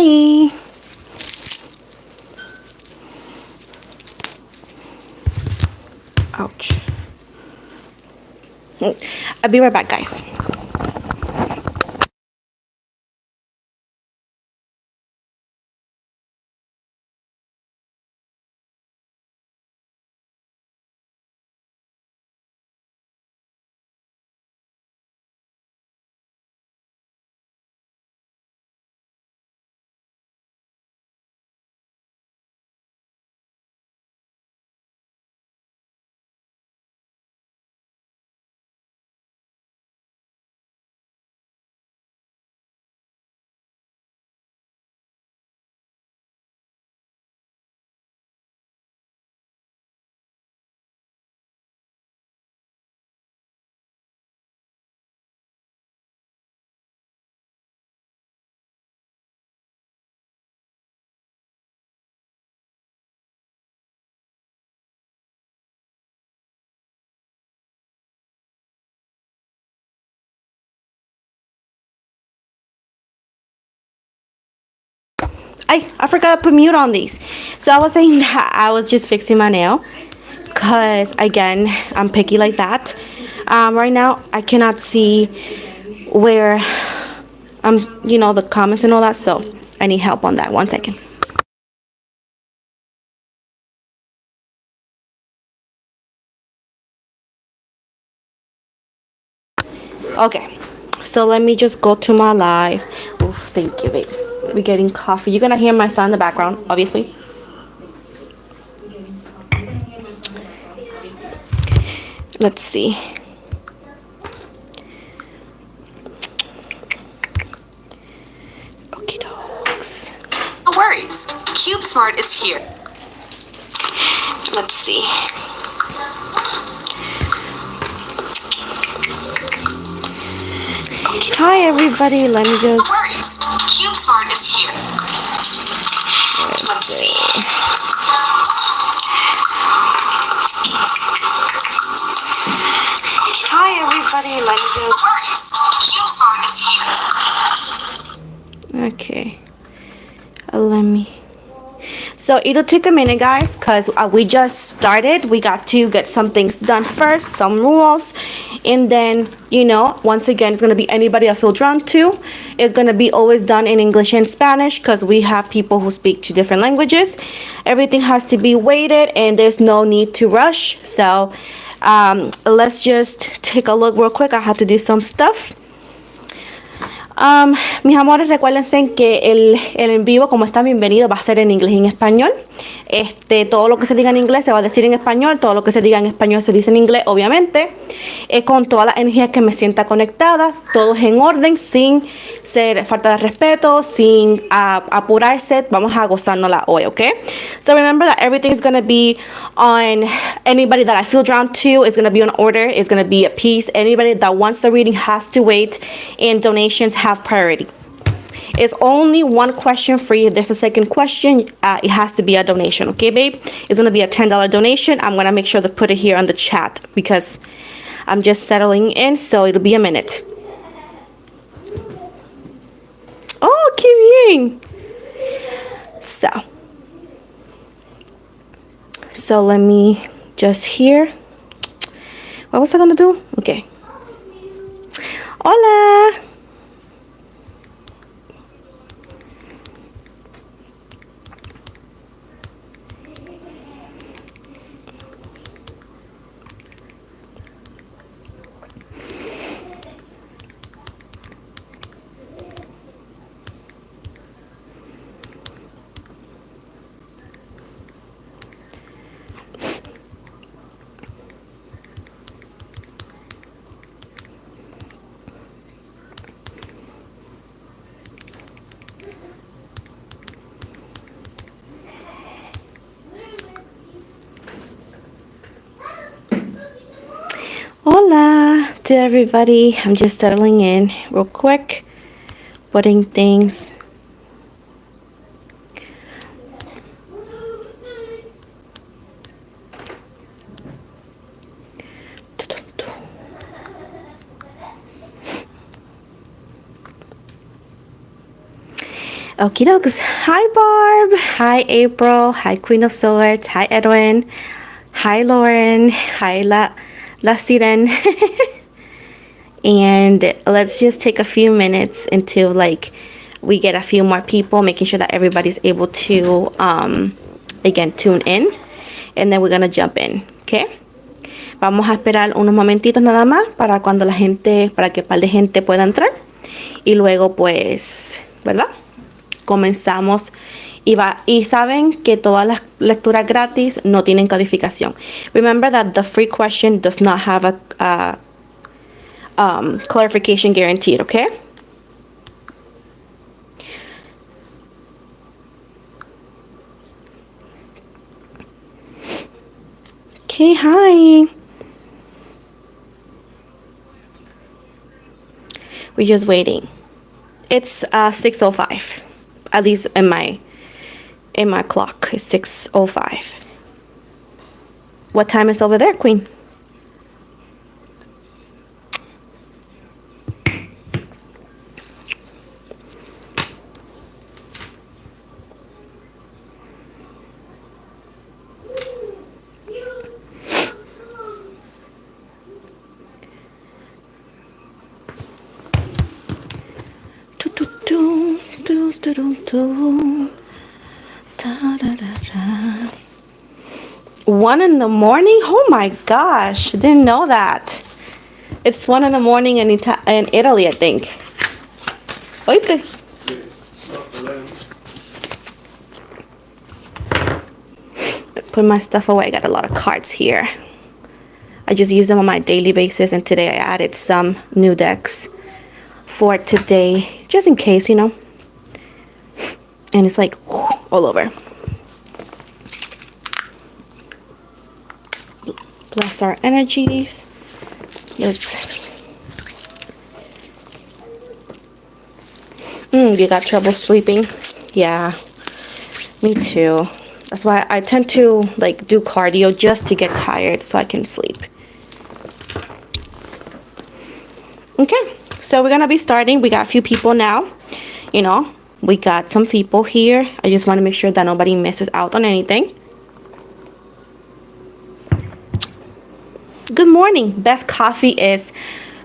Bye. Ouch. I'll be right back, guys. I forgot to put mute on these. So I was saying that I was just fixing my nail because, again, I'm picky like that. Right now, I cannot see where the comments and all that, so I need help on that. 1 second. Okay, so let me just go to my live. Oof, thank you, babe. We're getting coffee. You're gonna hear my son in the background, obviously. Let's see. Okay, dogs. No worries. CubeSmart is here. Let's see. Hi, everybody. Let me just. No worries. CubeSmart is here. Let's see. Hi, everybody. Let me just. No worries. CubeSmart is here. Okay. Let me. So it'll take a minute, guys, because we just started. We got to get some things done first, some rules, and then once again, it's gonna be anybody I feel drawn to. It's gonna be always done in English and Spanish because we have people who speak 2 different languages. Everything has to be weighted, and there's no need to rush. So let's just take a look real quick. I have to do some stuff. Mis amores, recuérdense que el en vivo, como está bienvenido, va a ser en inglés y en español. Todo lo que se diga en inglés se va a decir en español, todo lo que se diga en español se dice en inglés, obviamente. Con toda la energía que me sienta conectada, todo es en orden, sin ser falta de respeto, sin apurarse. Vamos a gozárnosla hoy, okay? So remember that everything is going to be on anybody that I feel drawn to is going to be on order, is going to be a piece. Anybody that wants the reading has to wait, and donations have priority. It's only one question free. If there's a second question, it has to be a donation, okay, babe? It's going to be a $10 donation. I'm going to make sure to put it here on the chat because I'm just settling in, so it'll be a minute. Oh, qué bien. So let me just here. What was I going to do? Okay. Hola. Hola to everybody. I'm just settling in real quick, putting things. Okie dokes. Hi, Barb. Hi, April. Hi, Queen of Swords. Hi, Edwin. Hi, Lauren. Hi, La Siren. And let's just take a few minutes until like we get a few more people, making sure that everybody's able to again tune in, and then we're gonna jump in. Okay, vamos a esperar unos momentitos nada más para cuando la gente, para que un par de gente pueda entrar, y luego pues, ¿verdad? Comenzamos. Y saben que todas las lecturas gratis no tienen calificación. Remember that the free question does not have a clarification guaranteed, okay? Okay, hi. We're just waiting. It's 6:05. At least in my clock, it's 6:05. What time is over there, Queen? One in the morning? Oh my gosh, didn't know that. It's 1 in the morning in Italy, I think. Oíste. Put my stuff away. I got a lot of cards here. I just use them on my daily basis, and today I added some new decks for today, just in case, you know. And it's like all over. Bless our energies. You got trouble sleeping? Yeah, me too. That's why I tend to like do cardio just to get tired so I can sleep. Okay, so we're gonna be starting. We got a few people now, you know. We got some people here. I just want to make sure that nobody misses out on anything. Good morning. Best coffee is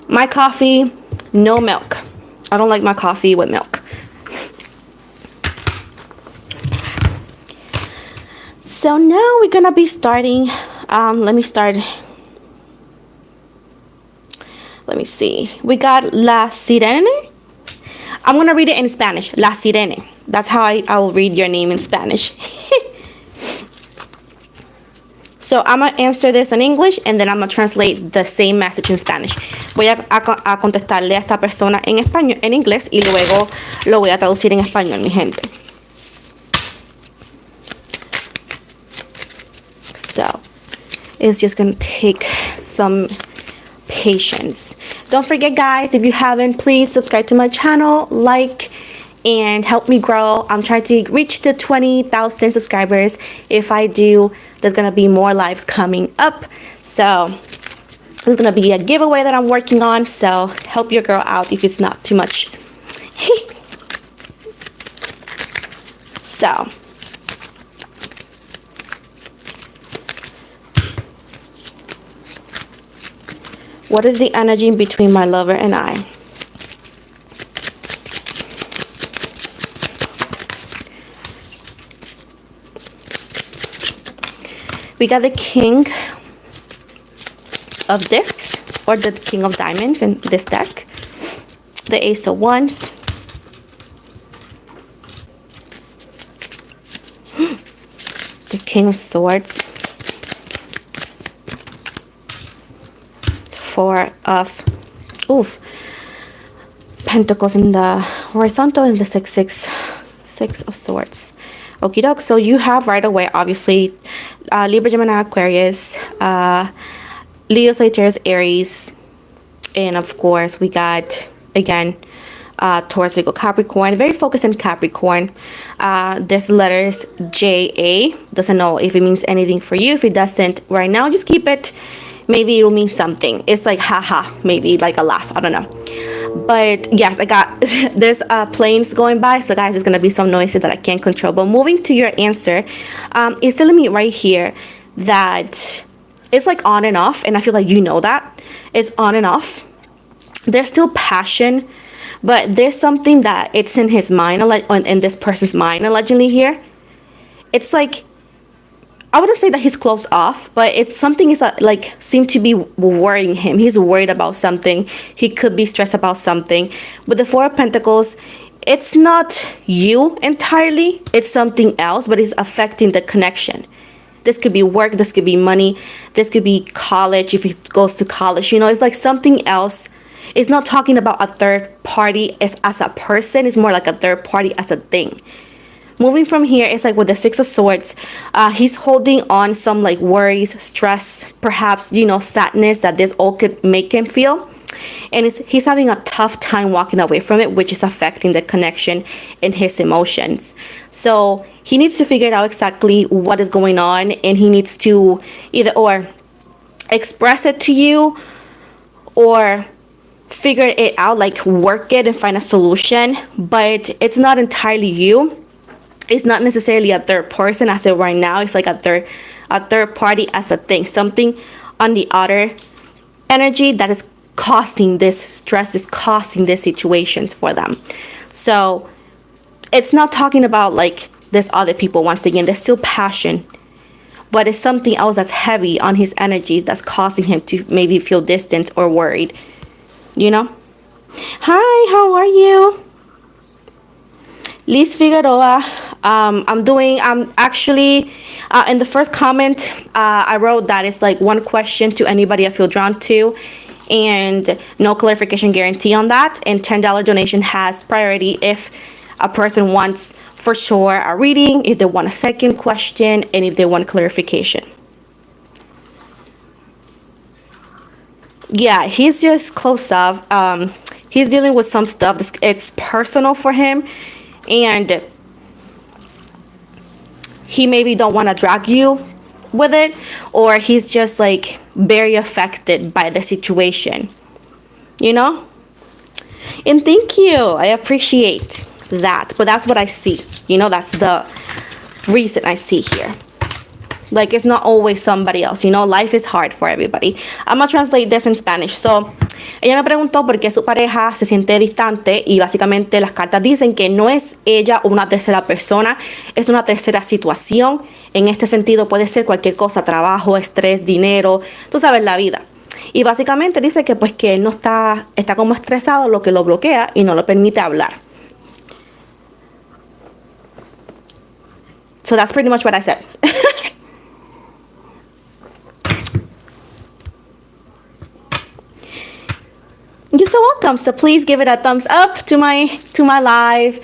my coffee, no milk. I don't like my coffee with milk. So now we're gonna be starting. Let me see. We got La Sirene. I'm going to read it in Spanish. La Sirene. That's how I will read your name in Spanish. So I'm going to answer this in English, and then I'm going to translate the same message in Spanish. Voy a contestarle a esta persona en español, en inglés, y luego lo voy a traducir en español, mi gente. So it's just going to take some patience. Don't forget, guys, if you haven't, please subscribe to my channel, like, and help me grow. I'm trying to reach the 20,000 subscribers. If I do, there's gonna be more lives coming up. So there's gonna be a giveaway that I'm working on, so help your girl out if it's not too much. So what is the energy between my lover and I? We got the King of Discs, or the King of Diamonds in this deck. The Ace of Wands. The King of Swords. Four of Pentacles in the horizontal, and the six of Swords. Okie doke. So you have right away, obviously, Libra, Gemini, Aquarius, Leo, Sagittarius, Aries, and of course we got again Taurus, Virgo, Capricorn. Very focused in Capricorn. This letters JA. Doesn't know if it means anything for you. If it doesn't right now, just keep it. Maybe it will mean something. It's like haha, maybe like a laugh. I don't know. But yes, I got there's planes going by, so guys, there's gonna be some noises that I can't control. But moving to your answer, it's telling me right here that it's like on and off, and I feel like you know that it's on and off. There's still passion, but there's something that it's in his mind, in this person's mind, allegedly here. It's like, I wouldn't say that he's closed off, but it's something is like seem to be worrying him. He's worried about something. He could be stressed about something. With the Four of Pentacles, it's not you entirely. It's something else, but it's affecting the connection. This could be work. This could be money. This could be college if he goes to college. You know, it's like something else. It's not talking about a third party as a person. It's more like a third party as a thing. Moving from here, it's like with the Six of Swords, he's holding on some like worries, stress, perhaps, you know, sadness that this all could make him feel. And he's having a tough time walking away from it, which is affecting the connection in his emotions. So he needs to figure out exactly what is going on, and he needs to either or express it to you or figure it out, like work it and find a solution. But it's not entirely you. It's not necessarily a third person as it right now. It's like a third party as a thing. Something on the other energy that is causing this stress, is causing these situations for them. So it's not talking about like this other people. Once again, there's still passion, but it's something else that's heavy on his energies that's causing him to maybe feel distant or worried. You know? Hi, how are you? Liz Figueroa. I'm actually in the first comment I wrote that it's like one question to anybody I feel drawn to, and no clarification guarantee on that, and $10 donation has priority if a person wants for sure a reading, if they want a second question, and if they want clarification. Yeah, he's just close up. He's dealing with some stuff. It's personal for him, and he maybe don't want to drag you with it, or he's just like very affected by the situation, you know. And thank you, I appreciate that, but that's what I see, you know. That's the reason I see here. Like, it's not always somebody else, you know. Life is hard for everybody. I'm gonna translate this in Spanish. So ella me preguntó por qué su pareja se siente distante, y básicamente las cartas dicen que no es ella una tercera persona, es una tercera situación. En este sentido puede ser cualquier cosa: trabajo, estrés, dinero, tú sabes, la vida. Y básicamente dice que pues que él no está como estresado, lo que lo bloquea y no lo permite hablar. So that's pretty much what I said. You're so welcome. So please give it a thumbs up to my live.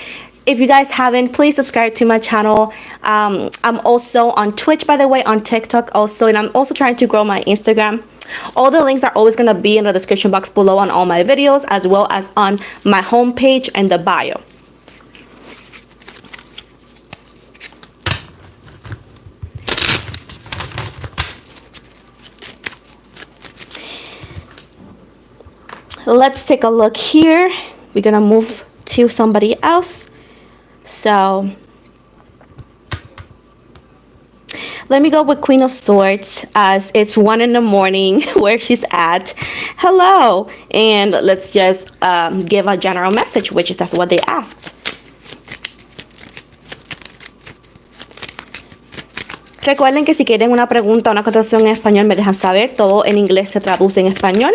If you guys haven't, please subscribe to my channel. I'm also on Twitch, by the way, on TikTok also, and I'm also trying to grow my Instagram. All the links are always going to be in the description box below on all my videos, as well as on my homepage and the bio. Let's take a look here. We're gonna move to somebody else. So let me go with Queen of Swords, as it's 1 in the morning where she's at. Hello, and let's just give a general message, which is that's what they asked. Recuerden que si quieren una pregunta o una contestación en español me dejan saber. Todo en inglés se traduce en español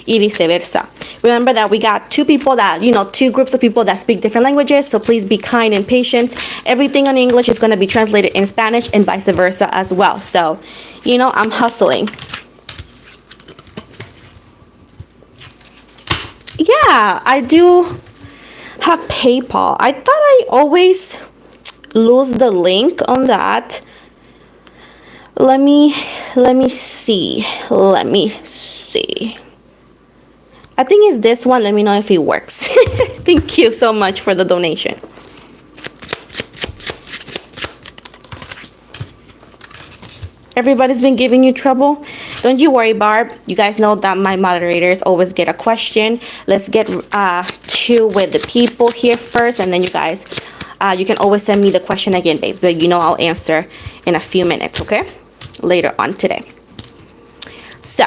y viceversa. Remember that we got two groups of people that speak different languages, so please be kind and patient. Everything in English is going to be translated in Spanish and vice versa as well. So, you know, I'm hustling. Yeah, I do have PayPal. I thought I always lose the link on that. Let me see. I think it's this one. Let me know if it works. Thank you so much for the donation. Everybody's been giving you trouble. Don't you worry, Barb. You guys know that my moderators always get a question. Let's get to with the people here first, and then you guys, you can always send me the question again, babe. But you know I'll answer in a few minutes, okay? Later on today. So,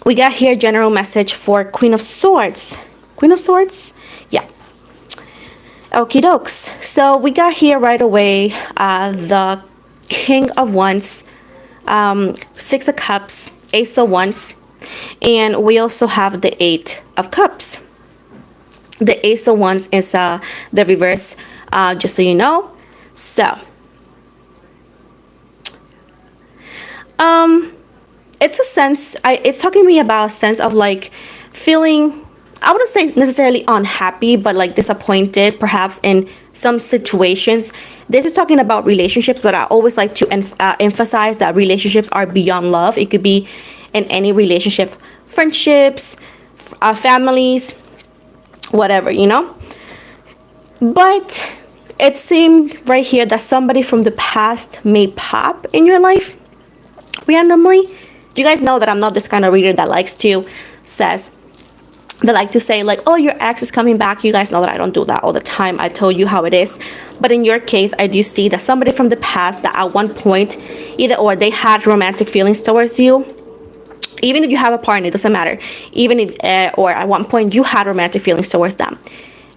we got here general message for Queen of Swords. Queen of Swords? Yeah. Okie dokes. So, we got here right away the King of Wands, Six of Cups, Ace of Wands, and we also have the Eight of Cups. The Ace of Wands is the reverse, just so you know. So, it's a sense, it's talking to me about a sense of like feeling, I wouldn't say necessarily unhappy, but like disappointed perhaps in some situations. This is talking about relationships, but I always like to emphasize that relationships are beyond love. It could be in any relationship, friendships, families, whatever, you know. But it seemed right here that somebody from the past may pop in your life randomly. You guys know that I'm not this kind of reader that likes to say like, oh, your ex is coming back. You guys know that I don't do that all the time. I tell you how it is. But in your case, I do see that somebody from the past that at one point either or they had romantic feelings towards you. Even if you have a partner, it doesn't matter. Even if or at one point you had romantic feelings towards them,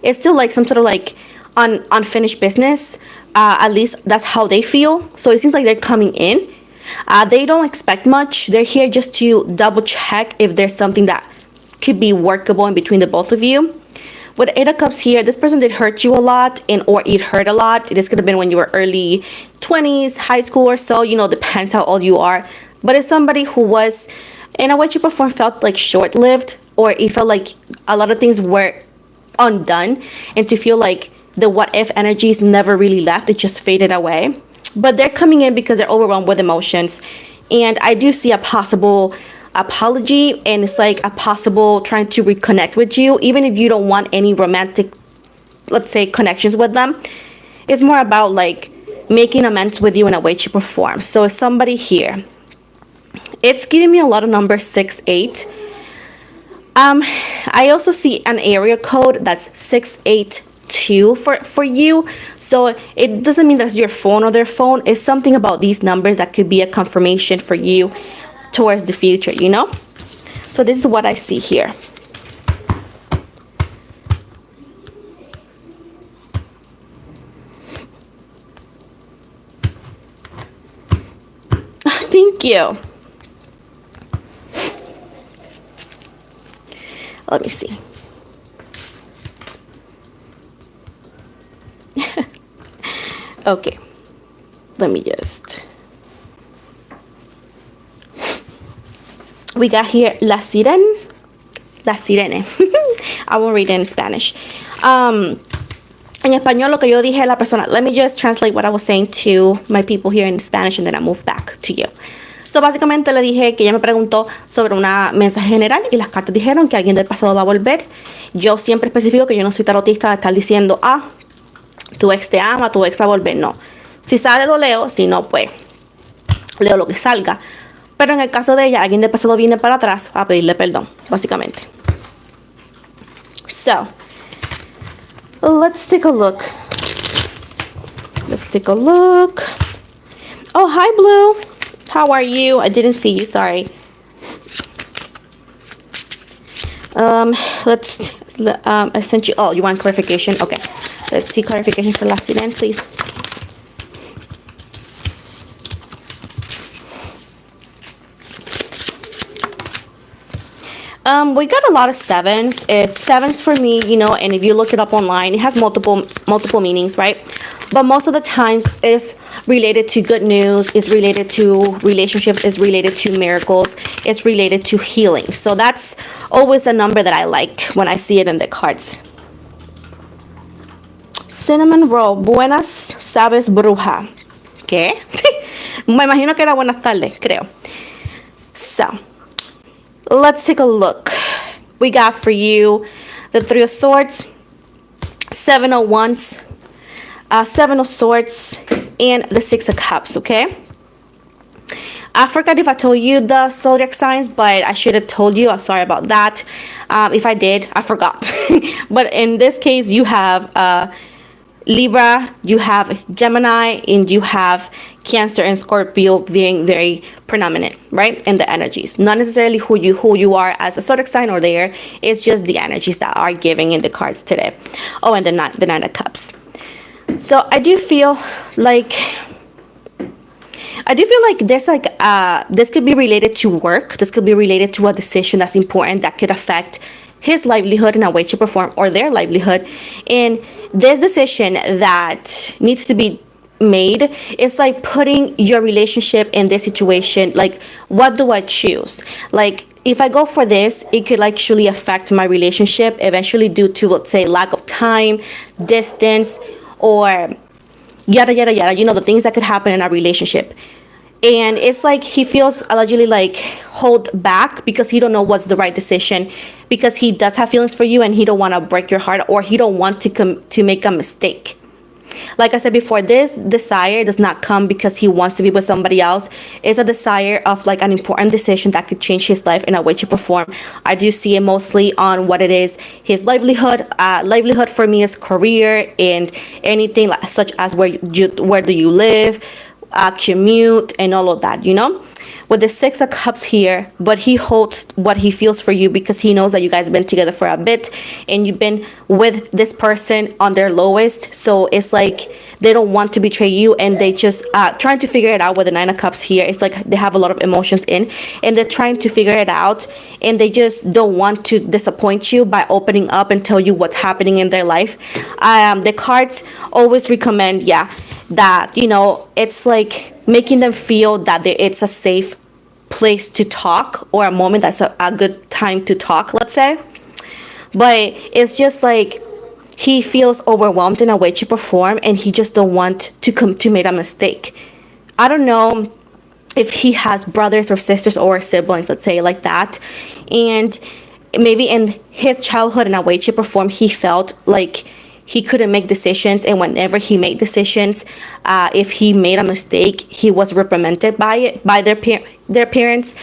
it's still like some sort of like unfinished business. At least that's how they feel. So it seems like they're coming in. They don't expect much. They're here just to double check if there's something that could be workable in between the both of you. With Eight of Cups here, this person did hurt you a lot, or it hurt a lot. This could have been when you were early 20s, high school or so. You know, depends how old you are. But it's somebody who was, in a way, you perform felt like short-lived, or it felt like a lot of things were undone, and to feel like the what-if energies never really left. It just faded away. But they're coming in because they're overwhelmed with emotions. And I do see a possible apology, and it's like a possible trying to reconnect with you, even if you don't want any romantic, let's say, connections with them. It's more about like making amends with you in a way to perform. So it's somebody here. It's giving me a lot of numbers 6-8. I also see an area code that's 682 for you. So it doesn't mean that's your phone or their phone. It's something about these numbers that could be a confirmation for you towards the future, you know. So this is what I see here. Thank you. Let me see. Okay, let me just, we got here La Sirene. I will read it in Spanish. En español lo que yo dije a la persona, let me just translate what I was saying to my people here in Spanish, and then I move back to you. So básicamente le dije que ella me preguntó sobre una mensaje general y las cartas dijeron que alguien del pasado va a volver. Yo siempre especifico que yo no soy tarotista de estar diciendo, tu ex te ama, tu ex va a volver. No. Si sale lo leo, si no, pues leo lo que salga. Pero en el caso de ella, alguien del pasado viene para atrás a pedirle perdón, básicamente. So, let's take a look. Oh, hi, Blue. How are you? I didn't see you, sorry. I sent you, you want clarification? Okay. Let's see clarification for La Sirene, please. We got a lot of sevens. It's sevens for me, you know, and if you look it up online, it has multiple meanings, right? But most of the times it's related to good news, it's related to relationships, it's related to miracles, it's related to healing. So that's always a number that I like when I see it in the cards. Cinnamon roll. Buenas, sabes, bruja. ¿Qué? Me imagino que era buenas tardes, creo. So, let's take a look. We got for you the Three of Swords, Seven of Wands, Seven of Swords, and the Six of Cups, okay? I forgot if I told you the zodiac signs, but I should have told you. I'm sorry about that. If I did, I forgot. But in this case, you have Libra, you have Gemini, and you have Cancer and Scorpio being very predominant, right? In the energies. Not necessarily who you are as a zodiac sign or there. It's just the energies that are giving in the cards today. Oh, and the Nine of Cups. So I do feel like this could be related to work. This could be related to a decision that's important that could affect his livelihood in a way, shape, or form, or their livelihood. And this decision that needs to be made, it's like putting your relationship in this situation. Like, what do I choose? Like, if I go for this, it could actually affect my relationship eventually due to, let's say, lack of time, distance, or yada yada yada, you know, the things that could happen in our relationship. And it's like he feels allegedly like hold back because he don't know what's the right decision, because he does have feelings for you and he don't want to break your heart, or he don't want to make a mistake. Like I said before, this desire does not come because he wants to be with somebody else. It's a desire of like an important decision that could change his life in a way to perform. I do see it mostly on what it is, his livelihood. Livelihood for me is career and anything like, such as where do you live, commute, and all of that, you know. With the Six of Cups here, but he holds what he feels for you because he knows that you guys have been together for a bit and you've been with this person on their lowest. So it's like they don't want to betray you, and they just trying to figure it out. With the Nine of Cups here, it's like they have a lot of emotions in, and they're trying to figure it out, and they just don't want to disappoint you by opening up and tell you what's happening in their life. The cards always recommend, that, you know, it's like making them feel that it's a safe place to talk, or a moment that's a good time to talk, let's say. But it's just like he feels overwhelmed in a way to perform, and he just don't want to make a mistake. I don't know if he has brothers or sisters or siblings, let's say like that, and maybe in his childhood in a way to perform, he felt like he couldn't make decisions, and whenever he made decisions, if he made a mistake, he was reprimanded by their parents.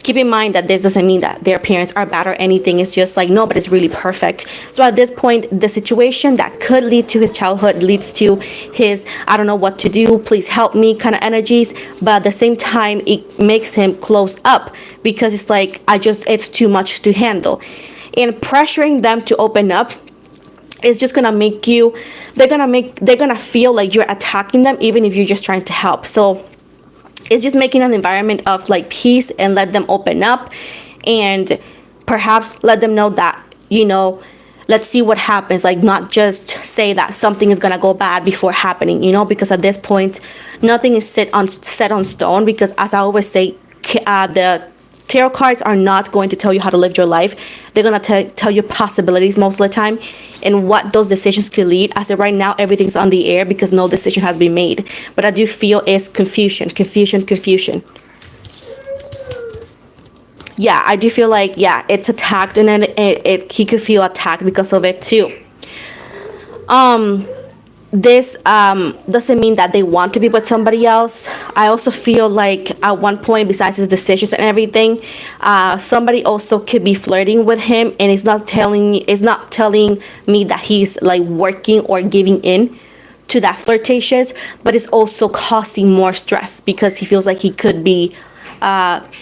Keep in mind that this doesn't mean that their parents are bad or anything. It's just like nobody's really perfect. So at this point, the situation that could lead to his childhood leads to his I don't know what to do, please help me kind of energies. But at the same time, it makes him close up because it's like it's too much to handle. And pressuring them to open up, it's just gonna make you, they're gonna feel like you're attacking them even if you're just trying to help. So it's just making an environment of like peace, and let them open up, and perhaps let them know that, you know, let's see what happens. Like, not just say that something is gonna go bad before happening, you know, because at this point nothing is set on stone, because as I always say, the tarot cards are not going to tell you how to live your life. They're going to tell you possibilities most of the time, and what those decisions could lead. As of right now, everything's on the air because no decision has been made. But I do feel it's confusion. Yeah, I do feel like, it's attacked, and then he could feel attacked because of it too. This doesn't mean that they want to be with somebody else. I also feel like at one point, besides his decisions and everything, somebody also could be flirting with him, and it's not telling me that he's like working or giving in to that flirtatious, but it's also causing more stress because he feels like he could be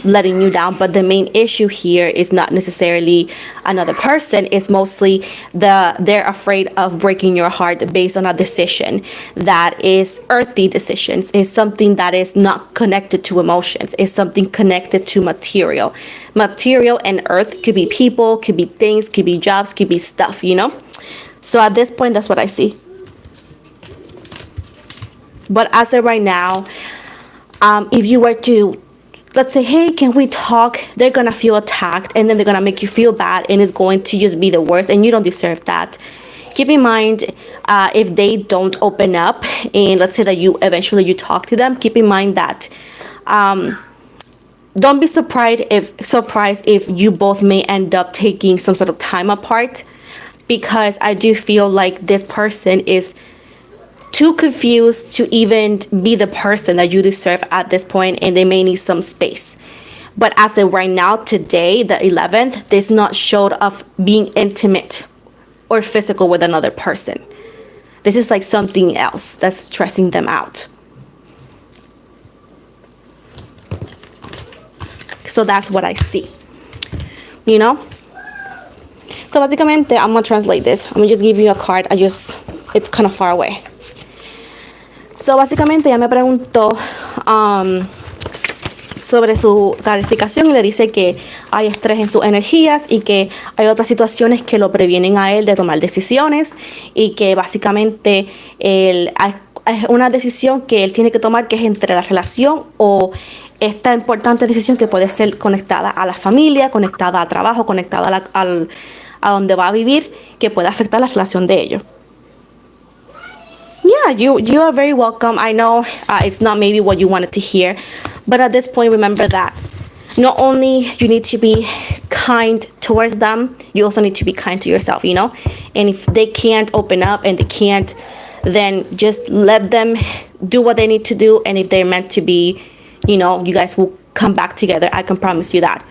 letting you down. But the main issue here is not necessarily another person. It's mostly they're afraid of breaking your heart based on a decision that is earthly decisions. It's something that is not connected to emotions. It's something connected to material. Material and earth could be people, could be things, could be jobs, could be stuff, you know. So at this point, that's what I see. But as of right now, if you were to, let's say, hey, can we talk? They're gonna feel attacked, and then they're gonna make you feel bad, and it's going to just be the worst, and you don't deserve that. Keep in mind, if they don't open up, and let's say that you eventually talk to them, keep in mind that don't be surprised if you both may end up taking some sort of time apart, because I do feel like this person is too confused to even be the person that you deserve at this point, and they may need some space. But as of right now, today, the 11th, there's not showed of being intimate or physical with another person. This is like something else that's stressing them out. So that's what I see, you know? So básicamente, I'm gonna translate this. I'm gonna just give you a card. It's kind of far away. So básicamente ella me preguntó sobre su calificación y le dice que hay estrés en sus energías y que hay otras situaciones que lo previenen a él de tomar decisiones y que básicamente hay una decisión que él tiene que tomar que es entre la relación o esta importante decisión que puede ser conectada a la familia, conectada a trabajo, conectada a donde va a vivir, que puede afectar la relación de ellos. Yeah, you are very welcome. I know it's not maybe what you wanted to hear, but at this point, remember that not only you need to be kind towards them, you also need to be kind to yourself, you know? And if they can't open up and they can't, then just let them do what they need to do. And if they're meant to be, you know, you guys will come back together. I can promise you that.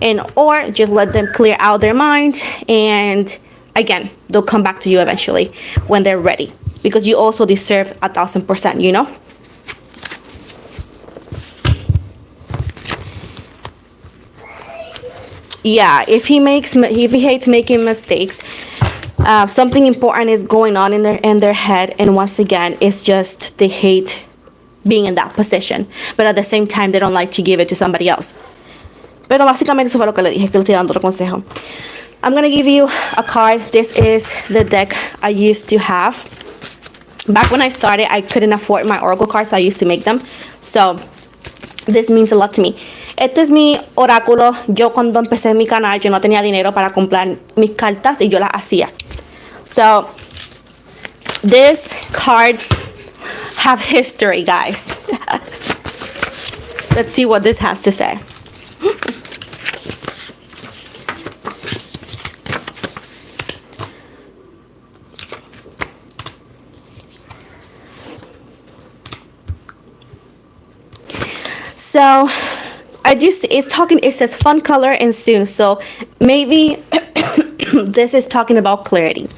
And or just let them clear out their mind, and again, they'll come back to you eventually when they're ready. Because you also deserve 1,000%, you know? Yeah, if he hates making mistakes, something important is going on in their head, and once again, it's just they hate being in that position, but at the same time, they don't like to give it to somebody else. Pero básicamente eso fue lo que le dije, que le estoy dando el consejo. I'm gonna give you a card. This is the deck I used to have. Back when I started, I couldn't afford my oracle cards, so I used to make them. So this means a lot to me. Este es mi oráculo. Yo cuando empecé mi canal, yo no tenía dinero para comprar mis cartas y yo las hacía. So these cards have history, guys. Let's see what this has to say. So it says fun, color, and soon. So maybe this is talking about clarity.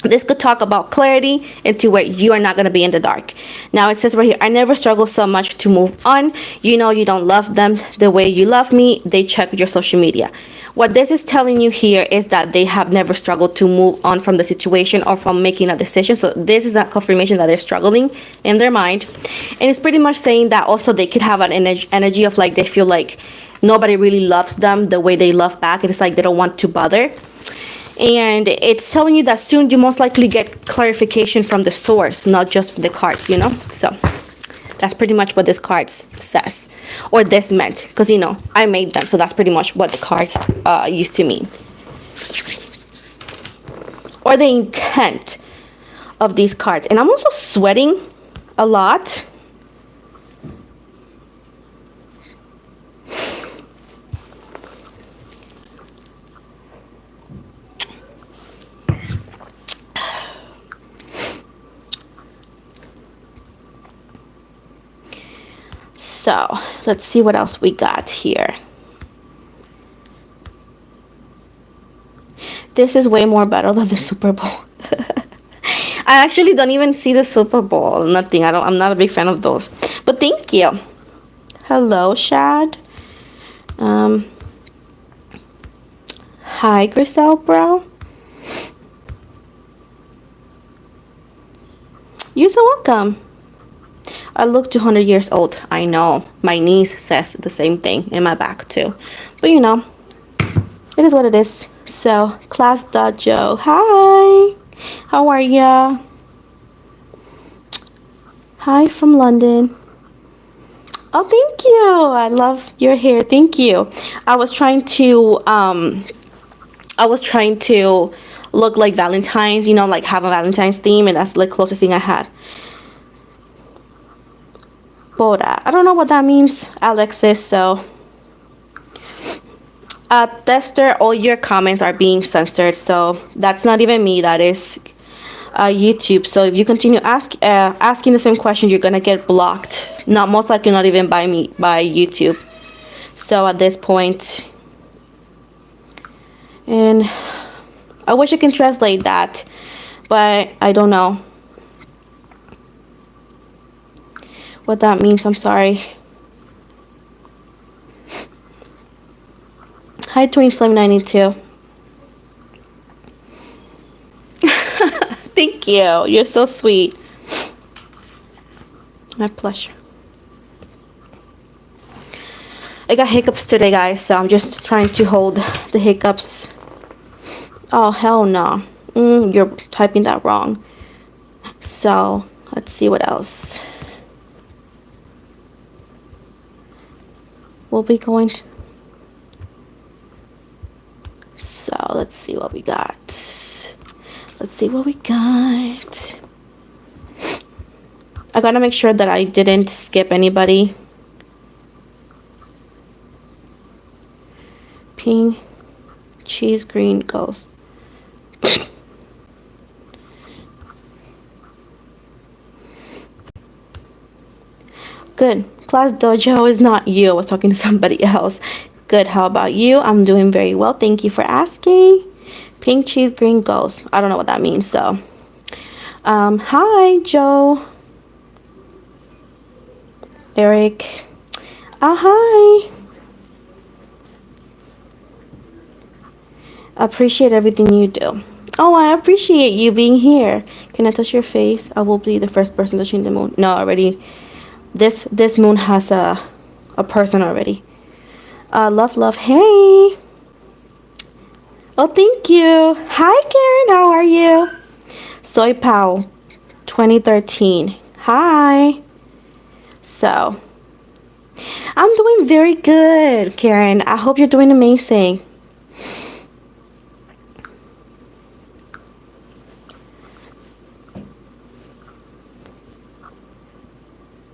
This could talk about clarity into where you are not going to be in the dark. Now it says right here, I never struggle so much to move on. You know you don't love them the way you love me. They check your social media. What this is telling you here is that they have never struggled to move on from the situation or from making a decision. So this is a confirmation that they're struggling in their mind. And it's pretty much saying that also they could have an energy of like they feel like nobody really loves them the way they love back. And it's like they don't want to bother. And it's telling you that soon you most likely get clarification from the source, not just the cards, you know? So that's pretty much what this card says, or this meant, because, you know, I made them. So that's pretty much what the cards used to mean. Or the intent of these cards. And I'm also sweating a lot. So let's see what else we got here. This is way more better than the Super Bowl. I actually don't even see the Super Bowl. Nothing. I'm not a big fan of those. But thank you. Hello, Shad. Hi, Griselle, bro. You're so welcome. I look 200 years old. I know. My niece says the same thing in my back too. But you know, it is what it is. So, Class Dojo. Hi. How are ya? Hi from London. Oh, thank you. I love your hair. Thank you. I was trying to look like Valentine's, you know, like have a Valentine's theme, and that's the closest thing I had. Boda. I don't know what that means, Alexis, so Tester, all your comments are being censored, so that's not even me, that is YouTube. So if you continue asking the same questions, you're gonna get blocked. Not most likely, not even by me, by YouTube. So at this point, and I wish I can translate that, but I don't know what that means. I'm sorry. Hi, Twin Flame 92. Thank you. You're so sweet. My pleasure. I got hiccups today, guys, so I'm just trying to hold the hiccups. Oh, hell no. You're typing that wrong. So, let's see what else. We'll be going to... So, let's see what we got. Let's see what we got. I gotta make sure that I didn't skip anybody. Pink, cheese, green, goes. Good. Class Dojo is not you. I was talking to somebody else. Good. How about you? I'm doing very well. Thank you for asking. Pink, cheese, green, goes. I don't know what that means, so. Hi, Joe. Eric. Hi. Appreciate everything you do. Oh, I appreciate you being here. Can I touch your face? I will be the first person touching the moon. No, already. This moon has a person already. Love. Hey. Oh, thank you. Hi, Karen. How are you? Soy Pau 2013. Hi. So, I'm doing very good, Karen. I hope you're doing amazing.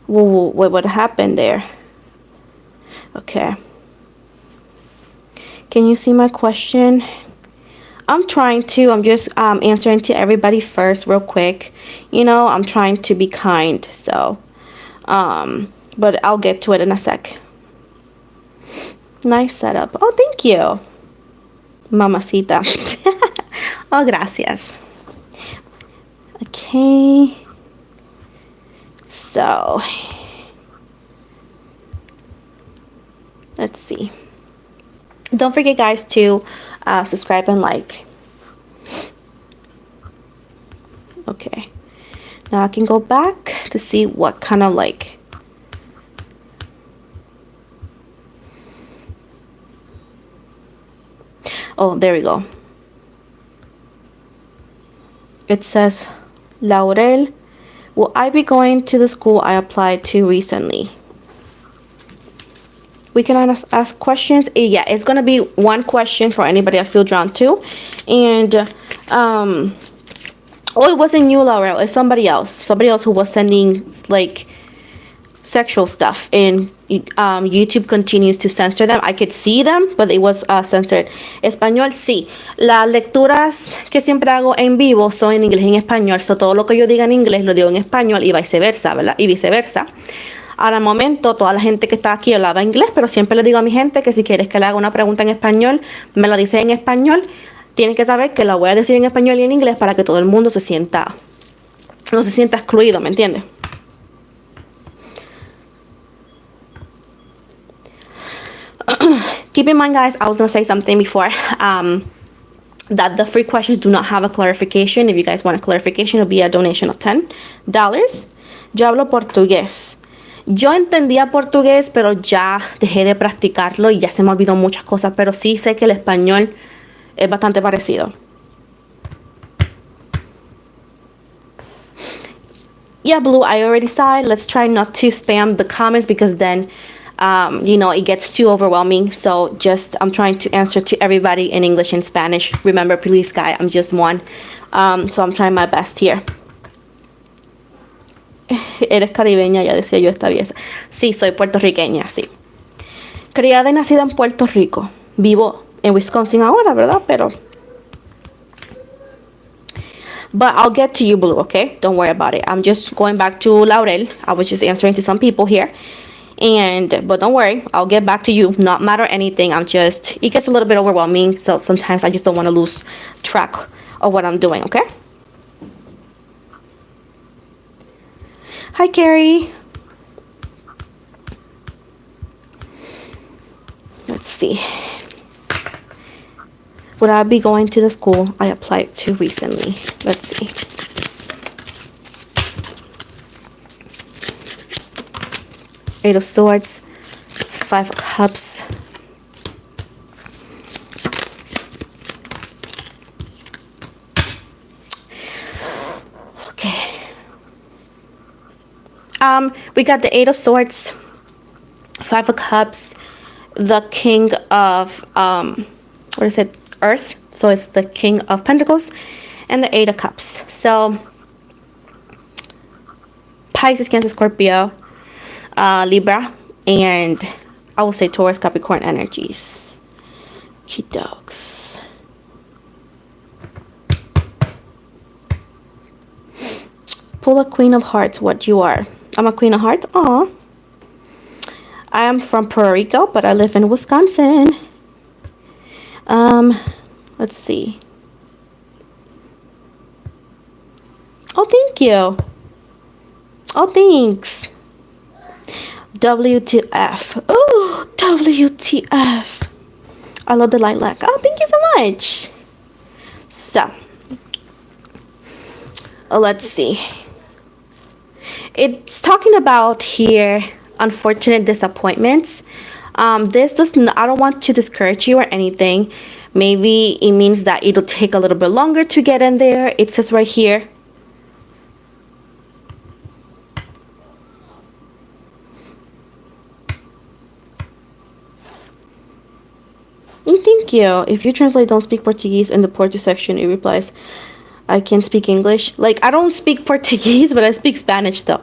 Whoa, what happened there? Okay. Can you see my question? I'm just answering to everybody first real quick. You know, I'm trying to be kind, so but I'll get to it in a sec. Nice setup. Oh, thank you, mamacita. Oh, gracias. Okay. So, let's see. Don't forget, guys, to subscribe and like. Okay. Now I can go back to see what kind of like. Oh, there we go. It says, Laurel, will I be going to the school I applied to recently? We can ask questions. Yeah, it's gonna be one question for anybody I feel drawn to, and oh, it wasn't you, Laurel. It's somebody else who was sending like sexual stuff, and YouTube continues to censor them. I could see them, but it was censored. Español, sí. Las lecturas que siempre hago en vivo son en inglés y en español. So todo lo que yo diga en inglés lo digo en español y viceversa, ¿verdad? Y viceversa. Ahora, al momento, toda la gente que está aquí hablaba inglés, pero siempre le digo a mi gente que si quieres que le haga una pregunta en español, me la dice en español. Tienes que saber que la voy a decir en español y en inglés para que todo el mundo no se sienta excluido, ¿me entiendes? Keep in mind, guys, I was going to say something before, that the free questions do not have a clarification. If you guys want a clarification, it'll be a donation of $10. Yo hablo portugués. Yo entendía portugués, pero ya dejé de practicarlo y ya se me olvidó muchas cosas, pero sí sé que el español es bastante parecido. Yeah, Blue, I already saw it. Let's try not to spam the comments because then, you know, it gets too overwhelming. So I'm trying to answer to everybody in English and Spanish. Remember, please, guys, I'm just one. So I'm trying my best here. Eres caribeña, ya decía yo esta vieja. Sí, soy puertorriqueña, sí. Criada y nacida en Puerto Rico. Vivo en Wisconsin ahora, ¿verdad? Pero But I'll get to you, Blue, okay? Don't worry about it. I'm just going back to Laurel. I was just answering to some people here. But don't worry, I'll get back to you. Not matter anything. It gets a little bit overwhelming. So sometimes I just don't want to lose track of what I'm doing, okay? Hi, Carrie. Let's see. Would I be going to the school I applied to recently? Let's see. Eight of Swords, Five of Cups. Okay. We got the Eight of Swords, Five of Cups, the King of what is it? Earth. So it's the King of Pentacles, and the Eight of Cups. So Pisces, Cancer, Scorpio, Libra, and I will say Taurus, Capricorn energies. Cute dogs. Pull a Queen of Hearts. What you are? I'm a Queen of Hearts. Aw. I am from Puerto Rico, but I live in Wisconsin. Let's see. Oh, thank you. Oh, thanks. WTF. Oh, WTF. I love the lilac. Oh, thank you so much. So, let's see. It's talking about here unfortunate disappointments. This does not, I don't want to discourage you or anything. Maybe it means that it'll take a little bit longer to get in there. It says right here. Thank you. If you translate don't speak Portuguese in the Portuguese section, it replies, I can speak English. Like, I don't speak Portuguese, but I speak Spanish though.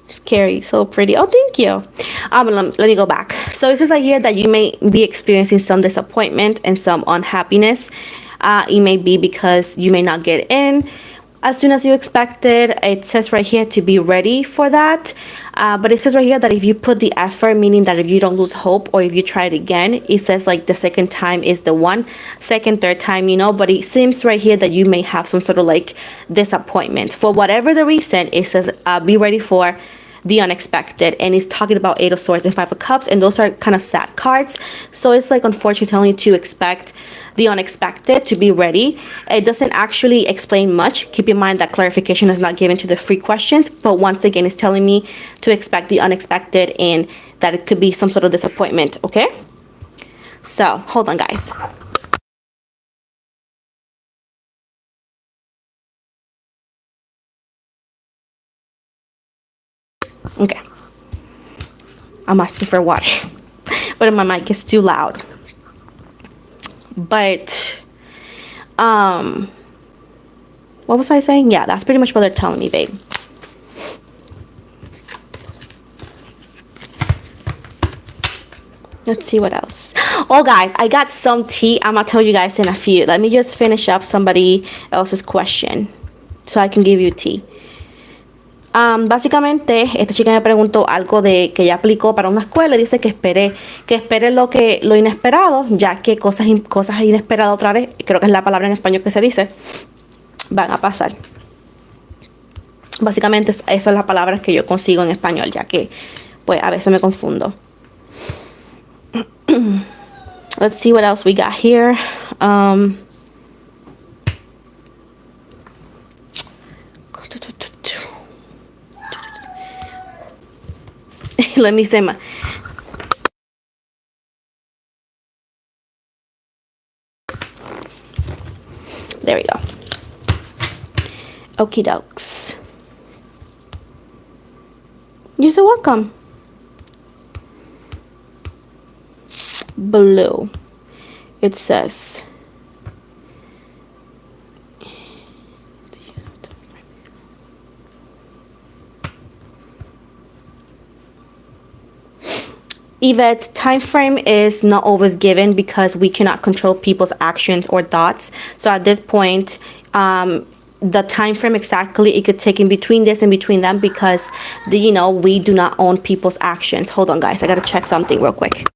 Scary, so pretty. Oh, thank you. Let me go back. So it says right here that you may be experiencing some disappointment and some unhappiness. It may be because you may not get in as soon as you expected. It says right here to be ready for that. But it says right here that if you put the effort, meaning that if you don't lose hope or if you try it again, it says like the second time is the one, second, third time, you know. But it seems right here that you may have some sort of like disappointment for whatever the reason. It says be ready for the unexpected, and it's talking about Eight of Swords and Five of Cups, and those are kind of sad cards. So it's like unfortunately telling you to expect the unexpected, to be ready. It doesn't actually explain much. Keep in mind that clarification is not given to the free questions, but once again it's telling me to expect the unexpected and that it could be some sort of disappointment. Okay, so hold on, guys. Okay, I'm asking for water but my mic is too loud. But what was I saying? Yeah, that's pretty much what they're telling me, babe. Let's see what else. Oh, guys, I got some tea. I'm gonna tell you guys in a few. Let me just finish up somebody else's question so I can give you tea. Básicamente esta chica me preguntó algo de que ella aplicó para una escuela y dice que espere lo inesperado, ya que cosas inesperadas otra vez, creo que es la palabra en español que se dice, van a pasar. Básicamente esas son las palabras que yo consigo en español, ya que pues a veces me confundo. Let's see what else we got here. Let me say my... There we go. Okie dokes. You're so welcome. Blue. It says... Yvette, time frame is not always given because we cannot control people's actions or thoughts. So at this point, the time frame exactly, it could take in between this and between them because we do not own people's actions. Hold on, guys, I gotta check something real quick.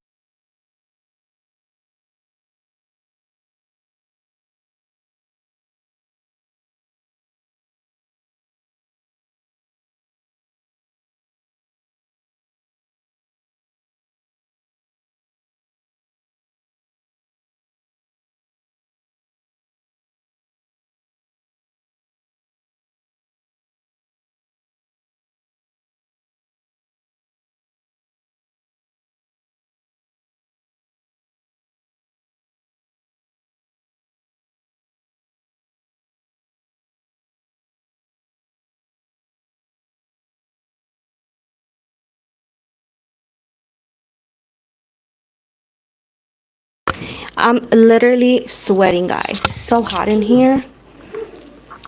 I'm literally sweating, guys. It's so hot in here.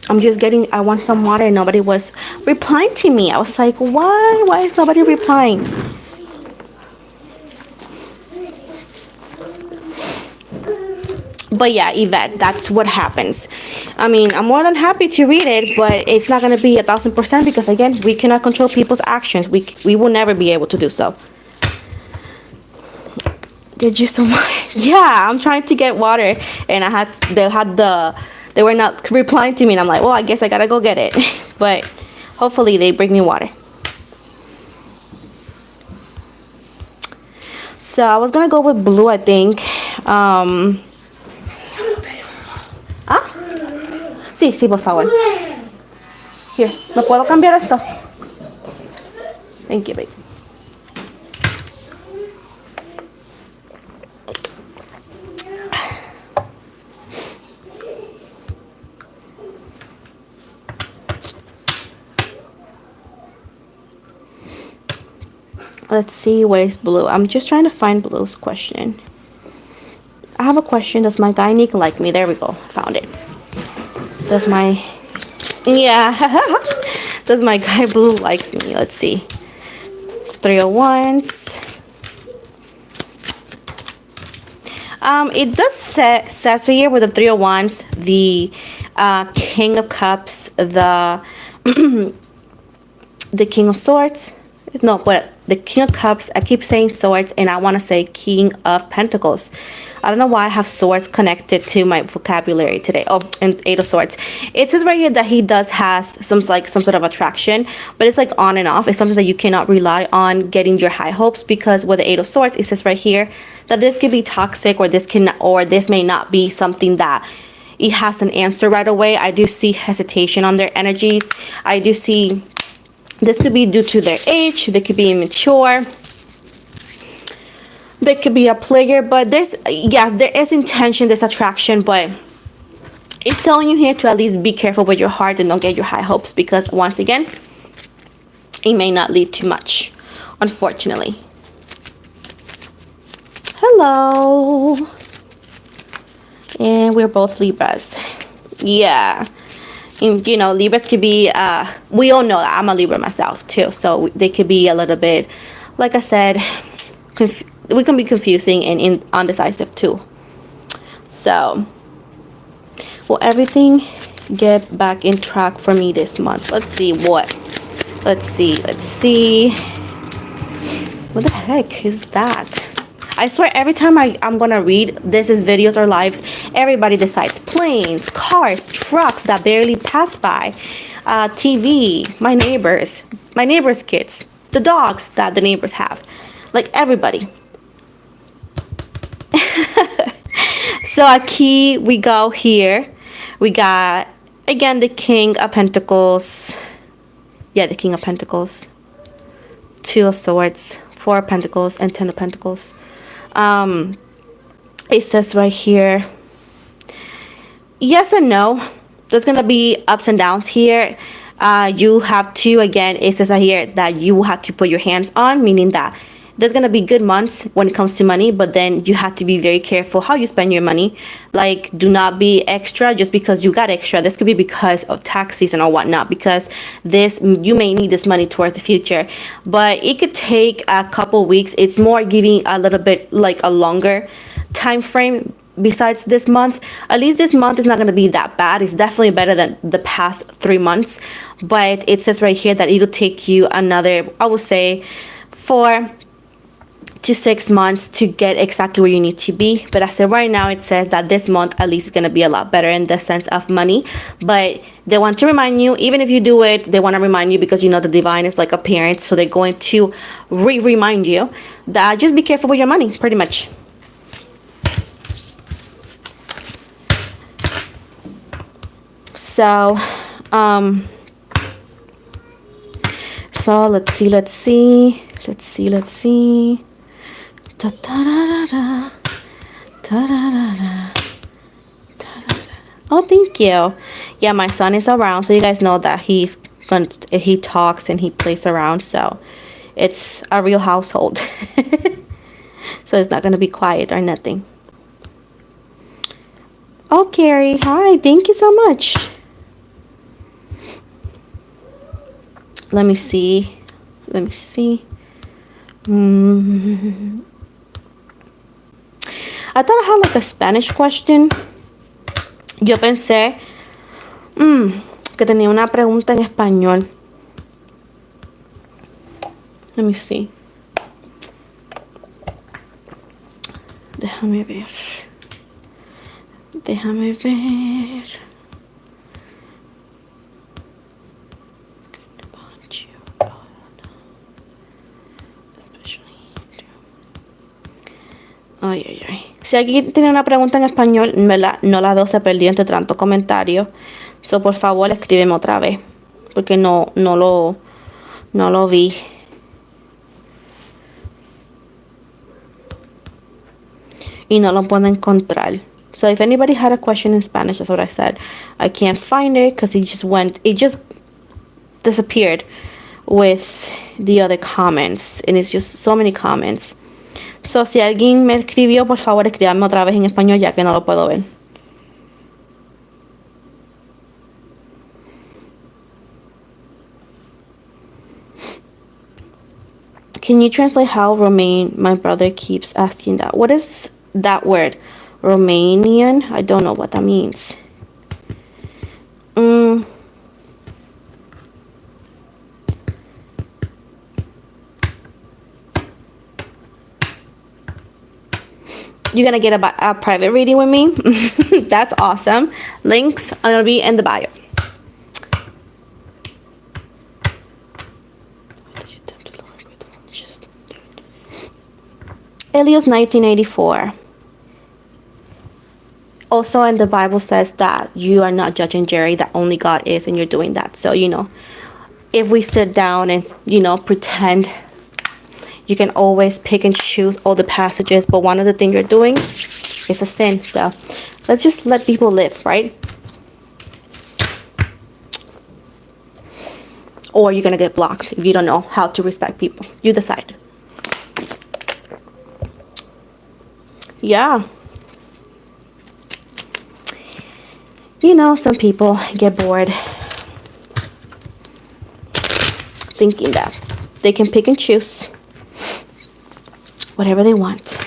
I want some water and nobody was replying to me. I was like, why is nobody replying? But yeah, Yvette, that's what happens. I mean, I'm more than happy to read it, but it's not going to be 1000% because again, we cannot control people's actions. We will never be able to do so. Did you so much? Yeah, I'm trying to get water and they were not replying to me and I'm like, well, I guess I gotta go get it. But hopefully they bring me water. So I was gonna go with blue, I think. Sí, por favor. Here, ¿me puedo cambiar esto? Thank you, babe. Let's see what is blue. I'm just trying to find blue's question. I have a question. Does my guy Nick like me? There we go. Found it. Does my does my guy blue likes me? Let's see. 301s. It does says here with the 301s, the King of Cups, the the King of Swords. No, but the King of Cups, I keep saying swords and I want to say King of Pentacles. I don't know why I have swords connected to my vocabulary today. Oh, and Eight of Swords. It says right here that he does has some sort of attraction, but it's like on and off. It's something that you cannot rely on getting your high hopes because with the Eight of Swords, it says right here that this could be toxic or this may not be something that it has an answer right away. I do see hesitation on their energies. I do see this could be due to their age. They could be immature. They could be a player, but yes, there is intention, there's attraction, but it's telling you here to at least be careful with your heart and don't get your high hopes because once again, it may not lead to much, unfortunately. Hello. And we're both Libras. Yeah. And, Libras could be, we all know that I'm a Libra myself too, so they could be a little bit, like I said, we can be confusing and undecisive too. So, will everything get back in track for me this month? Let's see. What the heck is that? I swear every time I'm gonna read this is videos or lives, everybody decides planes, cars, trucks that barely pass by, TV, my neighbors' kids, the dogs that the neighbors have, like everybody. So a key, we go here. We got again the King of Pentacles. Yeah, the King of Pentacles. 2 of Swords, 4 of Pentacles, and 10 of Pentacles. It says right here, yes and no. There's gonna be ups and downs here. You have to, again, it says right here that you have to put your hands on, meaning that there's gonna be good months when it comes to money, but then you have to be very careful how you spend your money. Like, do not be extra just because you got extra. This could be because of tax season or whatnot, because this, you may need this money towards the future, but it could take a couple weeks. It's more giving a little bit like a longer time frame. Besides this month, at least this month is not going to be that bad. It's definitely better than the past 3 months, but it says right here that it'll take you another, I would say, 4 to 6 months to get exactly where you need to be. But as of right now, it says that this month at least is going to be a lot better in the sense of money. But they want to remind you, even if you do it, they want to remind you because you know the divine is like a parent, so they're going to remind you that just be careful with your money, pretty much. So let's see. Da-da-da-da. Da-da-da-da. Oh, thank you. Yeah, my son is around, so you guys know that he talks and he plays around, so it's a real household. So it's not gonna be quiet or nothing. Oh, Carrie, hi, thank you so much. Let me see. I thought I had like a Spanish question. Yo pensé que tenía una pregunta en español. Let me see. Déjame ver. Ay. Si alguien tiene una pregunta en español, no la veo, se perdió entre tantos comentarios. So, por favor, escríbeme otra vez. Porque no lo vi. Y no lo puedo encontrar. So if anybody had a question in Spanish, that's what I said. I can't find it because it just disappeared with the other comments. And it's just so many comments. So si alguien me escribió, por favor, escríbame otra vez en español ya que no lo puedo ver. Can you translate how Romanian? My brother keeps asking that. What is that word? Romanian? I don't know what that means. You're gonna get a private reading with me? That's awesome. Links are gonna be in the bio. Elias 1984. Also in the Bible says that you are not judging Jerry, that only God is, and you're doing that. So, if we sit down and, pretend, you can always pick and choose all the passages, but one of the things you're doing is a sin. So let's just let people live, right? Or you're going to get blocked if you don't know how to respect people. You decide. Yeah. Some people get bored thinking that they can pick and choose whatever they want.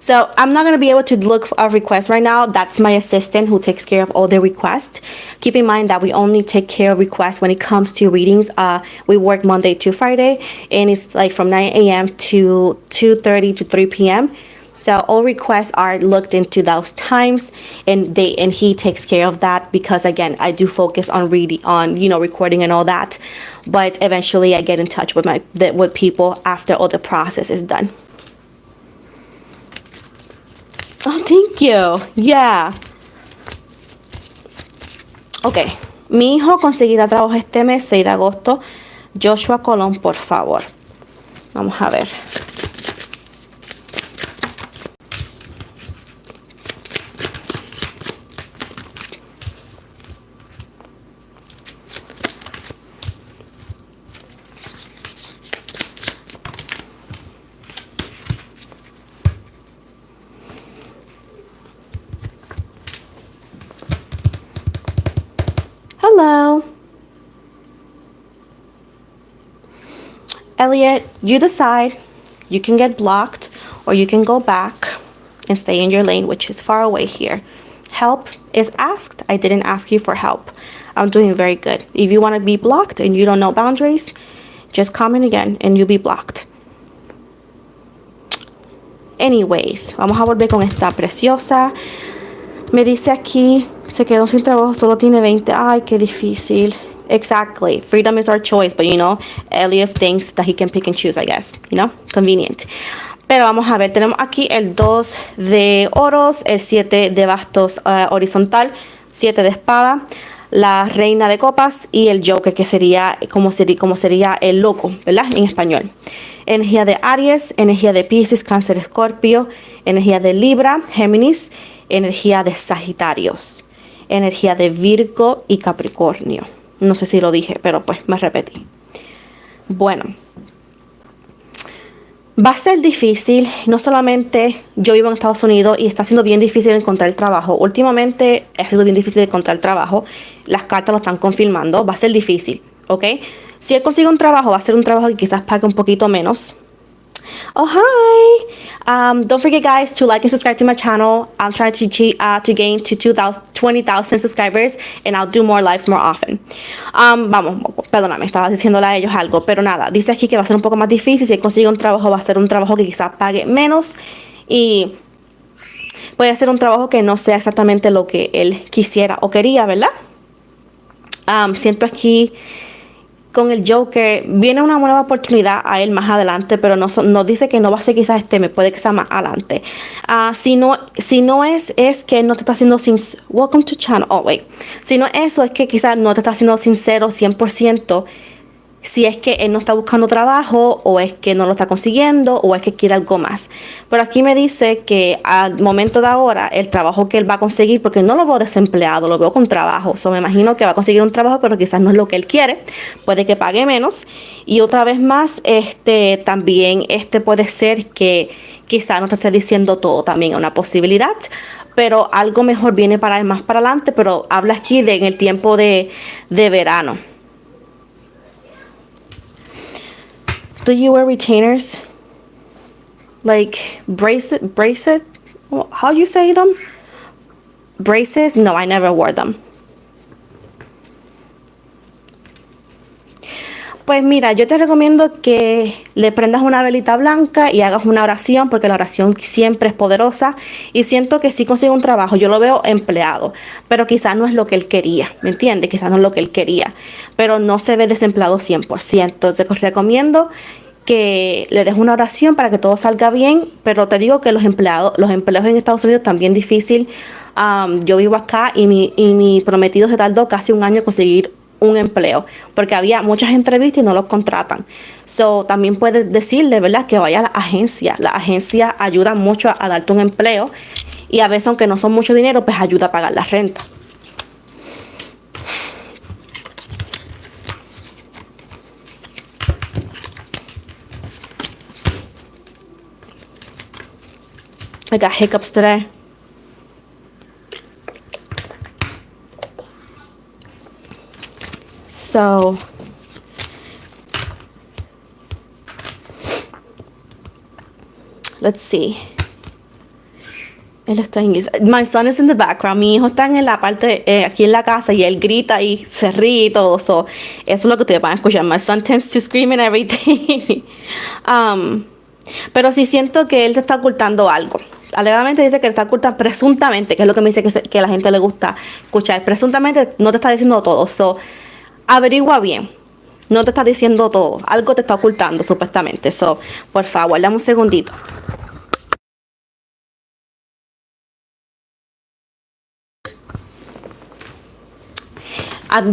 So I'm not going to be able to look for a request right now. That's my assistant who takes care of all the requests. Keep in mind that we only take care of requests when it comes to readings. We work Monday to Friday, and it's like from 9 a.m. to 2:30 to 3 p.m. So all requests are looked into those times, and he takes care of that because, again, I do focus on recording and all that. But eventually I get in touch with with people after all the process is done. Oh, thank you. Yeah. Ok. Mi hijo conseguirá trabajo este mes, 6 de agosto. Joshua Colón, por favor. Vamos a ver. Hello. Elliot, you decide. You can get blocked or you can go back and stay in your lane, which is far away here. Help is asked. I didn't ask you for help. I'm doing very good. If you want to be blocked and you don't know boundaries, just comment again and you'll be blocked. Anyways, vamos a volver con esta preciosa. Me dice aquí, se quedó sin trabajo, solo tiene 20. Ay, qué difícil. Exactly. Freedom is our choice, but you know, Elias thinks that he can pick and choose, I guess. You know, convenient. Pero vamos a ver, tenemos aquí el 2 de oros, el 7 de bastos horizontal, 7 de espada, la reina de copas y el Joker, que sería como sería el loco, ¿verdad? En español. Energía de Aries, energía de Piscis, Cáncer, Escorpio, energía de Libra, Géminis, energía de Sagitarios, energía de Virgo y Capricornio. No sé si lo dije, pero pues me repetí. Bueno, va a ser difícil. No solamente yo vivo en Estados Unidos y está siendo bien difícil encontrar trabajo. Últimamente ha sido bien difícil encontrar trabajo. Las cartas lo están confirmando. Va a ser difícil, ¿ok? Si él consigue un trabajo, va a ser un trabajo que quizás pague un poquito menos. Oh, hi. Don't forget, guys, to like and subscribe to my channel. I'm trying to gain to 20,000 subscribers, and I'll do more lives more often. Vamos, perdóname, estaba diciéndole a ellos algo, pero nada, dice aquí que va a ser un poco más difícil. Si él consigue un trabajo, va a ser un trabajo que quizás pague menos y puede ser un trabajo que no sea exactamente lo que él quisiera o quería, ¿verdad? Siento aquí con el Joker, viene una nueva oportunidad a él más adelante, pero no dice que no va a ser quizás me puede que sea más adelante. Si no es que no te está haciendo welcome to channel, oh wait, si no eso es que quizás no te está haciendo sincero 100%, si es que él no está buscando trabajo o es que no lo está consiguiendo o es que quiere algo más. Pero aquí me dice que al momento de ahora el trabajo que él va a conseguir, porque no lo veo desempleado, lo veo con trabajo, me imagino que va a conseguir un trabajo, pero quizás no es lo que él quiere, puede que pague menos. Y otra vez más, también puede ser que quizás no te esté diciendo todo, también es una posibilidad, pero algo mejor viene para él más para adelante. Pero habla aquí en el tiempo de verano. Do you wear retainers? Like bracelet? How you say them? Braces? No, I never wore them. Pues mira, yo te recomiendo que le prendas una velita blanca y hagas una oración, porque la oración siempre es poderosa. Y siento que sí consigue un trabajo, yo lo veo empleado, pero quizás no es lo que él quería, ¿me entiendes? Quizás no es lo que él quería, pero no se ve desempleado 100%. Entonces te recomiendo que le des una oración para que todo salga bien. Pero te digo que los empleos en Estados Unidos también difícil. Yo vivo acá y mi prometido se tardó casi un año en conseguir un empleo, porque había muchas entrevistas y no los contratan. También puedes decirle, ¿verdad?, que vaya a la agencia. La agencia ayuda mucho a darte un empleo, y a veces, aunque no son mucho dinero, pues ayuda a pagar la renta. I got hiccups today. So, let's see. Él está my son is in the background. Mi hijo está en la parte aquí en la casa y él grita y se ríe y todo. Eso es lo que ustedes van a escuchar. My son tends to scream and everything. Pero sí siento que él te está ocultando algo. Alegadamente dice que te está ocultando, presuntamente, que es lo que me dice que a la gente le gusta escuchar. Presuntamente no te está diciendo todo. Averigua bien. No te está diciendo todo. Algo te está ocultando, supuestamente. Por favor, dame un segundito.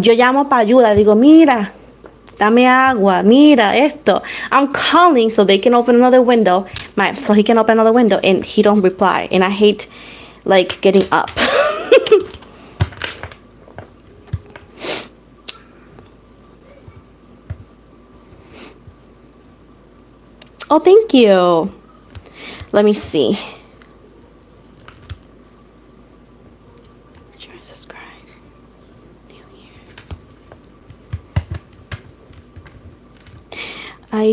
Yo llamo para ayuda. Digo, mira, dame agua. Mira esto. I'm calling so they can open another window. So he can open another window, and he don't reply. And I hate, like, getting up. Oh, thank you. Let me see. Try to subscribe. New year.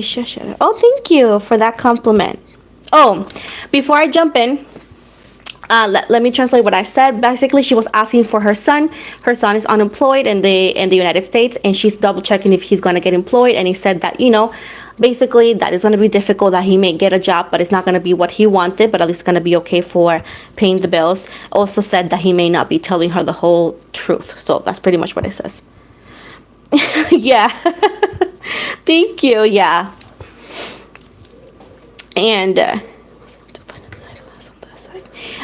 Aisha. Oh, thank you for that compliment. Oh, before I jump in, let me translate what I said. Basically, she was asking for her son. Her son is unemployed in the United States, and she's double checking if he's going to get employed. And he said that, basically that is going to be difficult, that he may get a job, but it's not going to be what he wanted, but at least it's going to be okay for paying the bills. Also said that he may not be telling her the whole truth. So that's pretty much what it says. Yeah. Thank you. Yeah. And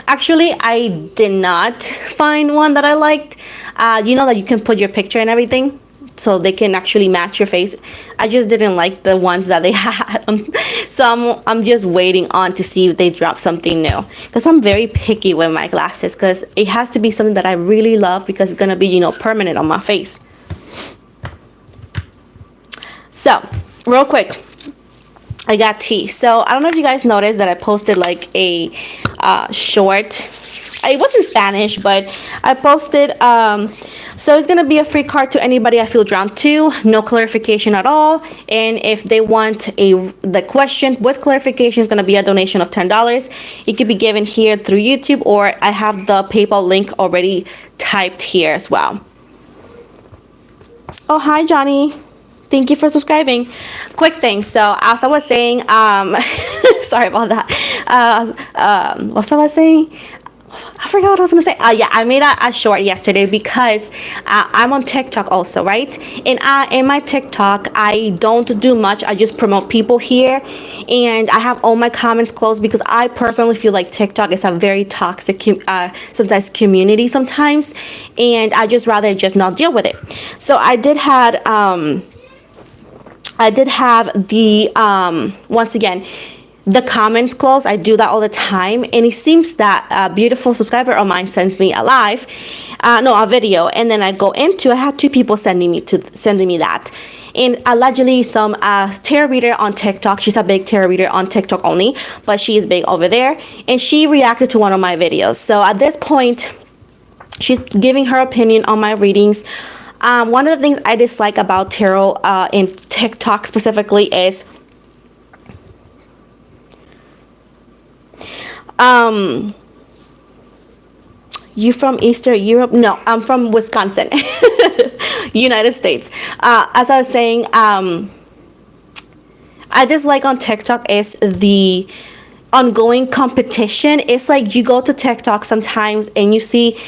actually, I did not find one that I liked. You know that you can put your picture and everything, so they can actually match your face. I just didn't like the ones that they had. So I'm just waiting on to see if they drop something new. Because I'm very picky with my glasses. Because it has to be something that I really love, because it's going to be, permanent on my face. So, real quick. I got tea. So I don't know if you guys noticed that I posted like a short. It wasn't Spanish, but I posted. So it's gonna be a free card to anybody I feel drawn to. No clarification at all. And if they want the question with clarification, is gonna be a donation of $10. It could be given here through YouTube, or I have the PayPal link already typed here as well. Oh, hi, Johnny. Thank you for subscribing. Quick thing. So as I was saying, sorry about that. What was I saying? I forgot what I was gonna say. Yeah, I made a short yesterday because I'm on TikTok also, right? And in my TikTok, I don't do much. I just promote people here, and I have all my comments closed because I personally feel like TikTok is a very toxic, sometimes community sometimes, and I just rather just not deal with it. So I did have the once again, the comments closed. I do that all the time, and it seems that a beautiful subscriber of mine sends me a video, and then I go into. I had 2 people sending me that, and allegedly some tarot reader on TikTok. She's a big tarot reader on TikTok only, but she is big over there, and she reacted to one of my videos. So at this point, she's giving her opinion on my readings. One of the things I dislike about tarot in TikTok specifically is you from Eastern Europe? No, I'm from Wisconsin, United States. As I was saying, I dislike on TikTok is the ongoing competition. It's like you go to TikTok sometimes and you see,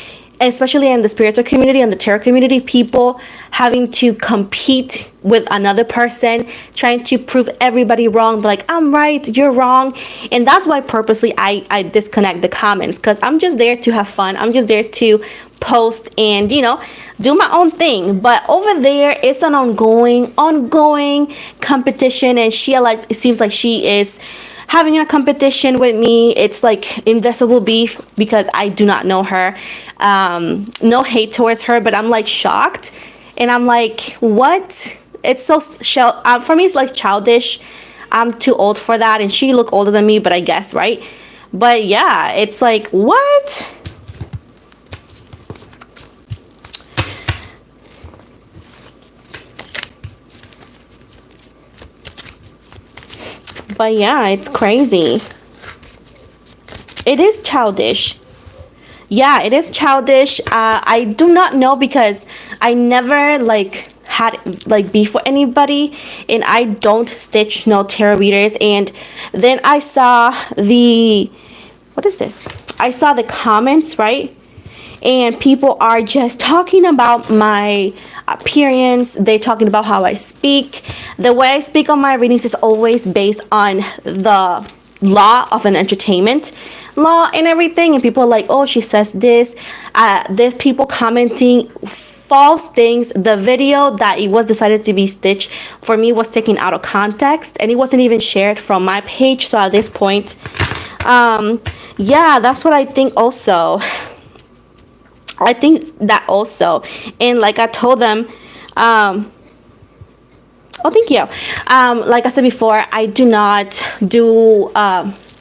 especially in the spiritual community and the tarot community, people having to compete with another person, trying to prove everybody wrong. Like, I'm right, you're wrong. And that's why purposely I disconnect the comments, because I'm just there to have fun. I'm just there to post and, do my own thing. But over there, it's an ongoing competition. And it seems like she is having a competition with me. It's like invisible beef because I do not know her. No hate towards her, but I'm like shocked, and I'm like, what? It's so for me, it's like childish. I'm too old for that, and she look older than me, but I guess, right? But yeah, it's like, what? But yeah, it's crazy. It is childish. Yeah, it is childish. I do not know, because I never had beef with anybody, and I don't stitch no tarot readers. And then I saw what is this? I saw the comments, right? And people are just talking about my appearance. They're talking about how I speak. The way I speak on my readings is always based on the law of an entertainment law and everything. And people are like, oh, she says this. There's people commenting false things. The video that it was decided to be stitched for me was taken out of context, and it wasn't even shared from my page. So at this point, yeah, that's what I think also. I think that also. And like I told them, oh, thank you. Like I said before, I do not do,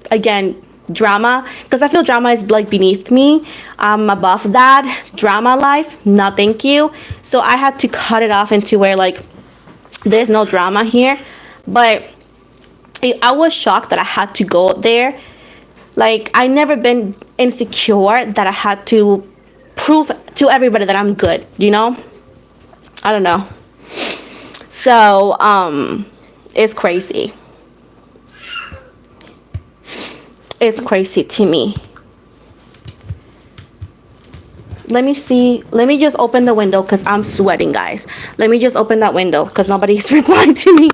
again, drama, because I feel drama is like beneath me. I'm above that. Drama life, no thank you. So I had to cut it off into where there's no drama here. But I was shocked that I had to go there. Like, I never been insecure that I had to prove to everybody that I'm good, you know? I don't know. So, it's crazy. It's crazy to me. Let me see. Let me just open the window because I'm sweating, guys. Let me just open that window because nobody's replying to me.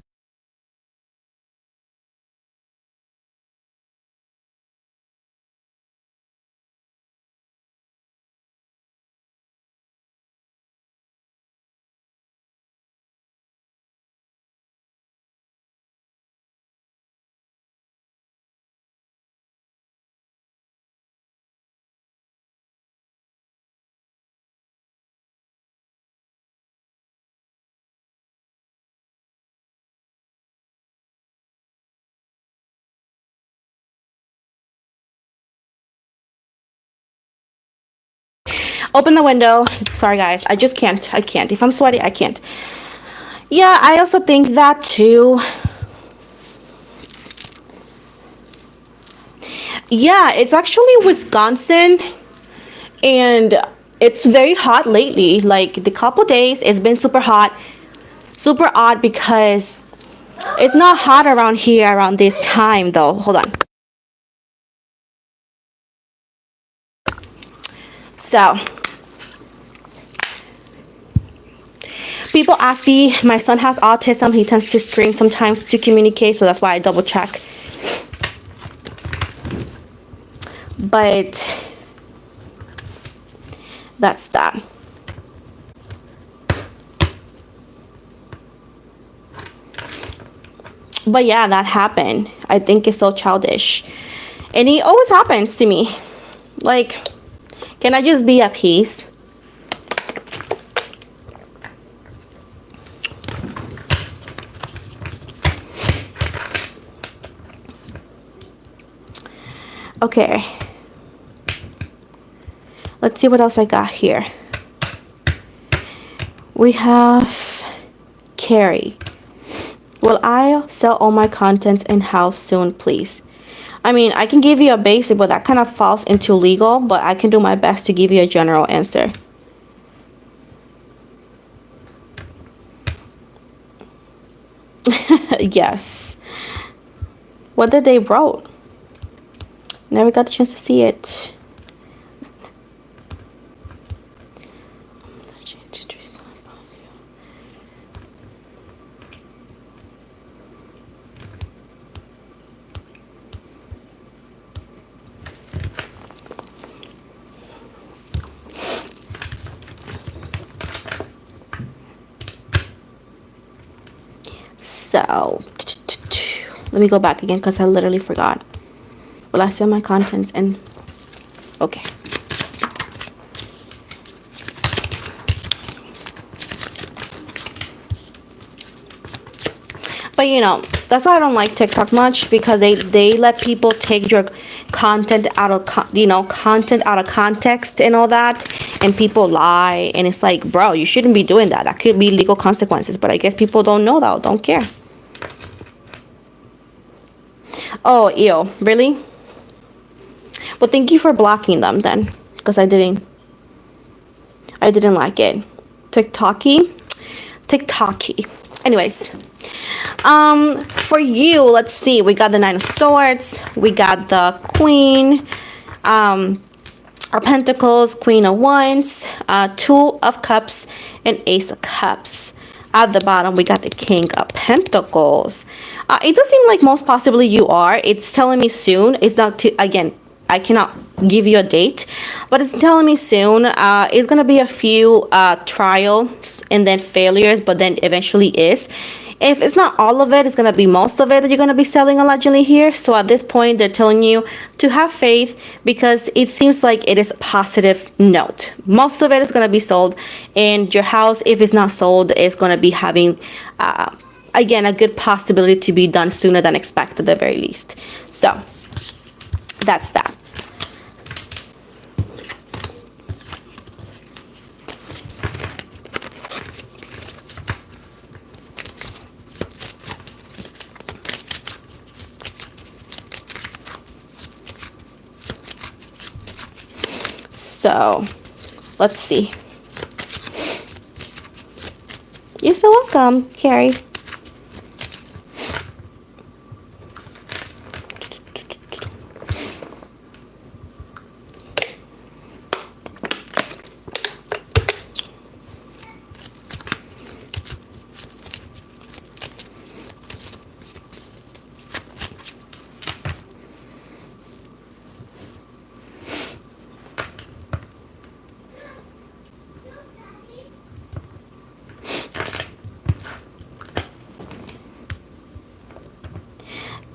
Open the window. Sorry, guys. I just can't. I can't. If I'm sweaty, I can't. Yeah, I also think that too. Yeah, it's actually Wisconsin, and it's very hot lately. Like, the couple days, it's been super hot. Super odd because it's not hot around here around this time, though. Hold on. So, people ask me, my son has autism. He tends to scream sometimes to communicate, so that's why I double check. But that's that. But yeah, that happened. I think it's so childish. And it always happens to me. Like, can I just be at peace? Okay. Let's see what else I got here. We have Carrie. Will I sell all my contents in-house soon, please? I mean, I can give you a basic, but that kind of falls into legal, but I can do my best to give you a general answer. Yes. What did they wrote? Never got the chance to see it. So, let me go back again because I literally forgot. Will I sell my contents and okay. But you know, that's why I don't like TikTok much, because they let people take your content out of content out of context and all that, and people lie, and it's like, bro, you shouldn't be doing that. That could be legal consequences, but I guess people don't know that, don't care. Oh, ew, really? Well, thank you for blocking them then, because I didn't like it. TikToky. Anyways, for you, let's see. We got the Nine of Swords. We got the Queen, of Pentacles, Queen of Wands, Two of Cups, and Ace of Cups. At the bottom, we got the King of Pentacles. It does seem like most possibly you are. It's telling me soon. It's not again. I cannot give you a date, but it's telling me soon. It's gonna be a few trials and then failures, but then eventually is. If it's not all of it, it's gonna be most of it that you're gonna be selling allegedly here. So at this point, they're telling you to have faith, because it seems like it is a positive note. Most of it is gonna be sold, and your house, if it's not sold, is gonna be having again a good possibility to be done sooner than expected at the very least. So that's that. So let's see. You're so welcome, Carrie.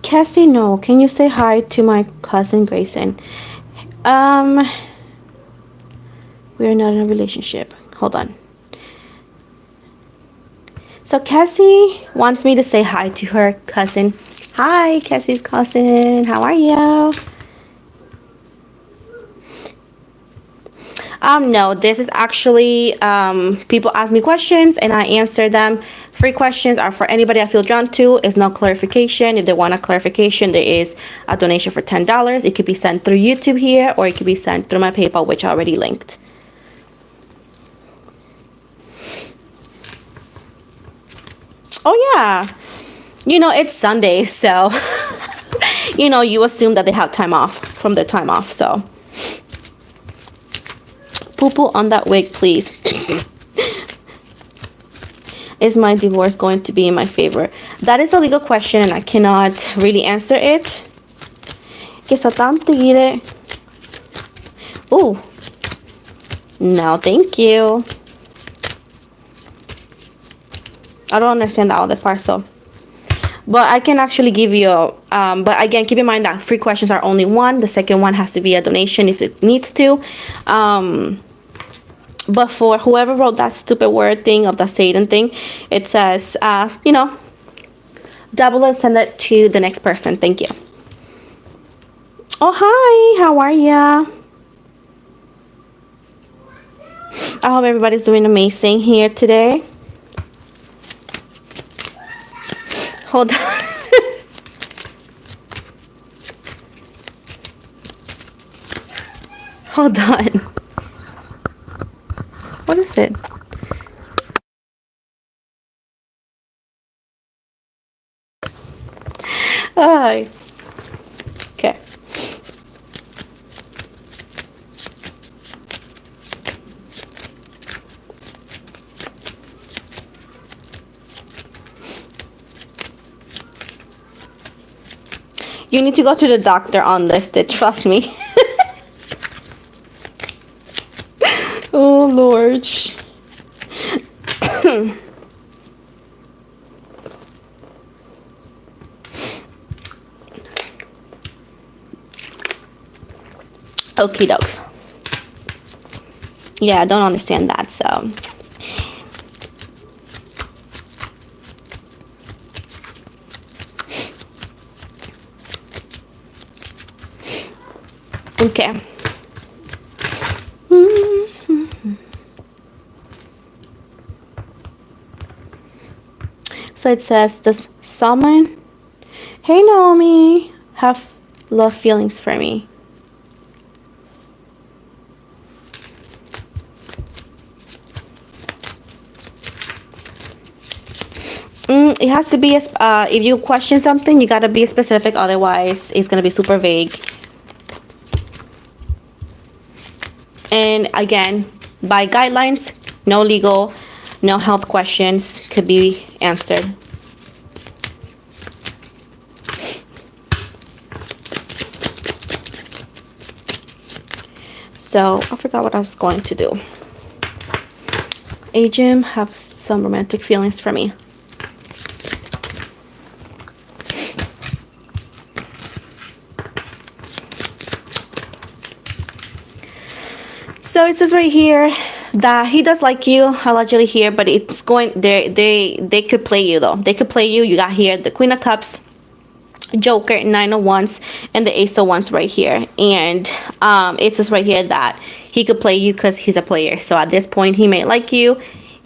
Cassie, no. Can you say hi to my cousin Grayson? We're not in a relationship. Hold on. So Cassie wants me to say hi to her cousin. Hi, Cassie's cousin. How are you? No, this is actually, people ask me questions and I answer them. Free questions are for anybody I feel drawn to. It's no clarification. If they want a clarification, there is a donation for $10. It could be sent through YouTube here, or it could be sent through my PayPal, which I already linked. Oh yeah, you know, it's Sunday, so you know, you assume that they have time off from their time off. So poo-poo on that wig, please. Is my divorce going to be in my favor? That is a legal question and I cannot really answer it. Oh, no, thank you. I don't understand that other part, so. But I can actually give you, but again, keep in mind that free questions are only one. The second one has to be a donation if it needs to. But for whoever wrote that stupid word thing of the Satan thing, it says, you know, double and send it to the next person. Thank you. Oh, hi. How are ya? I hope everybody's doing amazing here today. Hold on. Hold on. What is it? Hi. Okay. You need to go to the doctor unlisted, trust me. Oh, Lord. Okie dokes. Yeah, I don't understand that, so. Okay. So it says, does someone, hey Naomi, have love feelings for me? It has to be, if you question something, you gotta be specific, otherwise it's gonna be super vague. And again, by guidelines, no legal, no health questions could be answered. So I forgot what I was going to do. Jim have some romantic feelings for me. So it says right here that he does like you, allegedly here, but it's going, they could play you though. They could play you. You got here the Queen of Cups, Joker, Nine of Wands, and the Ace of Wands right here. And it says right here that he could play you because he's a player. So at this point, he may like you.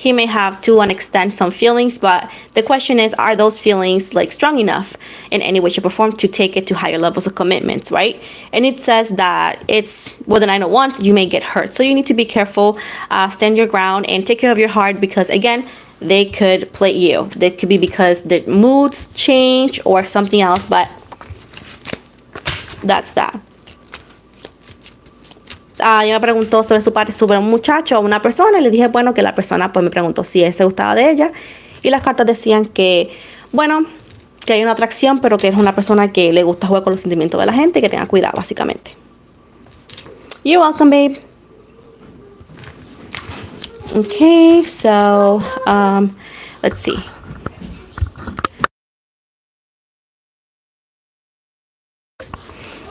he may have to an extent some feelings, but the question is, are those feelings like strong enough in any way, shape, or form to take it to higher levels of commitments, right? And it says that it's with the 9 of Wands, you may get hurt, so you need to be careful, stand your ground, and take care of your heart, because again, they could play you. That could be because the moods change or something else, but that's that. Ella me preguntó sobre un muchacho o una persona, y le dije, bueno, que la persona pues me preguntó si él se gustaba de ella, y las cartas decían que, bueno, que hay una atracción, pero que es una persona que le gusta jugar con los sentimientos de la gente y que tenga cuidado, básicamente. You're welcome, babe. Okay, so let's see.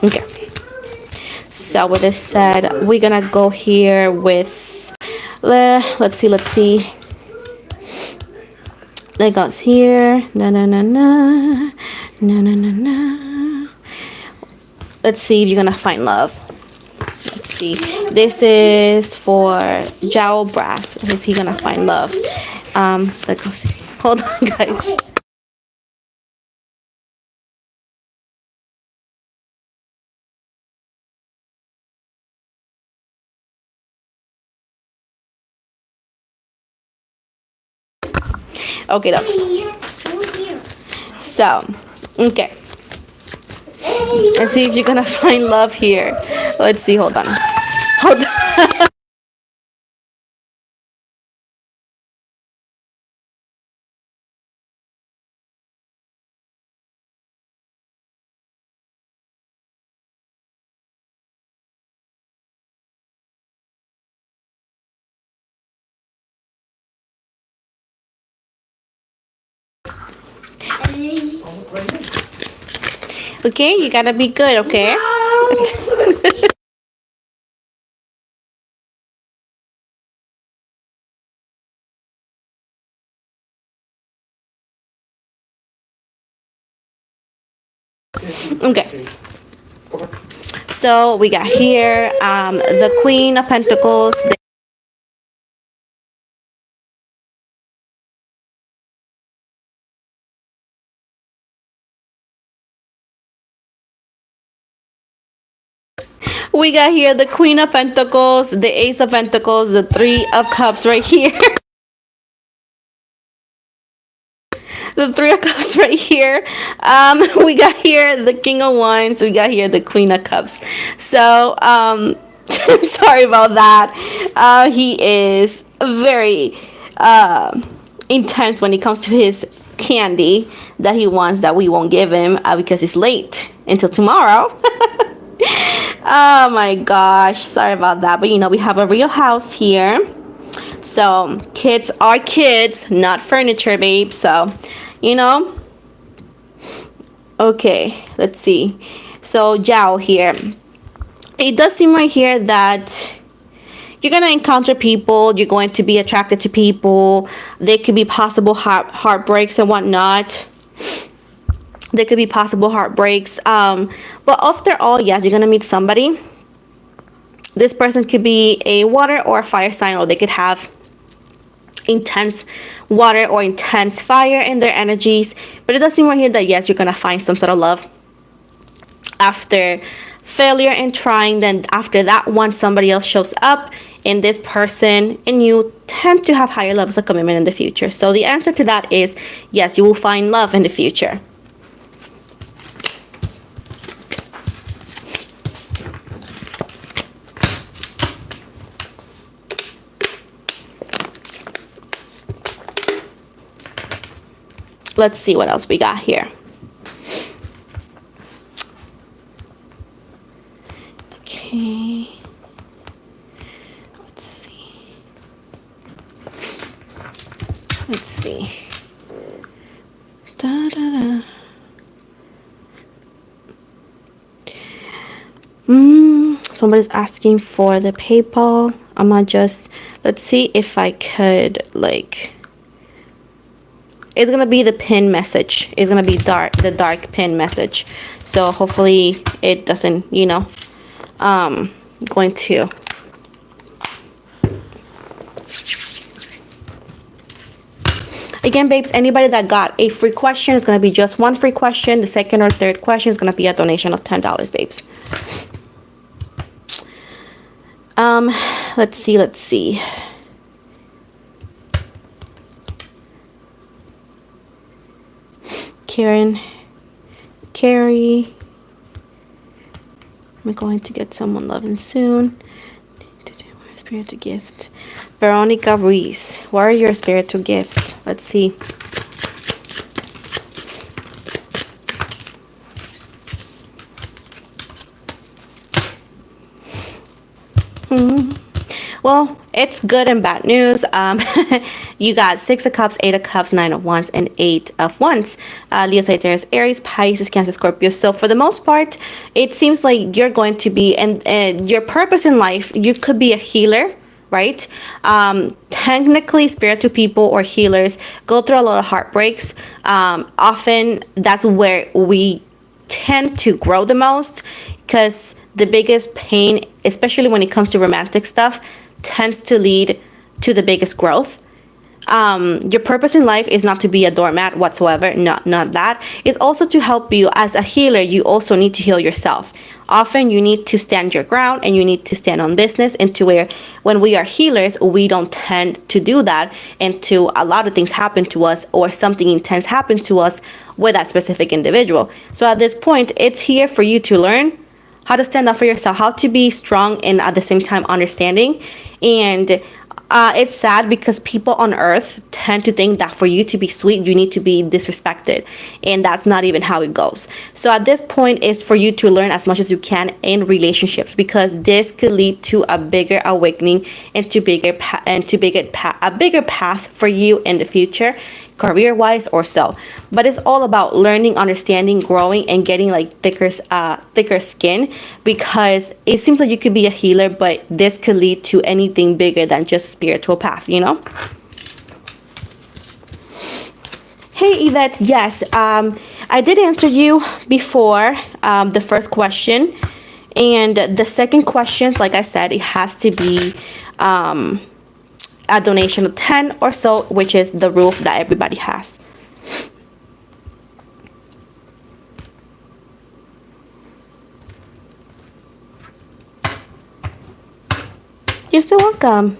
Okay, so with this said, we're gonna go here with let's see. They got here. Na. Let's see if you're gonna find love. Let's see. This is for Jowl Brass. Is he gonna find love? Let's go see. Hold on, guys. Okay, dogs. So, okay. Let's see if you're gonna find love here. Let's see. Hold on. Okay, you gotta be good, okay? Okay. So we got here the Queen of Pentacles. We got here the Queen of Pentacles, the Ace of Pentacles, the Three of Cups right here. The Three of Cups right here. We got here the King of Wands. We got here the Queen of Cups. So, sorry about that. He is very intense when it comes to his candy that he wants that we won't give him because it's late until tomorrow. Oh my gosh, sorry about that. But you know, we have a real house here. So kids are kids, not furniture, babe. So, you know. Okay, let's see. So Jowl here. It does seem right here that you're going to encounter people. You're going to be attracted to people. There could be possible heartbreaks and whatnot. There could be possible heartbreaks. But after all, yes, you're going to meet somebody. This person could be a water or a fire sign, or they could have intense water or intense fire in their energies. But it does seem right here that, yes, you're going to find some sort of love. After failure and trying, then after that one, somebody else shows up in this person, and you tend to have higher levels of commitment in the future. So the answer to that is, yes, you will find love in the future. Let's see what else we got here. Okay. Let's see. Let's see. Da-da-da. Somebody's asking for the PayPal. I'm gonna just, let's see if I could, like, it's gonna be the pin message. It's gonna be the dark pin message. So hopefully it doesn't, you know, going to. again, babes, anybody that got a free question is going to be just one free question. The second or third question is going to be a donation of $10, babes. Let's see. Carrie. I'm going to get someone loving soon. Spiritual gifts. Veronica Ruiz. What are your spiritual gifts? Let's see. Well, it's good and bad news. You got 6 of Cups, 8 of Cups, 9 of Wands, and 8 of Wands. Leo, Sagittarius, Aries, Pisces, Cancer, Scorpio. So for the most part, it seems like you're going to be, and your purpose in life, you could be a healer, right? Technically, spiritual people or healers go through a lot of heartbreaks. Often, that's where we tend to grow the most, because the biggest pain, especially when it comes to romantic stuff, tends to lead to the biggest growth. Your purpose in life is not to be a doormat whatsoever. Not that. It's also to help you as a healer. You also need to heal yourself. Often you need to stand your ground and you need to stand on business, into where when we are healers, we don't tend to do that, and to a lot of things happen to us or something intense happen to us with that specific individual. So at this point, it's here for you to learn how to stand up for yourself, how to be strong and at the same time understanding. And it's sad because people on earth tend to think that for you to be sweet, you need to be disrespected. And that's not even how it goes. So at this point is for you to learn as much as you can in relationships, because this could lead to a bigger awakening and to a bigger path for you in the future, career-wise or so. But it's all about learning, understanding, growing, and getting like thicker skin, because it seems like you could be a healer, but this could lead to anything bigger than just spiritual path, you know? Hey Yvette, yes, I did answer you before the first question, and the second question, like I said, it has to be a donation of 10 or so, which is the roof that everybody has. You're so welcome.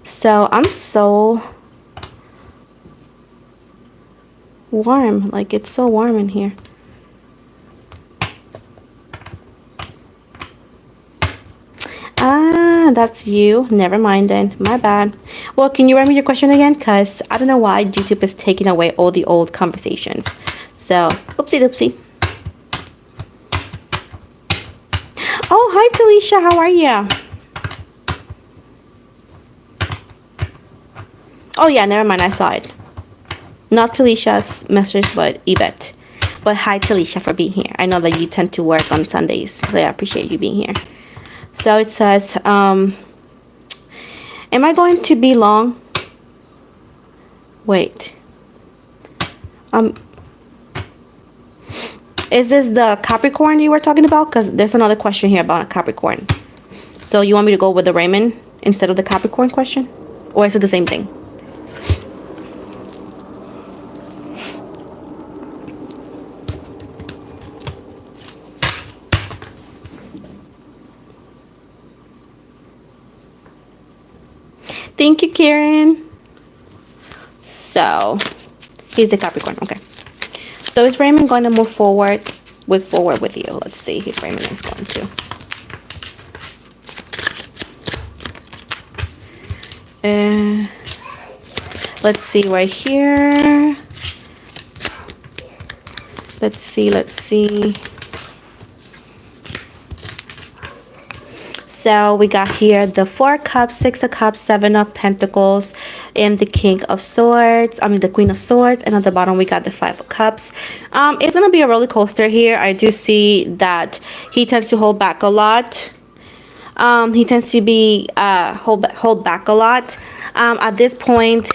So I'm so warm, like it's so warm in here. That's you. Never mind then. My bad. Well, can you write me your question again? Because I don't know why YouTube is taking away all the old conversations. So, oopsie doopsie. Oh, hi Talisha. How are you? Oh yeah, never mind. I saw it. Not Talisha's message, but Yvette. But hi Talisha for being here. I know that you tend to work on Sundays, so I appreciate you being here. So it says, am I going to be long? Wait. Is this the Capricorn you were talking about? Because there's another question here about a Capricorn. So you want me to go with the Raymond instead of the Capricorn question? Or is it the same thing? Thank you, Karen. So, he's the Capricorn. Okay. So, is Raymond going to move forward with you? Let's see if Raymond is going to. Let's see right here. Let's see. So we got here the 4 of Cups, 6 of Cups, 7 of Pentacles, and the King of Swords. The Queen of Swords. And at the bottom we got the 5 of Cups. It's gonna be a roller coaster here. I do see that he tends to hold back a lot. He tends to be hold back a lot. At this point,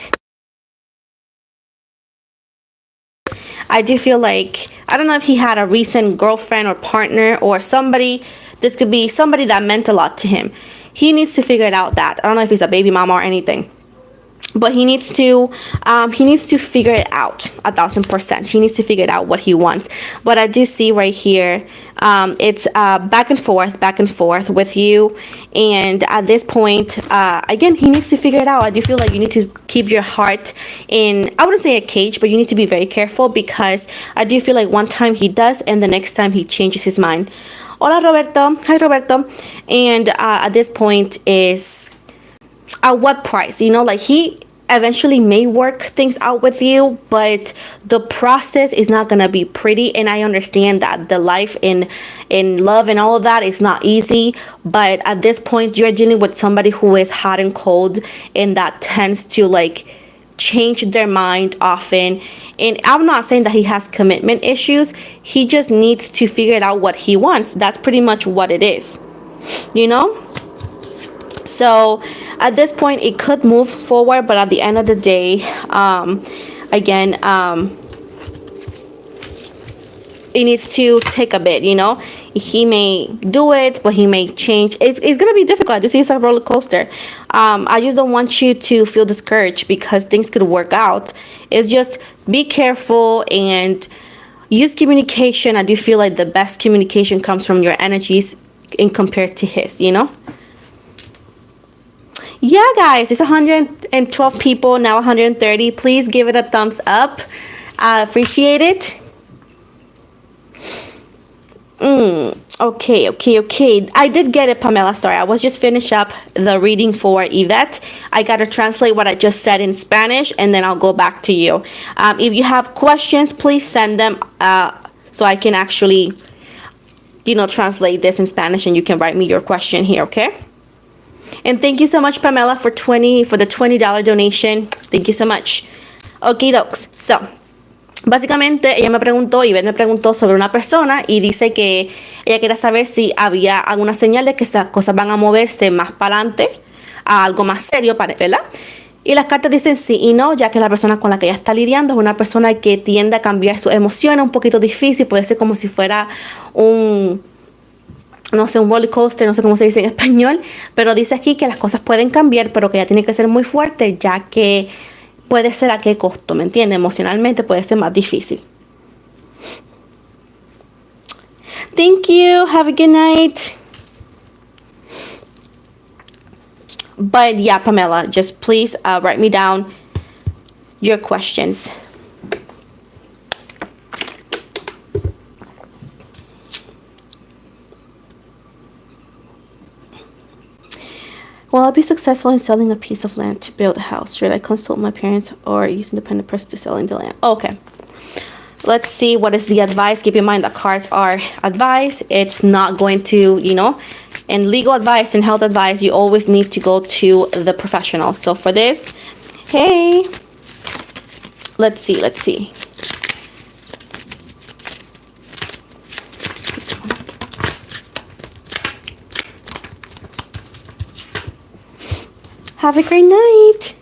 I do feel like, I don't know if he had a recent girlfriend or partner or somebody. This could be somebody that meant a lot to him. he needs to figure it out. That I don't know if he's a baby mama or anything, but he needs to figure it out 1,000%. He needs to figure it out what he wants. But I do see right here, it's back and forth with you, and at this point, again, he needs to figure it out. I do feel like you need to keep your heart in, I wouldn't say a cage, but you need to be very careful, because I do feel like one time he does and the next time he changes his mind. Hola Roberto. Hi Roberto. And at this point is, at what price? You know, like, he eventually may work things out with you, but the process is not gonna be pretty. And I understand that the life in love and all of that is not easy, but at this point you're dealing with somebody who is hot and cold, and that tends to like change their mind often. And I'm not saying that he has commitment issues, he just needs to figure out what he wants. That's pretty much what it is, you know. So at this point it could move forward, but at the end of the day, again, it needs to take a bit, you know. He may do it, but he may change. It's gonna be difficult. You see, it's a roller coaster. I just don't want you to feel discouraged, because things could work out. It's just be careful and use communication. I do feel like the best communication comes from your energies in compared to his, you know. Yeah, guys, it's 112 people, now 130. Please give it a thumbs up. I appreciate it. Okay. I did get it, Pamela. Sorry, I was just finish up the reading for Yvette. I got to translate what I just said in Spanish, and then I'll go back to you. If you have questions, please send them so I can actually, you know, translate this in Spanish, and you can write me your question here, okay? And thank you so much, Pamela, for the $20 donation. Thank you so much. Okay, docs. So, básicamente, Yvette me preguntó sobre una persona, y dice que ella quería saber si había alguna señal de que estas cosas van a moverse más para adelante, a algo más serio, ¿verdad? Y las cartas dicen sí y no, ya que la persona con la que ella está lidiando es una persona que tiende a cambiar sus emociones, un poquito difícil, puede ser como si fuera no sé, un roller coaster, no sé cómo se dice en español, pero dice aquí que las cosas pueden cambiar, pero que ella tiene que ser muy fuerte, ya que puede ser a qué costo, ¿me entiende? Emocionalmente puede ser más difícil. Thank you. Have a good night. But yeah, Pamela, just please write me down your questions. Will I be successful in selling a piece of land to build a house? Should I consult my parents or use independent person to selling the land? Okay. Let's see what is the advice. Keep in mind that cards are advice. It's not going to, you know, in legal advice and health advice, you always need to go to the professional. So for this, hey, let's see. Have a great night.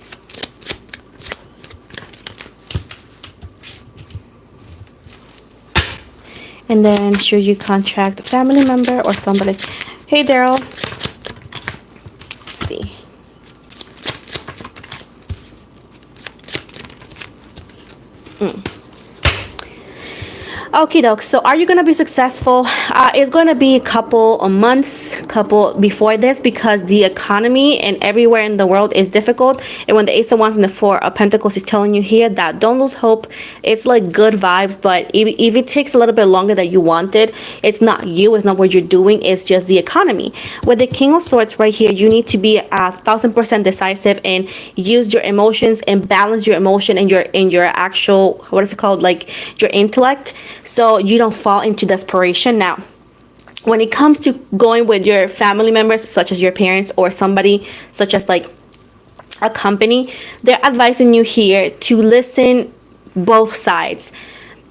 And then should you contract a family member or somebody? Hey, Daryl. Let's see. Okay, doc. So are you going to be successful? It's going to be a couple of months, before this, because the economy and everywhere in the world is difficult. And when the Ace of Wands and the Four of Pentacles is telling you here that don't lose hope, it's like good vibes. But if it takes a little bit longer than you wanted, it's not you, it's not what you're doing, it's just the economy. With the King of Swords right here, you need to be 1,000% decisive and use your emotions and balance your emotion and your actual, what is it called, like your intellect, so you don't fall into desperation. Now, when it comes to going with your family members, such as your parents or somebody such as like a company, they're advising you here to listen both sides.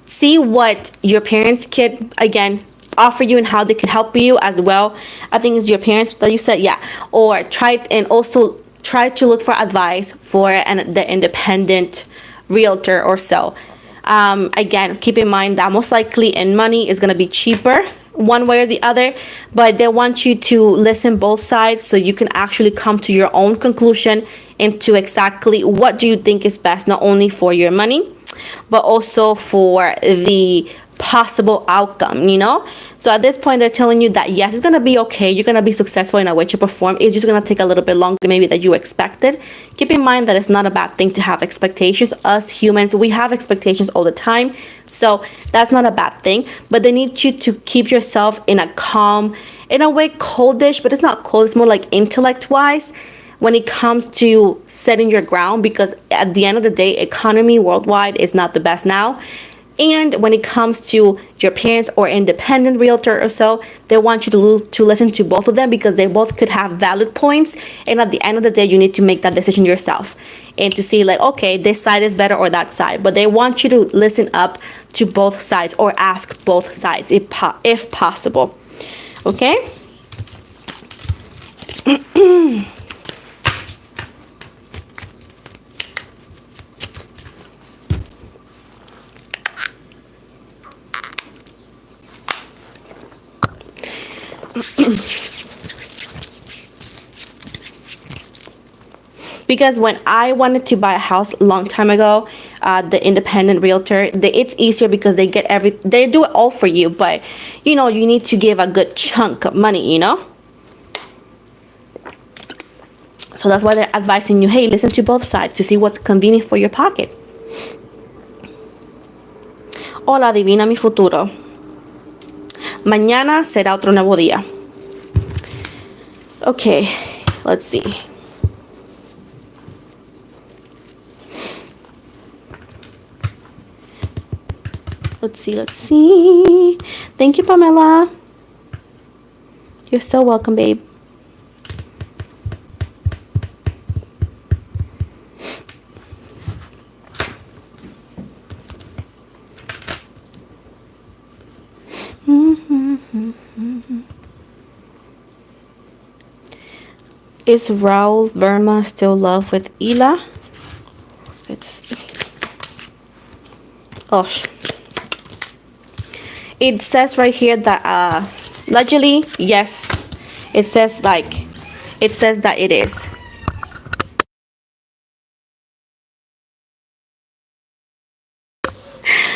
See what your parents could, again, offer you and how they could help you as well. I think it's your parents that you said, yeah. Or try to look for advice for the independent realtor or so. Again, keep in mind that most likely in money is going to be cheaper one way or the other, but they want you to listen both sides so you can actually come to your own conclusion into exactly what do you think is best, not only for your money but also for the possible outcome, you know. So at this point they're telling you that yes, it's gonna be okay, you're gonna be successful in a way to perform. It's just gonna take a little bit longer maybe than you expected. Keep in mind that it's not a bad thing to have expectations. Us humans, we have expectations all the time, so that's not a bad thing. But they need you to keep yourself in a calm, in a way coldish, but it's not cold, it's more like intellect wise when it comes to setting your ground, because at the end of the day, economy worldwide is not the best now. And when it comes to your parents or independent realtor or so, they want you to listen to both of them because they both could have valid points. And at the end of the day, you need to make that decision yourself and to see like, okay, this side is better or that side. But they want you to listen up to both sides or ask both sides if possible. Okay? Because when I wanted to buy a house a long time ago, the independent realtor, it's easier because they do it all for you, but you know, you need to give a good chunk of money, you know. So that's why they're advising you, hey, listen to both sides to see what's convenient for your pocket. Hola, adivina mi futuro. Mañana será otro nuevo día. Okay, let's see. Let's see. Thank you, Pamela. You're so welcome, babe. Is Raul Verma still in love with Ila? It says right here that allegedly, yes. It says that it is.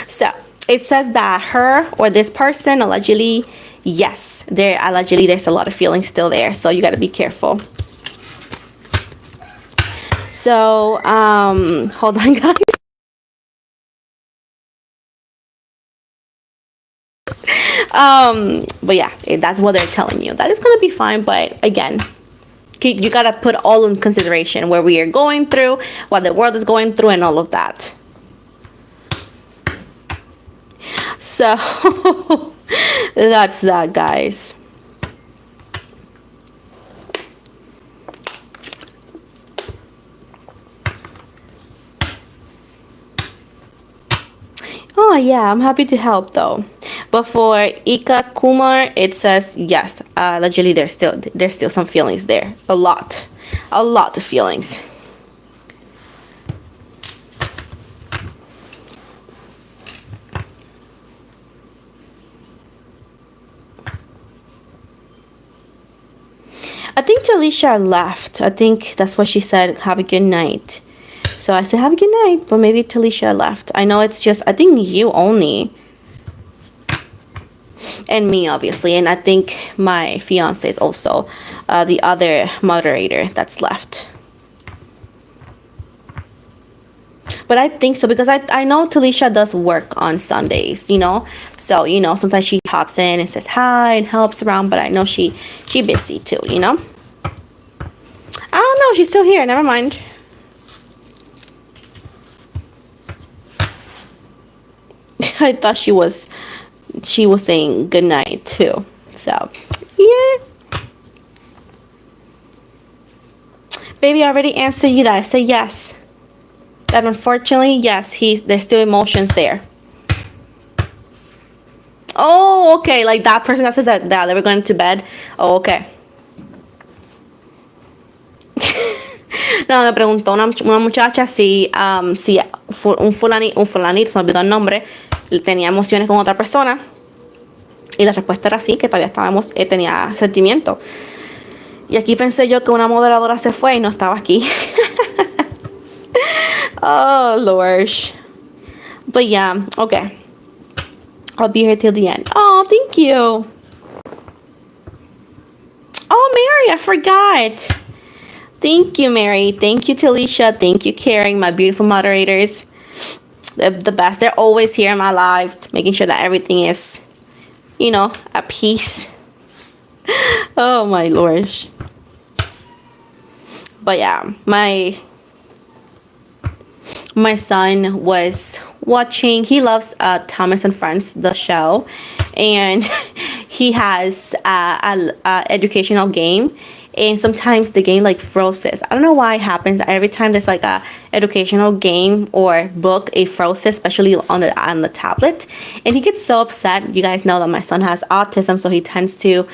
So it says that her or this person allegedly, yes, there's a lot of feelings still there, so you got to be careful. So hold on, guys. But yeah, that's what they're telling you. That is gonna be fine, but again, you gotta put all in consideration where we are going through, what the world is going through, and all of that. So that's that, guys. Oh yeah, I'm happy to help though. But for Ika Kumar, it says yes. Allegedly, there's still some feelings there. A lot of feelings. I think Talisha left. I think that's what she said. Have a good night. So I said have a good night, but maybe Talisha left. I know it's just, I think you only. And me, obviously. And I think my fiance is also the other moderator that's left. But I think so because I know Talisha does work on Sundays, you know. So, you know, sometimes she hops in and says hi and helps around. But I know she busy too, you know. I don't know. She's still here. Never mind. I thought she was saying good night too. So, yeah. Baby, I already answered you that. I said yes. That unfortunately, yes, there's still emotions there. Oh, okay. Like that person that says that they were going to bed. Oh, okay. No, me preguntó una muchacha si un fulanito, se me olvidó el nombre, tenía emociones con otra persona. Y la respuesta era sí, que todavía tenía sentimiento. Y aquí pensé yo que una moderadora se fue y no estaba aquí. Oh, Lord. But yeah, okay. I'll be here till the end. Oh, thank you. Oh, Mary, I forgot. Thank you, Mary. Thank you, Talisha. Thank you, Karen, my beautiful moderators. The best. They're always here in my lives, making sure that everything is, at peace. Oh, my Lord. But yeah, my son was watching. He loves Thomas and Friends, the show, and he has a educational game, and sometimes the game like freezes. I don't know why it happens. Every time there's like a educational game or book, it freezes, especially on the tablet, and he gets so upset. You guys know that my son has autism, so he tends to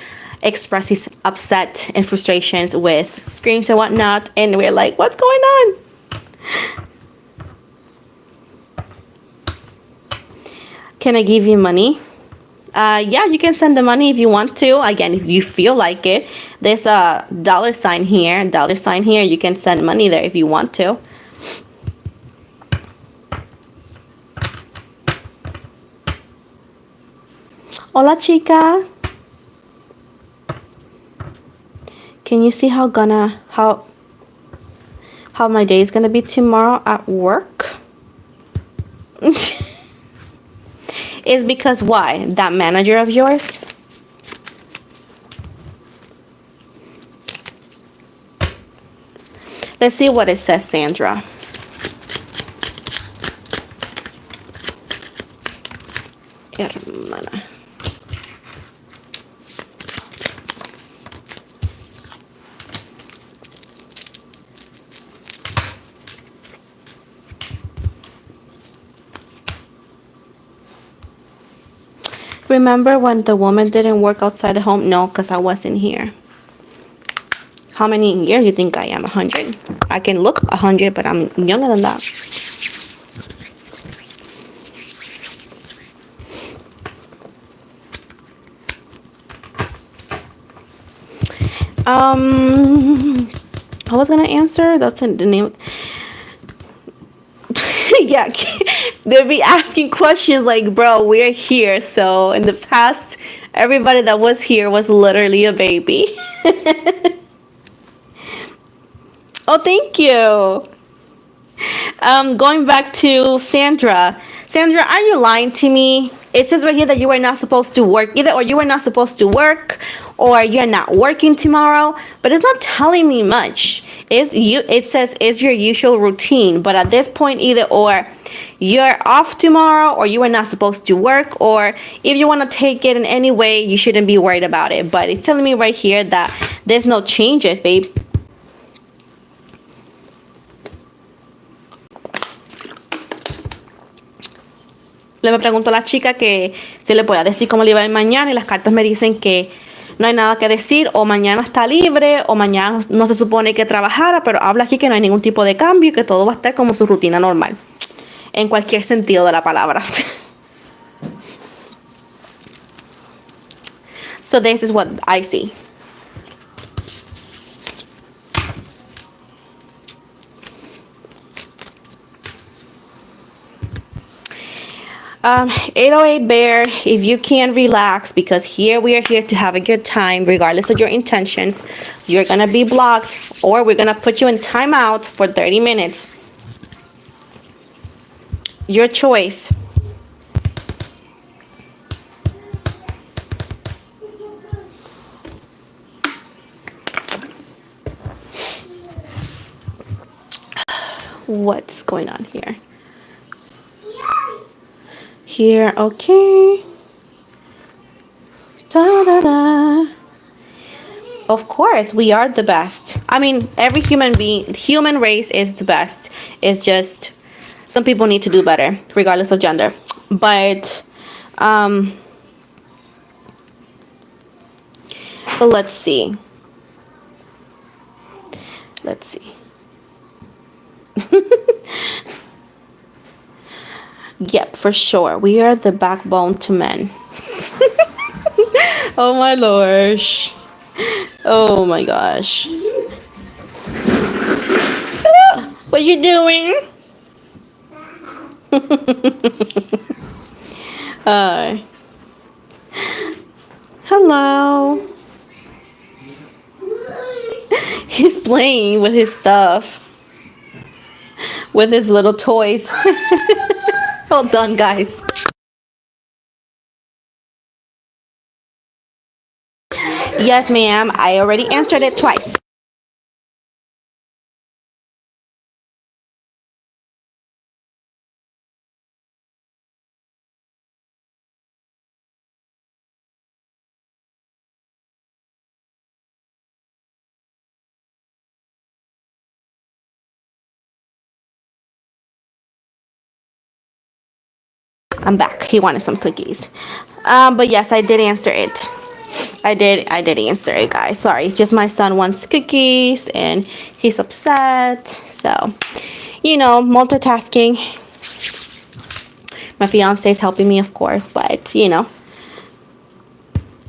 express his upset and frustrations with screams and whatnot, and we're like, what's going on? Can I give you money? Yeah, you can send the money if you want to. Again, if you feel like it. There's a $sign here, $sign here. You can send money there if you want to. Hola, chica. Can you see how my day is gonna be tomorrow at work? Is because why? That manager of yours? Let's see what it says, Sandra. Hermana. Remember when the woman didn't work outside the home? No, because I wasn't here. How many years you think I am? 100? I can look 100, but I'm younger than that. I was gonna answer. That's the name. Yeah, they'll be asking questions like, bro, we're here. So in the past, everybody that was here was literally a baby. Oh, thank you. Going back to Sandra. Sandra, are you lying to me? It says right here that you are not supposed to work either, or you are not supposed to work, or you're not working tomorrow, but it's not telling me much. It says is your usual routine, but at this point either or you're off tomorrow, or you are not supposed to work, or if you want to take it in any way, you shouldn't be worried about it. But it's telling me right here that there's no changes, babe. Le pregunto a la chica que se le pueda decir cómo le iba a ir mañana, y las cartas me dicen que no hay nada que decir, o mañana está libre, o mañana no se supone que trabajara, pero habla aquí que no hay ningún tipo de cambio y que todo va a estar como su rutina normal, en cualquier sentido de la palabra. So this is what I see. Um, 808 Bear, if you can relax, because here we are here to have a good time, regardless of your intentions. You're gonna be blocked, or we're gonna put you in timeout for 30 minutes. Your choice. What's going on here? Here, okay. Da, da, da. Of course, we are the best. I mean, every human race is the best. It's just some people need to do better, regardless of gender. But let's see. Let's see. Yep, for sure. We are the backbone to men. Oh my gosh. Oh my gosh. What you doing? Hello. He's playing with his stuff. With his little toys. Hold on, guys. Yes, ma'am. I already answered it twice. I'm back. He wanted some cookies. But yes, I did answer it. I did answer it, guys. Sorry, it's just my son wants cookies and he's upset. So, you know, multitasking. My fiance is helping me, of course, but you know,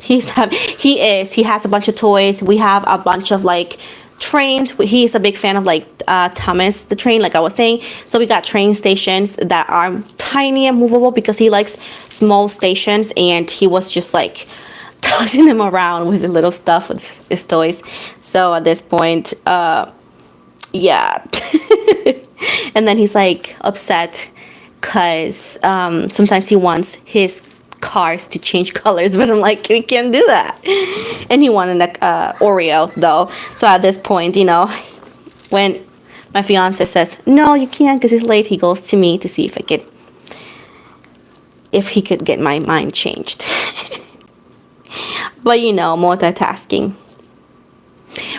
he has a bunch of toys. We have a bunch of like trains. He's a big fan of like Thomas the train, like I was saying. So we got train stations that are tiny and movable because he likes small stations, and he was just like tossing them around with his little stuff, with his toys. So at this point, yeah. And then he's like upset because sometimes he wants his cars to change colors, but I'm like, we can't do that. And he wanted a Oreo though. So at this point, you know, when my fiance says no, you can't because it's late, he goes to me to see if he could get my mind changed. But you know, multitasking.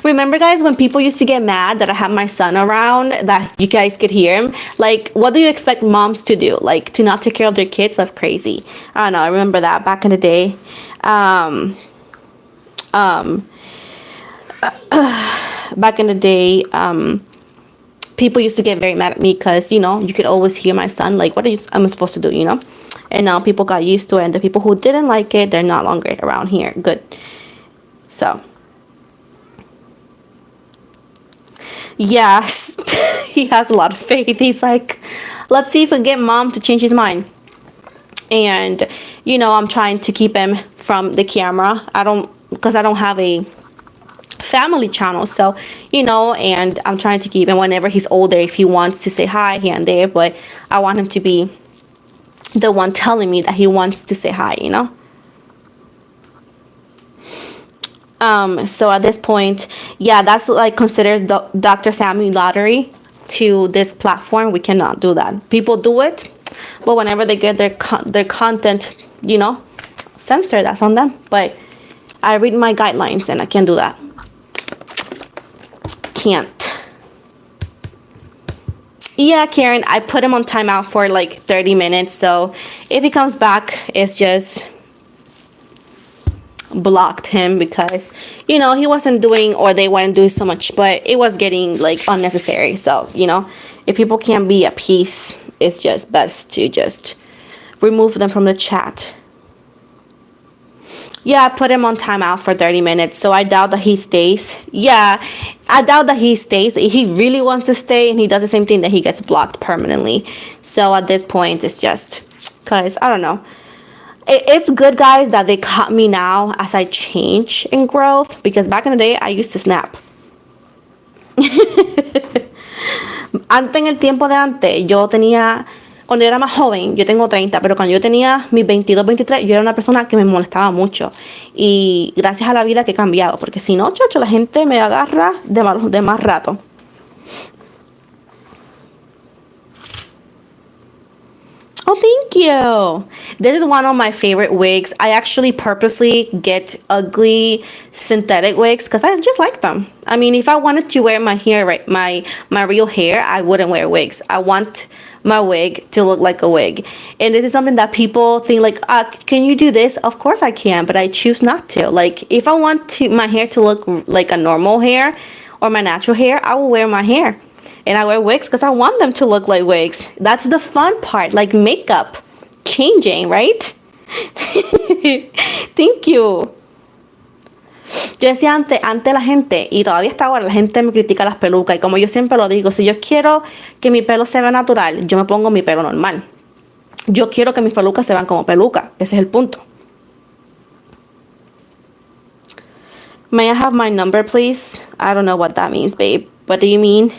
Remember, guys, when people used to get mad that I have my son around, that you guys could hear him? Like, what do you expect moms to do? Like, to not take care of their kids? That's crazy. I don't know. I remember that back in the day. Back in the day, people used to get very mad at me because, you know, you could always hear my son. Like, what am I supposed to do, you know? And now people got used to it. And the people who didn't like it, they're not longer around here. Good. So. Yes, he has a lot of faith. He's like, let's see if we can get mom to change his mind. And, you know, I'm trying to keep him from the camera. Because I don't have a family channel. So, you know, and I'm trying to keep him whenever he's older, if he wants to say hi here and there. But I want him to be the one telling me that he wants to say hi, you know. So at this point, yeah, that's like considered Dr. Sammy lottery to this platform. We cannot do that. People do it, but whenever they get their content, you know, censored, that's on them. But I read my guidelines and I can't do that. Can't. Yeah, Karen, I put him on timeout for like 30 minutes. So if he comes back, it's just blocked him because, you know, he wasn't doing, or they weren't doing so much, but it was getting like unnecessary. So, you know, if people can't be at peace, it's just best to just remove them from the chat. Yeah, I put him on timeout for 30 minutes, so I doubt that he stays. Yeah, I doubt that he stays. If he really wants to stay and he does the same thing, then he gets blocked permanently. So at this point, it's just because, I don't know. It's good, guys, that they caught me now as I change in growth, because back in the day, I used to snap. Antes, en el tiempo de antes, yo tenía, cuando yo era más joven, yo tengo 30, pero cuando yo tenía mis 22, 23, yo era una persona que me molestaba mucho. Y gracias a la vida que he cambiado, porque si no, chacho, la gente me agarra de más rato. Oh, thank you. This is one of my favorite wigs. I actually purposely get ugly synthetic wigs because I just like them. I mean, if I wanted to wear my hair, right, my real hair, I wouldn't wear wigs. I want my wig to look like a wig. And this is something that people think like, can you do this? Of course I can, but I choose not to. Like, if I want my hair to look like a normal hair or my natural hair, I will wear my hair. And I wear wigs because I want them to look like wigs. That's the fun part, like makeup changing, right? Thank you. Yo decía ante la gente, y todavía hasta ahora la gente me critica las pelucas, y como yo siempre lo digo, si yo quiero que mi pelo se vea natural, yo me pongo mi pelo normal. Yo quiero que mis pelucas se vean como peluca, ese es el punto. May I have my number, please? I don't know what that means, babe. What do you mean?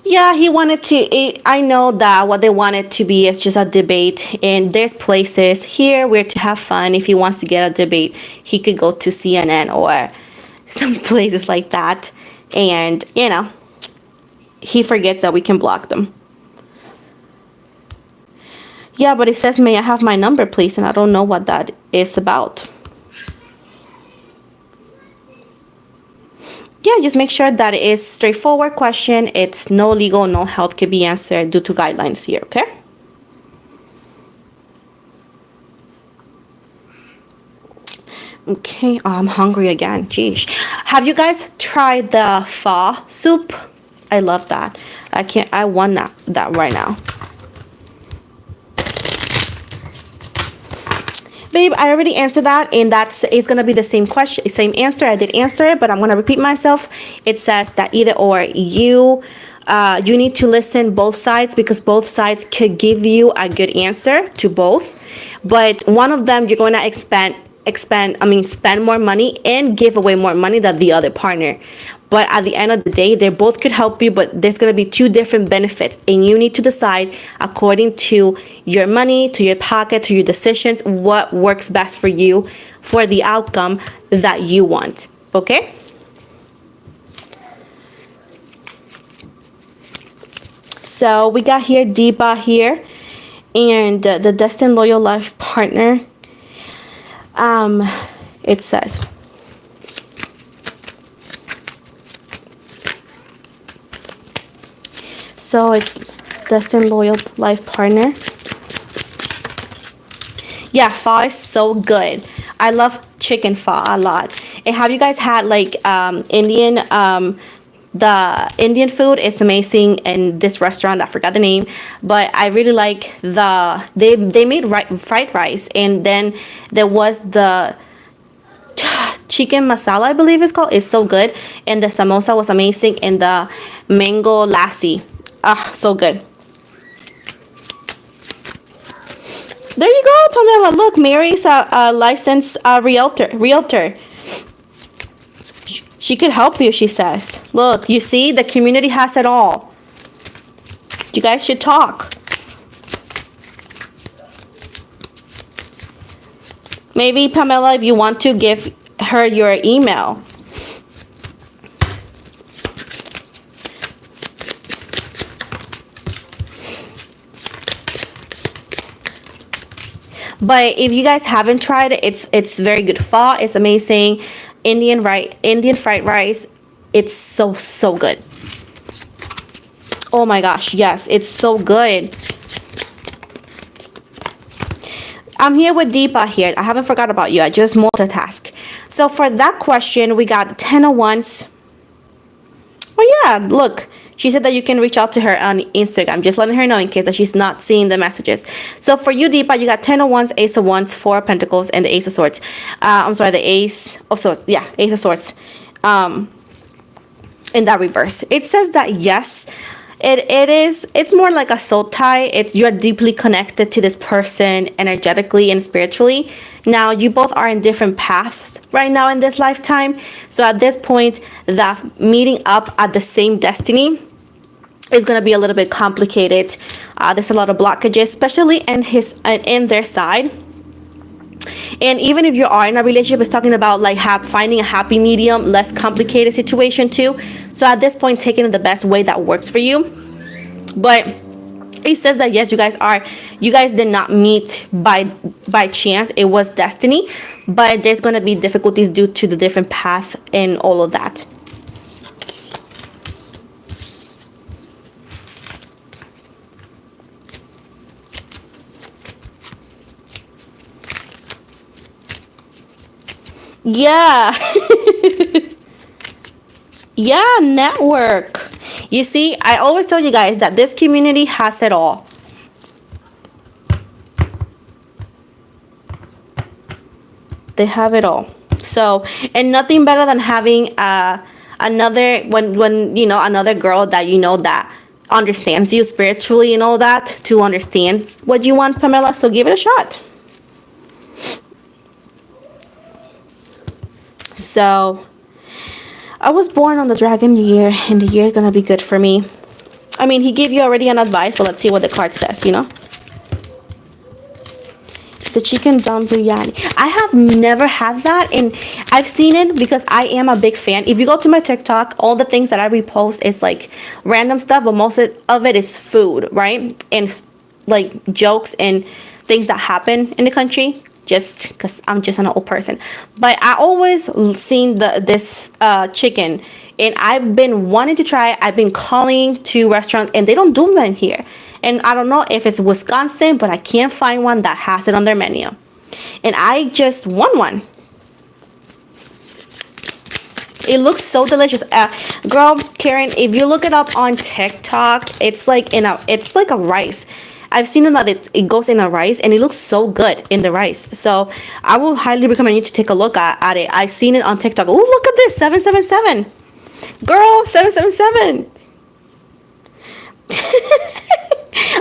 Yeah, he wanted to. I know that what they wanted to be is just a debate, and there's places here where to have fun. If he wants to get a debate, he could go to CNN or some places like that, and you know, he forgets that we can block them. Yeah, but it says, may I have my number, please? And I don't know what that is about. Yeah, just make sure that it is straightforward question. It's no legal, no health can be answered due to guidelines here, okay? Okay, I'm hungry again. Jeez. Have you guys tried the pho soup? I love that. I want that right now. Babe, I already answered that, and it's gonna be the same question, same answer. I did answer it, but I'm gonna repeat myself. It says that either or you need to listen both sides, because both sides could give you a good answer to both. But one of them you're gonna spend more money and give away more money than the other partner. But at the end of the day, they both could help you, but there's going to be two different benefits, and you need to decide according to your money, to your pocket, to your decisions, what works best for you for the outcome that you want. Okay? So we got here Deepa here, and the destined loyal life partner. It says, so it's destined loyal life partner. Yeah, pho is so good. I love chicken pho a lot. And have you guys had like Indian the Indian food? Is amazing in this restaurant. I forgot the name, but I really like they made fried rice, and then there was the chicken masala, I believe it's called. It's so good, and the samosa was amazing, and the mango lassi, so good. There you go, Pamela. Look, Mary's a licensed realtor. She could help you, she says. Look, you see, the community has it all. You guys should talk. Maybe, Pamela, if you want to give her your email. But if you guys haven't tried it, it's very good. Pho is amazing. Indian fried rice, it's so good. Oh my gosh, yes, it's so good. I'm here with Deepa here. I haven't forgot about you. I just multitask. So for that question, we got 10 of wands. Oh yeah, look. She said that you can reach out to her on Instagram. Just letting her know in case that she's not seeing the messages. So for you, Deepa, you got 10 of wands, ace of wands, 4 of pentacles, and the ace of swords. I'm sorry, the ace of swords. Yeah, ace of swords. In that reverse. It says that yes, it's more like a soul tie. You're deeply connected to this person energetically and spiritually. Now you both are in different paths right now in this lifetime. So at this point, that meeting up at the same destiny is going to be a little bit complicated. There's a lot of blockages, especially in their side. And even if you are in a relationship, it's talking about like finding a happy medium, less complicated situation too. So at this point, taking it the best way that works for you. But it says that yes, you guys did not meet by chance. It was destiny, but there's going to be difficulties due to the different path and all of that. Yeah. Yeah, network. You see, I always tell you guys that this community has it all. They have it all. So, and nothing better than having another when you know another girl that you know that understands you spiritually and all that to understand what you want, Pamela. So give it a shot. So I was born on the dragon year, and the year is gonna be good for me. I mean, he gave you already an advice, but let's see what the card says, you know? The chicken dum biryani. I have never had that, and I've seen it because I am a big fan. If you go to my TikTok, all the things that I repost is like random stuff, but most of it is food, right? And like jokes and things that happen in the country, just because I'm just an old person. But I always seen this chicken, and I've been wanting to try it. I've been calling to restaurants, and they don't do them here. And I don't know if it's Wisconsin, but I can't find one that has it on their menu. And I just want one. It looks so delicious. Girl, Karen, if you look it up on TikTok, it's like a rice. I've seen that it goes in a rice, and it looks so good in the rice. So I will highly recommend you to take a look at it. I've seen it on TikTok. Oh, look at this, 777. Girl, 777.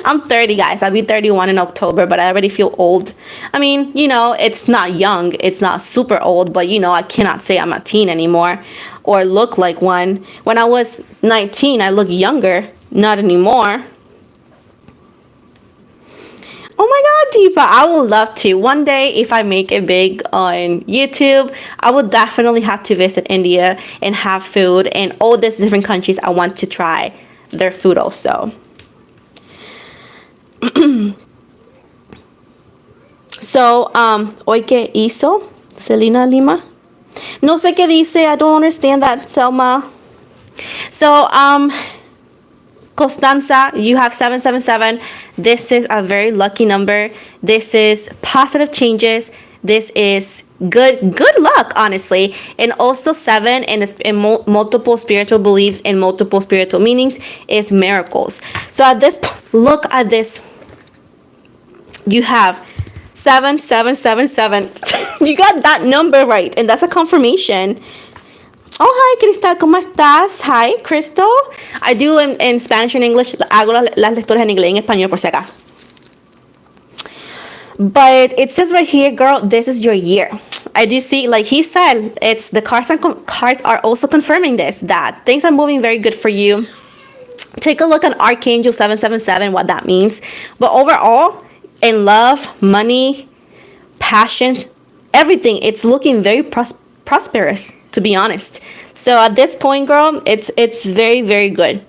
I'm 30, guys. I'll be 31 in October, but I already feel old. I mean, you know, it's not young. It's not super old, but, you know, I cannot say I'm a teen anymore or look like one. When I was 19, I looked younger. Not anymore. Oh my God, Deepa, I would love to. One day, if I make it big on YouTube, I would definitely have to visit India and have food and all these different countries. I want to try their food also. So, hoy que hizo Selena Lima. No sé qué dice. I don't understand that, Selma. So, Constanza, you have 777. This is a very lucky number. This is positive changes. This is good luck, honestly. And also 7 and multiple spiritual beliefs and multiple spiritual meanings is miracles. So at this, look at this. You have 7777. You got that number right, and that's a confirmation. Oh, hi, Cristal, ¿cómo estás? Hi, Crystal. I do in Spanish and English. Hago las lecturas en inglés y en español por si acaso. But it says right here, girl, this is your year. I do see, like he said, it's the cards are also confirming this, that things are moving very good for you. Take a look at Archangel 777, what that means. But overall, in love, money, passion, everything, it's looking very prosperous, to be honest. So at this point, girl, it's very, very good.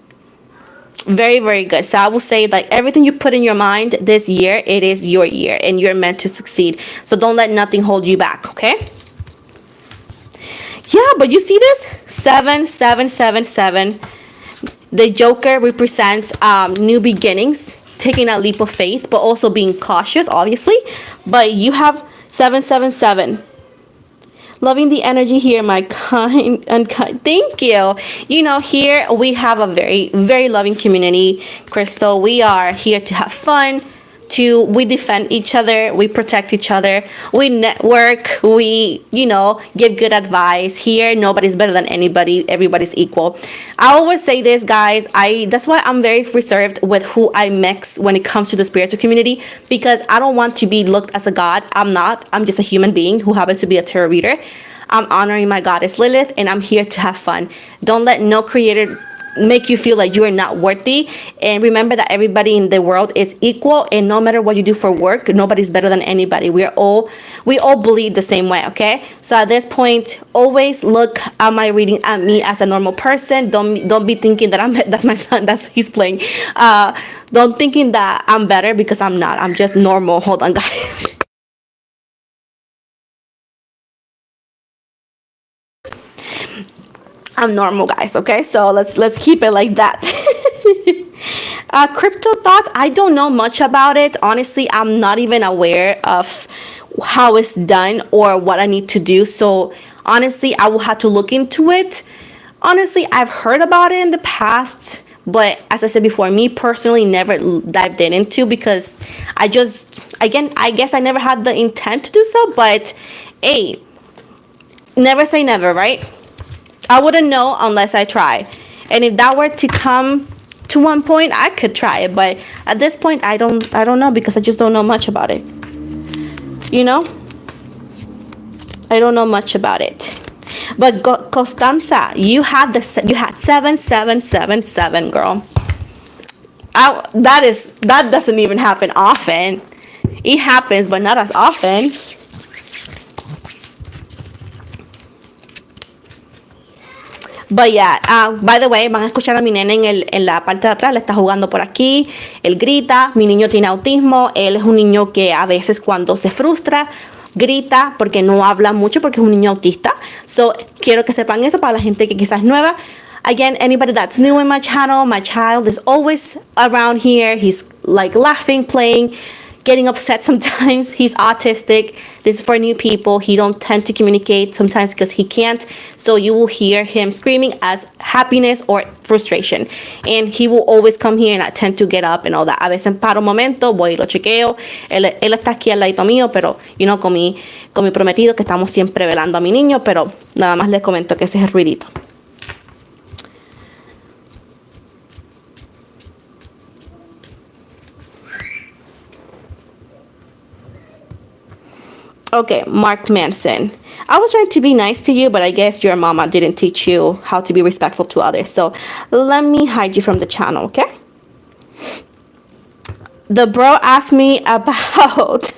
Very, very good. So I will say, like, everything you put in your mind this year, it is your year, and you're meant to succeed. So don't let nothing hold you back, okay? Yeah, but you see this? 7777. The Joker represents new beginnings, taking a leap of faith, but also being cautious, obviously. But you have 777. Loving the energy here, my kind and kind. Thank you. You know, here we have a very, very loving community, Crystal. We are here to have fun. We defend each other, we protect each other, we network, we, you know, give good advice. Here, nobody's better than anybody, everybody's equal. I always say this, guys, that's why I'm very reserved with who I mix when it comes to the spiritual community, because I don't want to be looked as a god. I'm not. I'm just a human being who happens to be a tarot reader. I'm honoring my goddess Lilith, and I'm here to have fun. Don't let no creator make you feel like you are not worthy. And remember that everybody in the world is equal, and no matter what you do for work, nobody's better than anybody. We all believe the same way, okay? So at this point, always look at my reading at me as a normal person. Don't be thinking that that's my son, he's playing. Don't thinking that I'm better, because I'm not. I'm just normal. Hold on, guys. I'm normal, guys, okay? So let's keep it like that. Crypto thoughts, I don't know much about it. Honestly, I'm not even aware of how it's done or what I need to do. So honestly, I will have to look into it. Honestly, I've heard about it in the past, but as I said before, me personally never dived into, because I guess I never had the intent to do so. But hey, never say never, right? I wouldn't know unless I try. And if that were to come to one point, I could try it. But at this point, I don't know because I just don't know much about it. You know? I don't know much about it. But Constanza, you had 7777, girl. That doesn't even happen often. It happens, but not as often. But yeah, by the way, van a escuchar a mi nene en la parte de atrás, le está jugando por aquí, él grita, mi niño tiene autismo, él es un niño que a veces cuando se frustra, grita porque no habla mucho porque es un niño autista. So, quiero que sepan eso para la gente que quizás es nueva. Again, anybody that's new in my channel, my child is always around here. He's like laughing, playing, getting upset sometimes. He's autistic. This is for new people. He don't tend to communicate sometimes because he can't. So you will hear him screaming as happiness or frustration. And he will always come here and I tend to get up and all that. A veces paro un momento, voy y lo chequeo. Él está aquí al lado mío, pero you know, con mi prometido que estamos siempre velando a mi niño, pero nada más les comento que ese es el ruidito. Okay, Mark Manson. I was trying to be nice to you, but I guess your mama didn't teach you how to be respectful to others. So let me hide you from the channel, okay? The bro asked me about,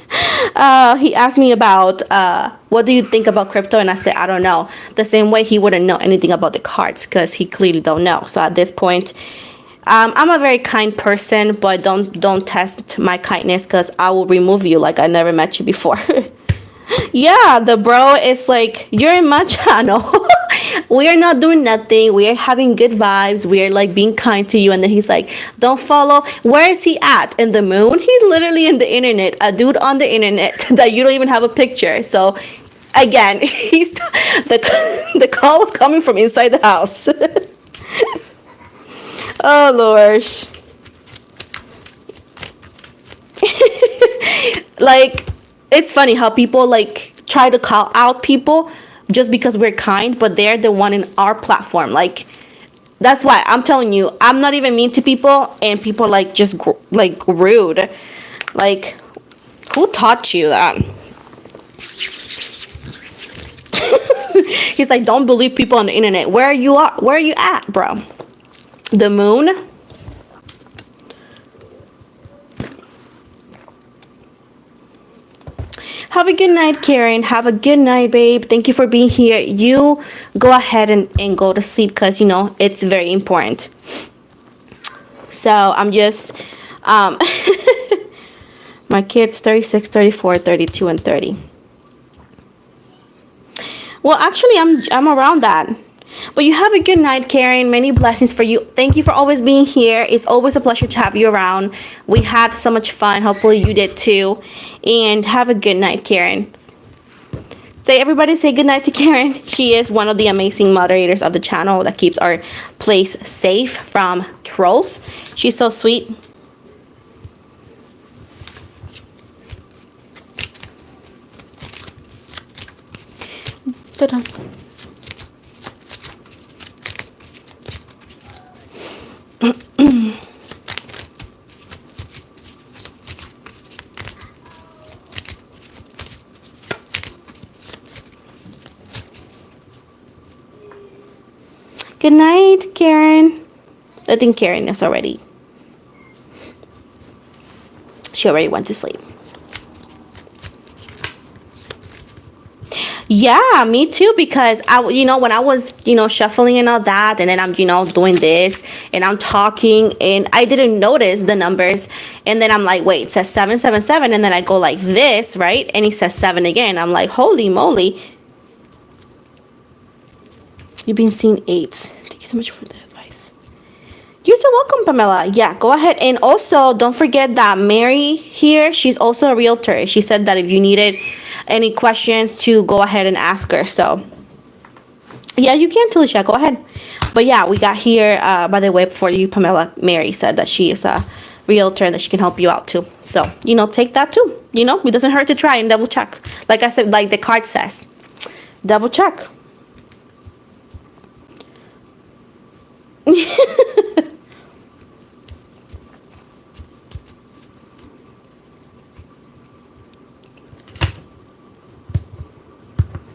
what do you think about crypto? And I said, I don't know. The same way he wouldn't know anything about the cards because he clearly don't know. So at this point, I'm a very kind person, but don't test my kindness because I will remove you like I never met you before. Yeah, the bro is like, you're in my channel. We are not doing nothing. We are having good vibes. We are like being kind to you. And then he's like, don't follow. Where is he at? In the moon? He's literally in the internet. A dude on the internet that you don't even have a picture. So again, the call was coming from inside the house. Oh, Lord. Like, it's funny how people like try to call out people just because we're kind, but they're the one in our platform. Like, that's why I'm telling you, I'm not even mean to people, and people like just like rude. Like, who taught you that? He's like, don't believe people on the internet. Where are you at, bro? The moon? Have a good night, Karen. Have a good night, babe. Thank you for being here. You go ahead and go to sleep because, you know, it's very important. So I'm just, my kids 36, 34, 32, and 30. Well, actually, I'm around that. But you have a good night, Karen. Many blessings for you. Thank you for always being here. It's always a pleasure to have you around. We had so much fun. Hopefully you did too. And have a good night, Karen. Everybody say good night to Karen. She is one of the amazing moderators of the channel that keeps our place safe from trolls. She's so sweet. Sit down. Good night, Karen. I think Karen is already. She already went to sleep. Yeah, me too, because when I was, shuffling and all that, and then I'm, doing this and I'm talking and I didn't notice the numbers. And then I'm like, wait, it says 777. And then I go like this, right? And it says 7 again. I'm like, holy moly. You've been seeing 8. Thank you so much for the advice. You're so welcome, Pamela. Yeah, go ahead. And also, don't forget that Mary here, she's also a realtor. She said that if you needed any questions to go ahead and ask her. So, yeah, you can, Talisha. Go ahead. But, yeah, we got here, by the way, before you, Pamela, Mary said that she is a realtor that she can help you out too. So, take that too. It doesn't hurt to try and double check. Like I said, like the card says, double check.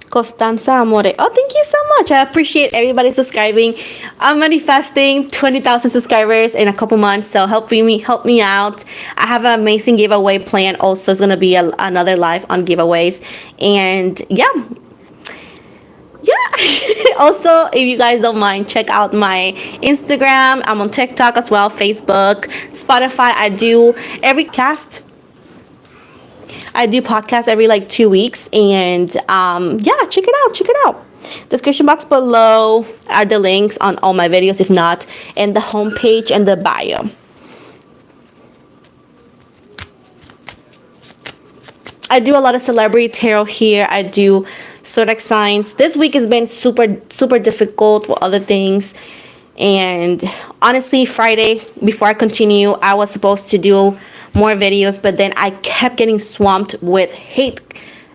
Costanza Amore. Oh, thank you so much. I appreciate everybody subscribing. I'm manifesting 20,000 subscribers in a couple months, so help me out. I have an amazing giveaway plan. Also, it's gonna be another live on giveaways, and yeah. Also, if you guys don't mind, check out my Instagram. I'm on TikTok as well, Facebook, Spotify. I do podcasts every like 2 weeks, and yeah, check it out. Description box below are the links on all my videos, if not in the homepage and the bio. I do a lot of celebrity tarot here. I do zodiac signs. This week has been super difficult for other things, and honestly, Friday, before I continue, I was supposed to do more videos, but then I kept getting swamped with hate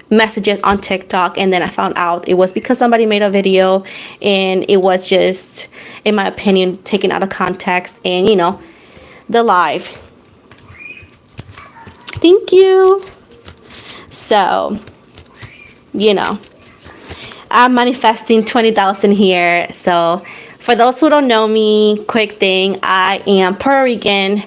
messages on TikTok, and then I found out it was because somebody made a video and it was just, in my opinion, taken out of context, and the live. Thank you. So, I'm manifesting 20,000 here. So, for those who don't know me, quick thing, I am Puerto Rican.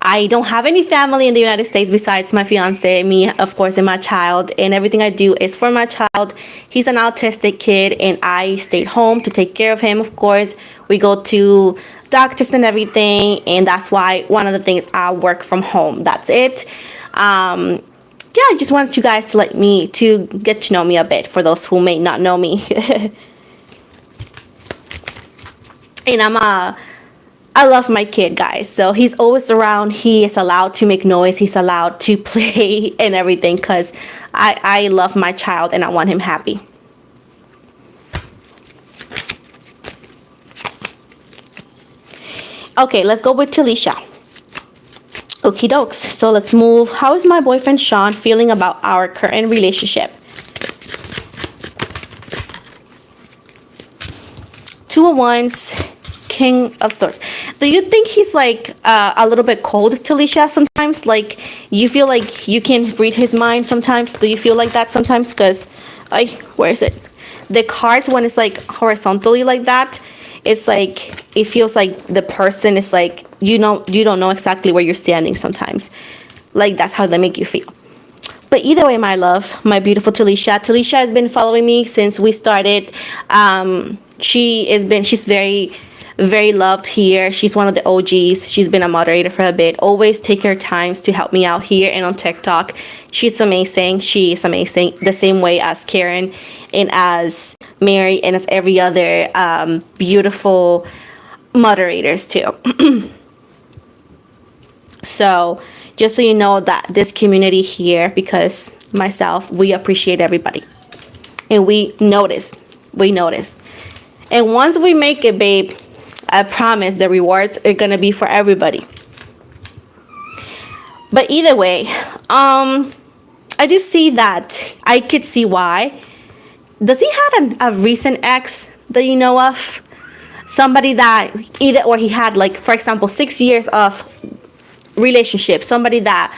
I don't have any family in the United States besides my fiance, me, of course, and my child. And everything I do is for my child. He's an autistic kid, and I stayed home to take care of him, of course. We go to doctors and everything, and that's why one of the things I work from home. That's it. Yeah, I just wanted you guys to get to know me a bit, for those who may not know me. And I love my kid, guys. So he's always around. He is allowed to make noise. He's allowed to play and everything, because I love my child and I want him happy. Okay, let's go with Talisha. Okie dokes. So let's move. How is my boyfriend Sean feeling about our current relationship? Two of Wands, King of Swords. Do you think he's like a little bit cold, Talisha, sometimes? Like, you feel like you can read his mind sometimes? Do you feel like that sometimes? Because, where is it? The cards, when it's like horizontally like that, it's like, it feels like the person is like, you don't know exactly where you're standing sometimes. Like, that's how they make you feel. But either way, my love, my beautiful Talisha. Talisha has been following me since we started. She's very loved here. She's one of the OGs. She's been a moderator for a bit. Always take her times to help me out here and on TikTok. She's amazing. She is amazing. The same way as Karen and as Mary and as every other beautiful moderators too. So just so you know that this community here, because myself, we appreciate everybody. And we notice. And once we make it, babe, I promise the rewards are going to be for everybody. But either way, I do see that. I could see why. Does he have a recent ex that you know of? Somebody that he had, like, for example, 6 years of relationship. Somebody that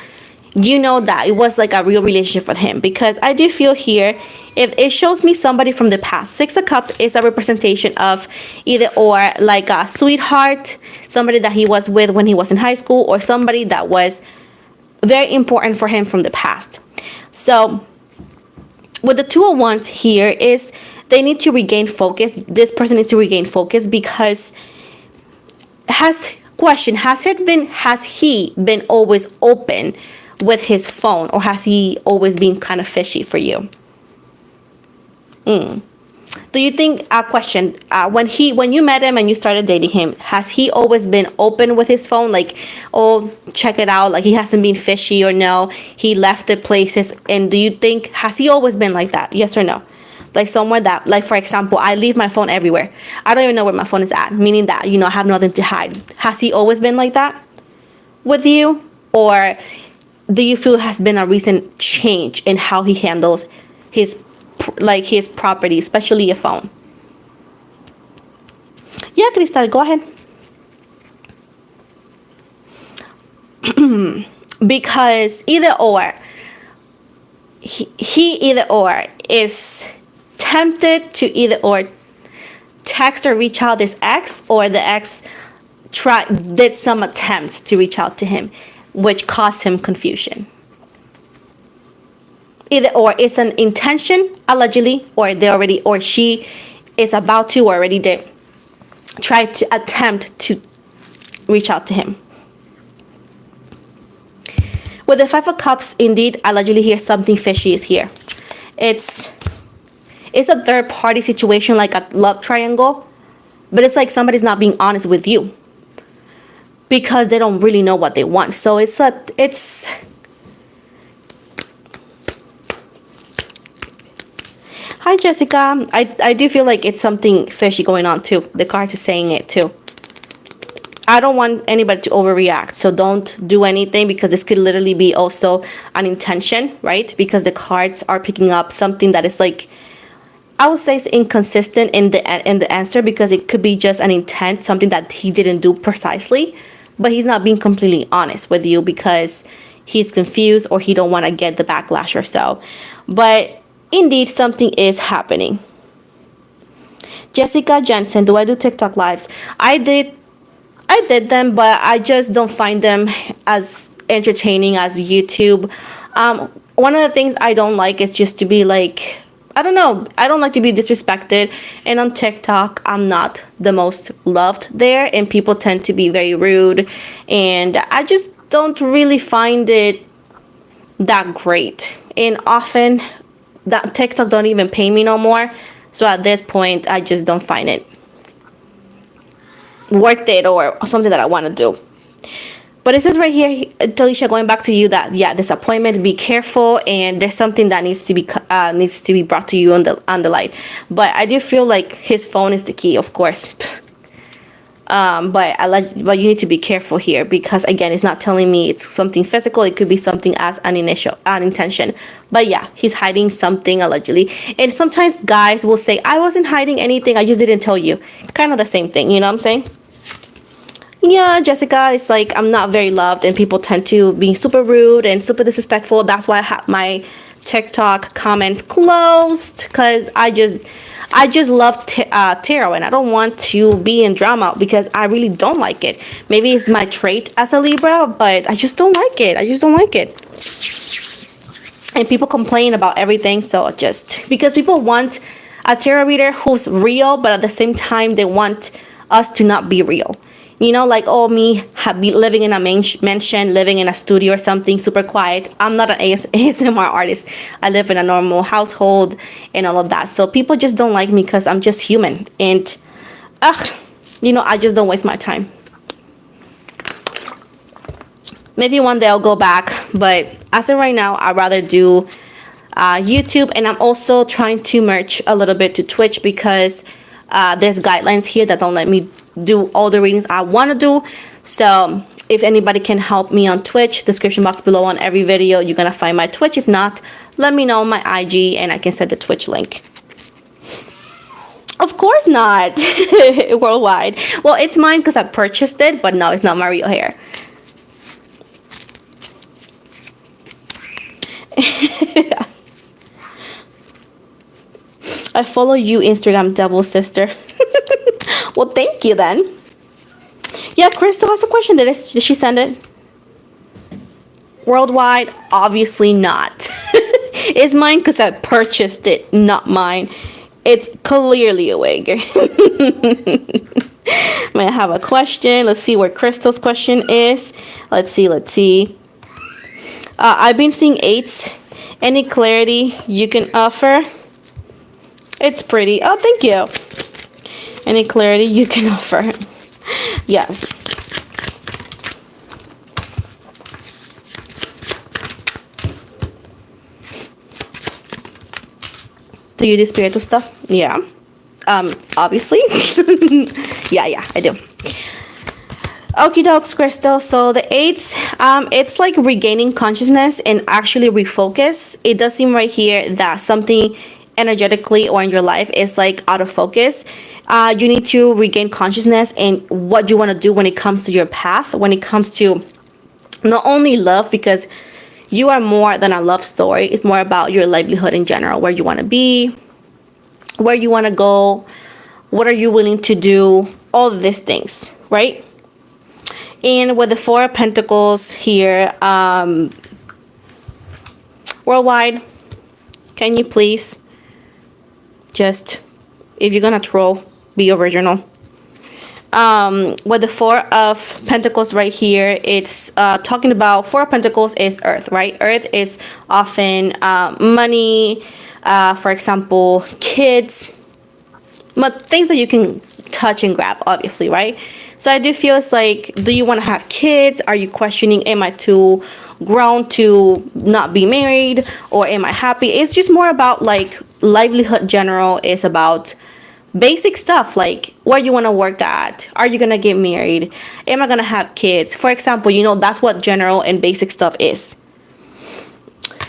that it was like a real relationship with him. Because I do feel here, if it shows me somebody from the past. 6 of Cups is a representation of either or, like a sweetheart, somebody that he was with when he was in high school, or somebody that was very important for him from the past. So with the Two of Wands here is they need to regain focus. This person needs to regain focus because has he been always open with his phone, or has he always been kind of fishy for you? Do you think, question, when you met him and you started dating him, has he always been open with his phone? Like, oh, check it out, like he hasn't been fishy, or no, he left the places? And do you think, has he always been like that? Yes or no? Like somewhere that, like, for example, I leave my phone everywhere. I don't even know where my phone is at, meaning that, I have nothing to hide. Has he always been like that? with you, or do you feel has been a recent change in how he handles his property, especially your phone? Yeah, Crystal, go ahead. Because either or, he either or is tempted to either or text or reach out this ex, or the ex did some attempts to reach out to him, which caused him confusion. Either or, it's an intention allegedly, or they already, or she is about to, or already did try to attempt to reach out to him. With the Five of Cups, indeed, allegedly here, something fishy is here. It's a third party situation, like a love triangle, but it's like somebody's not being honest with you because they don't really know what they want. So it's Hi Jessica. I do feel like it's something fishy going on too. The cards is saying it too. I don't want anybody to overreact, so don't do anything, because this could literally be also an intention, right? Because the cards are picking up something that is like, I would say it's inconsistent in the answer, because it could be just an intent, something that he didn't do precisely, but he's not being completely honest with you because he's confused or he don't want to get the backlash or so. But indeed, something is happening. Jessica Jensen, do I do TikTok lives? I did them, but I just don't find them as entertaining as YouTube. One of the things I don't like is just to be like, I don't know, I don't like to be disrespected. And on TikTok, I'm not the most loved there, and people tend to be very rude, and I just don't really find it that great. And often that TikTok don't even pay me no more, so at this point I just don't find it worth it or something that I want to do. But it says right here, Talisha, going back to you, that yeah, disappointment, be careful, and there's something that needs to be brought to you on the light. But I do feel like his phone is the key, of course. But you need to be careful here, because again, it's not telling me it's something physical. It could be something as an intention. But yeah, he's hiding something allegedly. And sometimes guys will say, I wasn't hiding anything, I just didn't tell you. Kind of the same thing, you know what I'm saying? Yeah, Jessica, it's like I'm not very loved, and people tend to be super rude and super disrespectful. That's why I have my TikTok comments closed, because I just love tarot, and I don't want to be in drama because I really don't like it. Maybe it's my trait as a Libra, but I just don't like it. I just don't like it. And people complain about everything, so just because people want a tarot reader who's real, but at the same time they want us to not be real. You know, like, oh, me be living in a mansion, living in a studio or something, super quiet. I'm not an ASMR artist. I live in a normal household and all of that. So people just don't like me because I'm just human. And, you know, I just don't waste my time. Maybe one day I'll go back. But as of right now, I'd rather do YouTube. And I'm also trying to merge a little bit to Twitch, because there's guidelines here that don't let me do all the readings I want to do. So if anybody can help me on Twitch, description box below on every video, you're gonna find my Twitch. If not, let me know my IG and I can send the Twitch link. Of course not. Worldwide. Well, it's mine because I purchased it, but no, it's not my real hair. I follow you Instagram, devil sister. Well, thank you then. Yeah, Crystal has a question. Did she send it? Worldwide? Obviously not. It's mine because I purchased it, not mine. It's clearly a wig. May I have a question? Let's see where Crystal's question is. Let's see. I've been seeing 8s. Any clarity you can offer? It's pretty. Oh, thank you. Any clarity you can offer? Yes. Do you do spiritual stuff? Yeah. Obviously. Yeah, I do. Okie dokes, Crystal. So the eights, it's like regaining consciousness and actually refocus. It does seem right here that something energetically or in your life is like out of focus. You need to regain consciousness and what you want to do when it comes to your path, when it comes to not only love, because you are more than a love story. It's more about your livelihood in general, where you want to be, where you want to go, what are you willing to do, all of these things, right? And with the Four of Pentacles here, worldwide, can you please just, if you're gonna troll, be original. With the Four of Pentacles right here, it's talking about Four of Pentacles is Earth, right? Earth is often money, for example, kids, but things that you can touch and grab, obviously, right? So I do feel it's like, do you want to have kids? Are you questioning, am I too grown to not be married? Or am I happy? It's just more about like livelihood general. Is about basic stuff like where you want to work at. Are you going to get married? Am I going to have kids? For example, you know, that's what general and basic stuff is.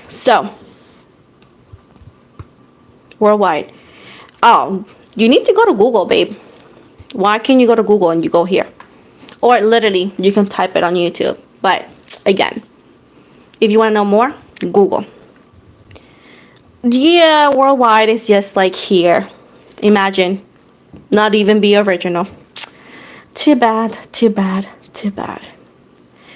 So, worldwide. Oh, you need to go to Google, babe. Why can't you go to Google and you go here? Or literally, you can type it on YouTube. But again, if you want to know more, Google. Yeah, worldwide is just like here. Imagine. Not even be original. Too bad, too bad, too bad.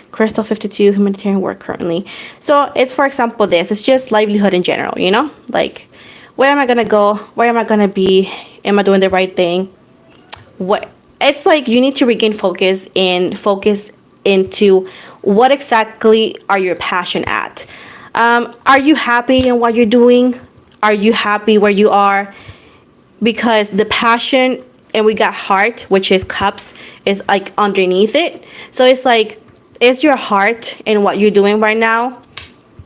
Crystal 52, humanitarian work currently. So it's, for example, this. It's just livelihood in general, you know? Like, where am I going to go? Where am I going to be? Am I doing the right thing? What it's like, you need to regain focus and focus into what exactly are your passion at. Are you happy in what you're doing? Are you happy where you are? Because the passion, and we got heart, which is cups, is like underneath it. So it's like, is your heart in what you're doing right now?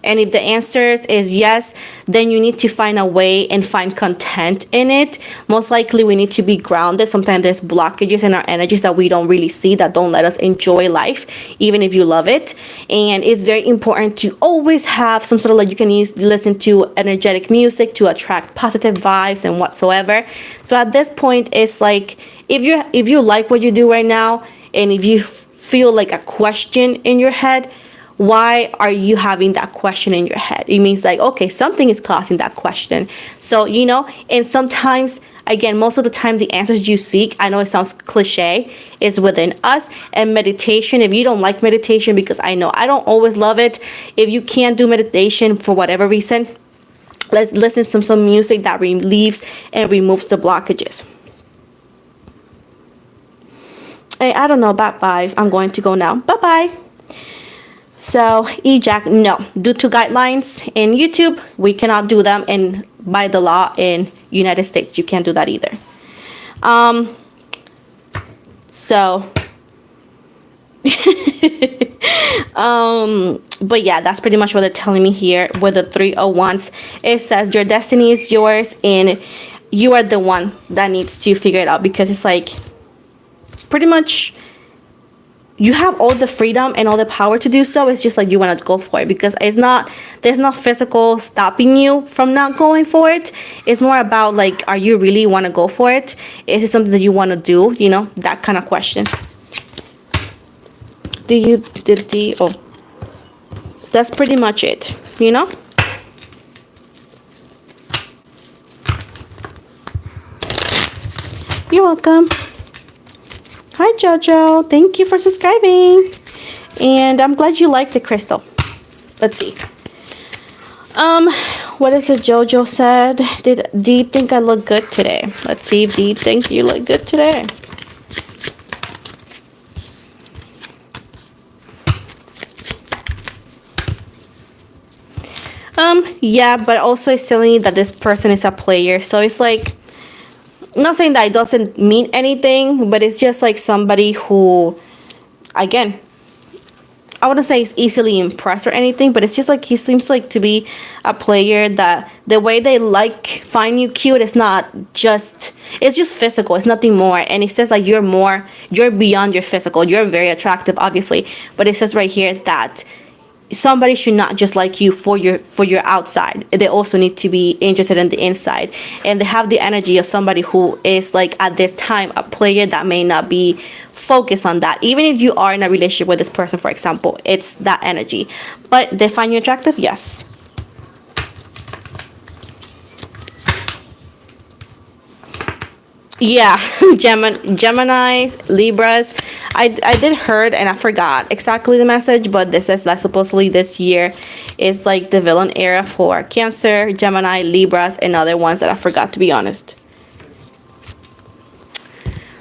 And if the answer is yes, then you need to find a way and find content in it. Most likely we need to be grounded. Sometimes there's blockages in our energies that we don't really see, that don't let us enjoy life, even if you love it. And it's very important to always have some sort of, like, you can listen to energetic music to attract positive vibes and whatsoever. So at this point, it's like, if you like what you do right now, and if you feel like a question in your head, why are you having that question in your head? It means like, okay, something is causing that question. So, you know, and sometimes, again, most of the time, the answers you seek, I know it sounds cliche, is within us. And meditation, if you don't like meditation, because I know I don't always love it, if you can't do meditation for whatever reason, let's listen to some music that relieves and removes the blockages. Hey, I don't know, bad vibes. I'm going to go now. Bye-bye. So, EJack, no. Due to guidelines in YouTube, we cannot do them. And by the law in United States, you can't do that either. But yeah, that's pretty much what they're telling me here with the 3 of Wands. It says your destiny is yours and you are the one that needs to figure it out, because it's like, pretty much, you have all the freedom and all the power to do so. It's just like you want to go for it, because there's not physical stopping you from not going for it. It's more about like, are you really want to go for it? Is it something that you want to do? You know, that kind of question. That's pretty much it, you know? You're welcome. Hi, Jojo. Thank you for subscribing. And I'm glad you liked the crystal. Let's see. What is it Jojo said? Do you think I look good today? Let's see if Dee thinks you look good today. Yeah, but also it's telling me that this person is a player. So it's like, not saying that it doesn't mean anything, but it's just like somebody who, again, I wouldn't say he's easily impressed or anything, but it's just like he seems like to be a player that the way they like find you cute is not just, it's just physical. It's nothing more. And it says like you're beyond your physical. You're very attractive, obviously, but it says right here that somebody should not just like you for your outside. They also need to be interested in the inside, and they have the energy of somebody who is like at this time a player that may not be focused on that. Even if you are in a relationship with this person, for example, it's that energy. But they find you attractive, yes. Yeah. Geminis, Libras. I did heard, and I forgot exactly the message, but this says that supposedly this year is like the villain era for Cancer, Gemini, Libras, and other ones that I forgot, to be honest.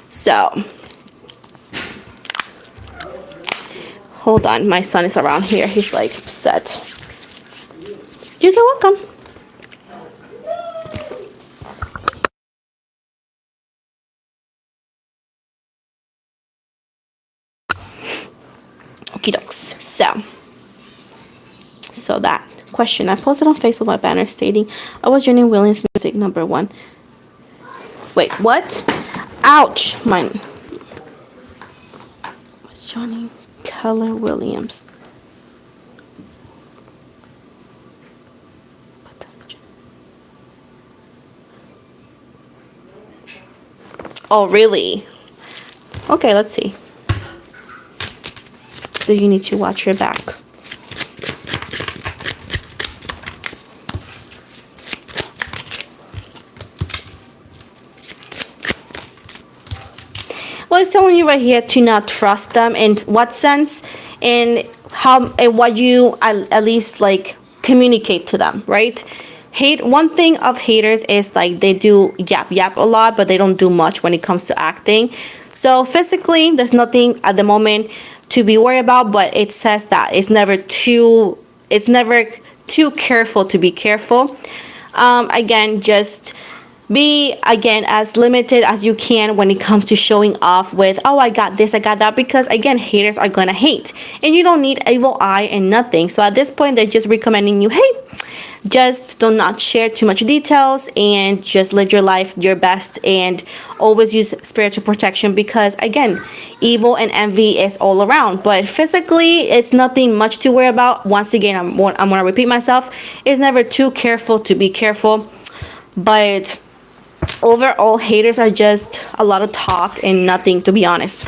So hold on, my son is around here. He's like upset. You're so welcome. Okie dokes. So that question I posted on Facebook my banner stating I was joining Williams music #1. Wait, what? Ouch! Mine. Was joining Keller Williams. Oh, really? Okay, let's see. So you need to watch your back. Well, it's telling you right here to not trust them. In what sense? In how and what you at least like communicate to them, right? One thing of haters is like they do yap a lot, but they don't do much when it comes to acting. So physically, there's nothing at the moment to be worried about, but it says that it's never too careful to be careful. Again, just be as limited as you can when it comes to showing off with, oh, I got this, I got that, because again, haters are gonna hate, and you don't need evil eye and nothing. So at this point, they're just recommending you, hey, just do not share too much details and just live your life your best, and always use spiritual protection, because again, evil and envy is all around. But physically, it's nothing much to worry about. Once again, I'm gonna repeat myself, it's never too careful to be careful. But overall, haters are just a lot of talk and nothing, to be honest.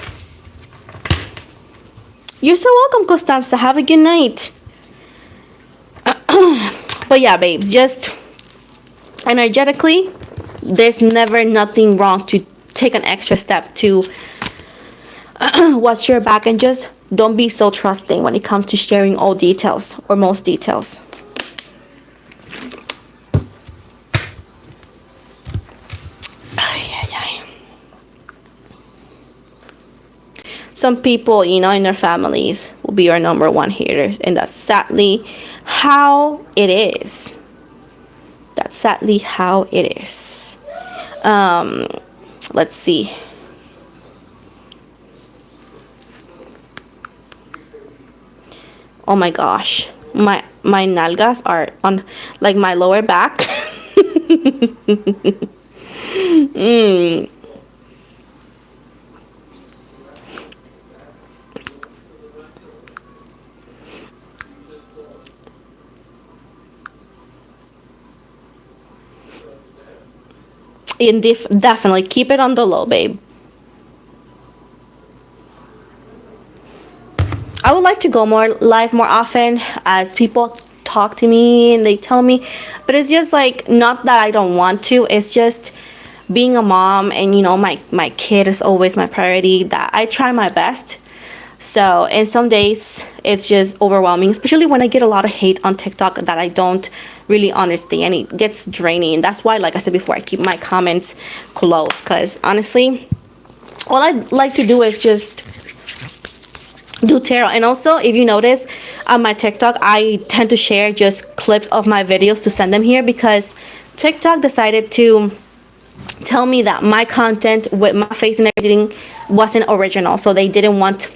You're so welcome, Constanza. Have a good night. But yeah, babes, just energetically, there's never nothing wrong to take an extra step to watch your back, and just don't be so trusting when it comes to sharing all details or most details. Some people, in their families will be your #1 haters, and that's sadly how it is. That's sadly how it is. Let's see. Oh my gosh, my nalgas are on, like, my lower back. And definitely keep it on the low, babe. I would like to go live more often, as people talk to me and they tell me, but it's just like, not that I don't want to, it's just being a mom, and my kid is always my priority, that I try my best. So, and some days it's just overwhelming, especially when I get a lot of hate on TikTok that I don't really understand. It gets draining. That's why, like I said before, I keep my comments closed, because honestly, all I like to do is just do tarot. And also, if you notice on my TikTok, I tend to share just clips of my videos to send them here, because TikTok decided to tell me that my content with my face and everything wasn't original, so they didn't want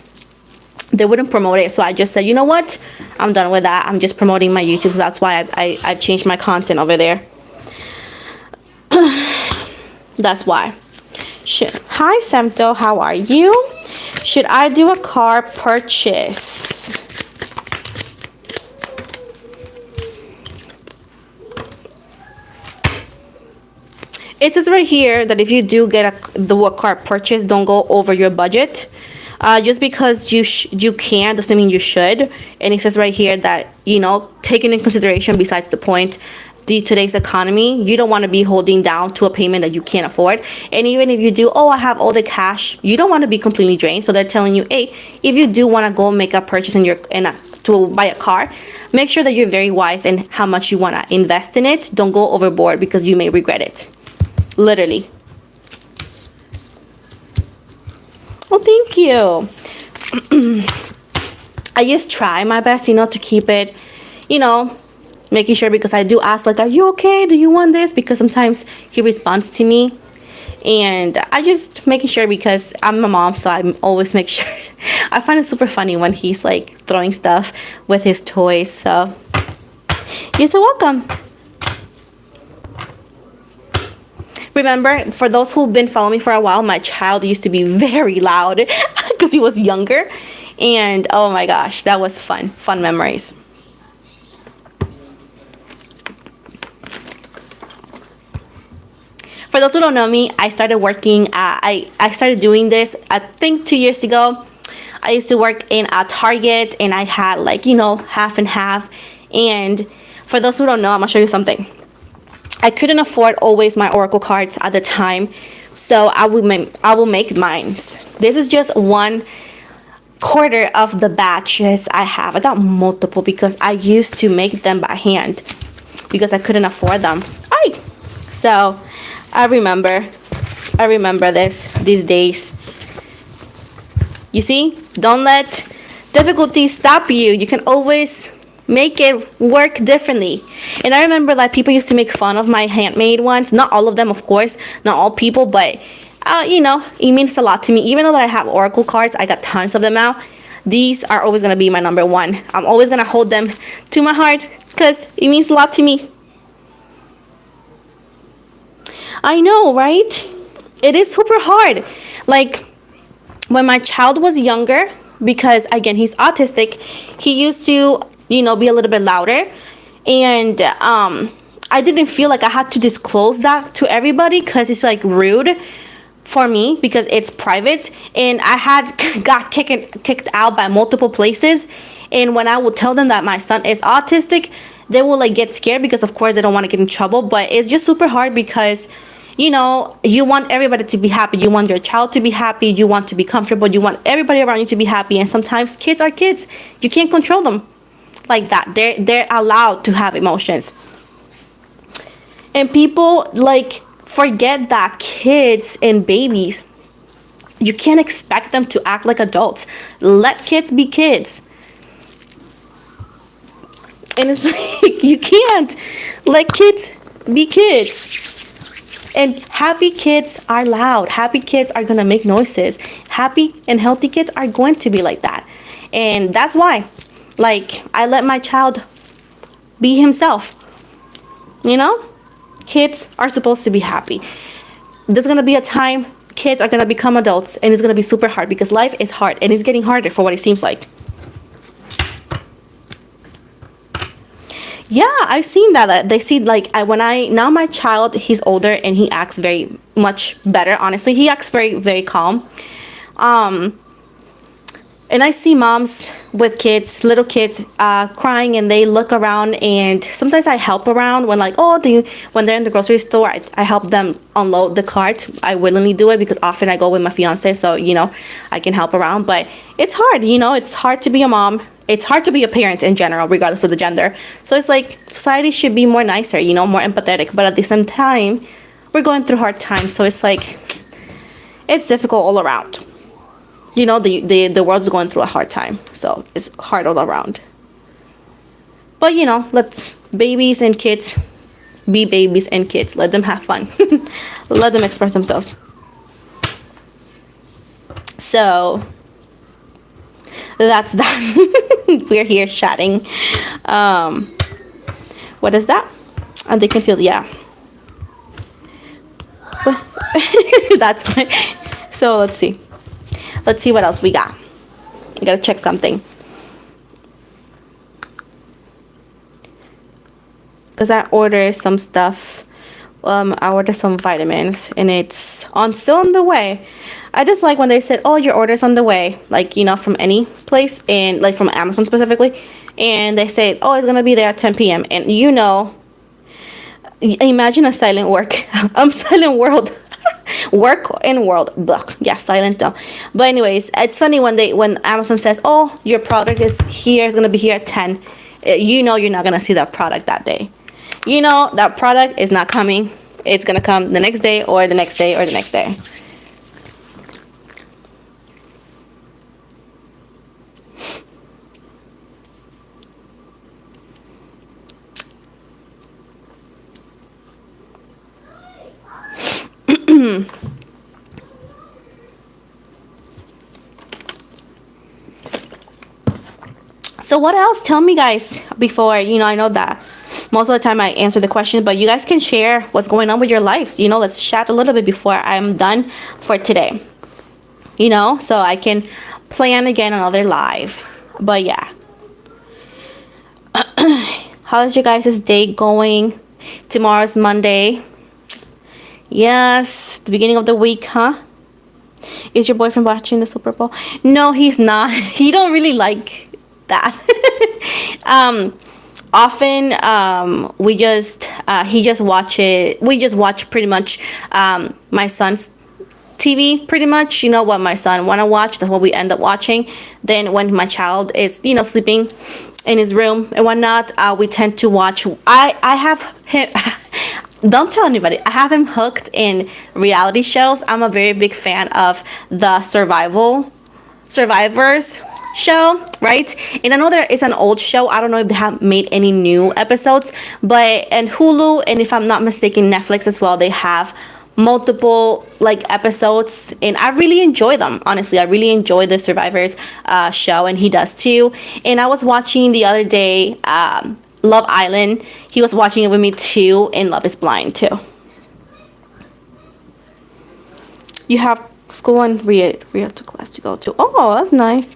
they wouldn't promote it. So I just said, you know what? I'm done with that. I'm just promoting my YouTube. So that's why I've changed my content over there. That's why. Hi, Semto. How are you? Should I do a car purchase? It says right here that if you do get a car purchase, don't go over your budget. Just because you can doesn't mean you should. And it says right here that, you know, taking in consideration, besides the point, today's economy, you don't want to be holding down to a payment that you can't afford. And even if you do, oh, I have all the cash, you don't want to be completely drained. So they're telling you, hey, if you do want to go make a purchase to buy a car, make sure that you're very wise in how much you want to invest in it. Don't go overboard because you may regret it. Literally. Well, thank you. I just try my best, you know, to keep it, you know, making sure, because I do ask, like, are you okay? Do you want this? Because sometimes he responds to me. And I just making sure, because I'm a mom, so I always make sure. I find it super funny when he's like throwing stuff with his toys. So you're so welcome. Remember, for those who've been following me for a while, my child used to be very loud because he was younger. And oh my gosh, that was fun memories. For those who don't know me, I started working, I started doing this, I think 2 years ago. I used to work in a Target, and I had, like, you know, half and half. And for those who don't know, I'm gonna show you something. I couldn't afford always my Oracle cards at the time, so I will make mine. This is just 1/4 of the batches I have. I got multiple because I used to make them by hand because I couldn't afford them. So I remember these days. You see, don't let difficulties stop you. You can always make it work differently. And I remember that people used to make fun of my handmade ones. Not all of them, of course, not all people, but you know, it means a lot to me. Even though that I have Oracle cards, I got tons of them now. These are always gonna be my number one. I'm always gonna hold them to my heart because it means a lot to me. I know, right? It is super hard. Like, when my child was younger, because again, he's autistic, he used to, you know, be a little bit louder. And I didn't feel like I had to disclose that to everybody because it's like rude for me because it's private. And I had got kicked out by multiple places. And when I would tell them that my son is autistic, they will like get scared because of course they don't want to get in trouble. But it's just super hard because, you know, you want everybody to be happy. You want your child to be happy. You want to be comfortable. You want everybody around you to be happy. And sometimes kids are kids. You can't control them like that. They're allowed to have emotions. And people like forget that kids and babies, you can't expect them to act like adults. Let kids be kids. And it's like, you can't let kids be kids. And happy kids are loud. Happy kids are going to make noises. Happy and healthy kids are going to be like that. And that's why, like, I let my child be himself. You know? Kids are supposed to be happy. There's going to be a time kids are going to become adults, and it's going to be super hard because life is hard, and it's getting harder for what it seems like. Yeah, I've seen that. They see, like, now my child, he's older and he acts very much better. Honestly, he acts very, very calm. And I see moms with kids, little kids, crying, and they look around, and sometimes I help around when, like, when they're in the grocery store, I help them unload the cart. I willingly do it because often I go with my fiance, so, you know, I can help around. But it's hard, you know, it's hard to be a mom. It's hard to be a parent in general, regardless of the gender. So it's like society should be more nicer, you know, more empathetic. But at the same time, we're going through hard times. So it's like, it's difficult all around. You know, the world's going through a hard time. So it's hard all around. But, you know, let's babies and kids be babies and kids. Let them have fun. Let them express themselves. So that's that. We're here chatting. What is that? And they can feel, yeah. That's fine. So let's see. Let's see what else we got. I gotta check something. Because I ordered some stuff. I ordered some vitamins and it's still on the way. I just like when they said, oh, your order's on the way, like, you know, from any place, and like from Amazon specifically, and they say, oh, it's gonna be there at 10 p.m. and you know, imagine a silent work. Silent world. Work and world. Blah. Yeah, silent though. But anyways, it's funny when Amazon says, oh, your product is here, it's gonna be here at 10. You know you're not gonna see that product that day. You know that product is not coming. It's gonna come the next day or the next day or the next day. So what else? Tell me, guys, before, you know, I know that most of the time I answer the question, but you guys can share what's going on with your lives. You know, let's chat a little bit before I'm done for today. You know, so I can plan again another live. But yeah. How is your guys' day going? Tomorrow's Monday. Yes, the beginning of the week, huh? Is your boyfriend watching the Super Bowl? No, he's not. He don't really like that. Often we just he just watch it. We just watch pretty much my son's TV, pretty much. You know what my son wanna watch, that's what we end up watching. Then when my child is, you know, sleeping in his room and whatnot, we tend to watch. I have him. Don't tell anybody. I have him hooked in reality shows. I'm a very big fan of the Survivors show, right? And I know there is an old show. I don't know if they have made any new episodes, but and Hulu, and if I'm not mistaken, Netflix as well, they have multiple like episodes, and I really enjoy them. Honestly, I really enjoy the Survivors show, and he does too. And I was watching the other day Love Island. He was watching it with me too, and Love is Blind too. You have school and read to class to go to. Oh, that's nice.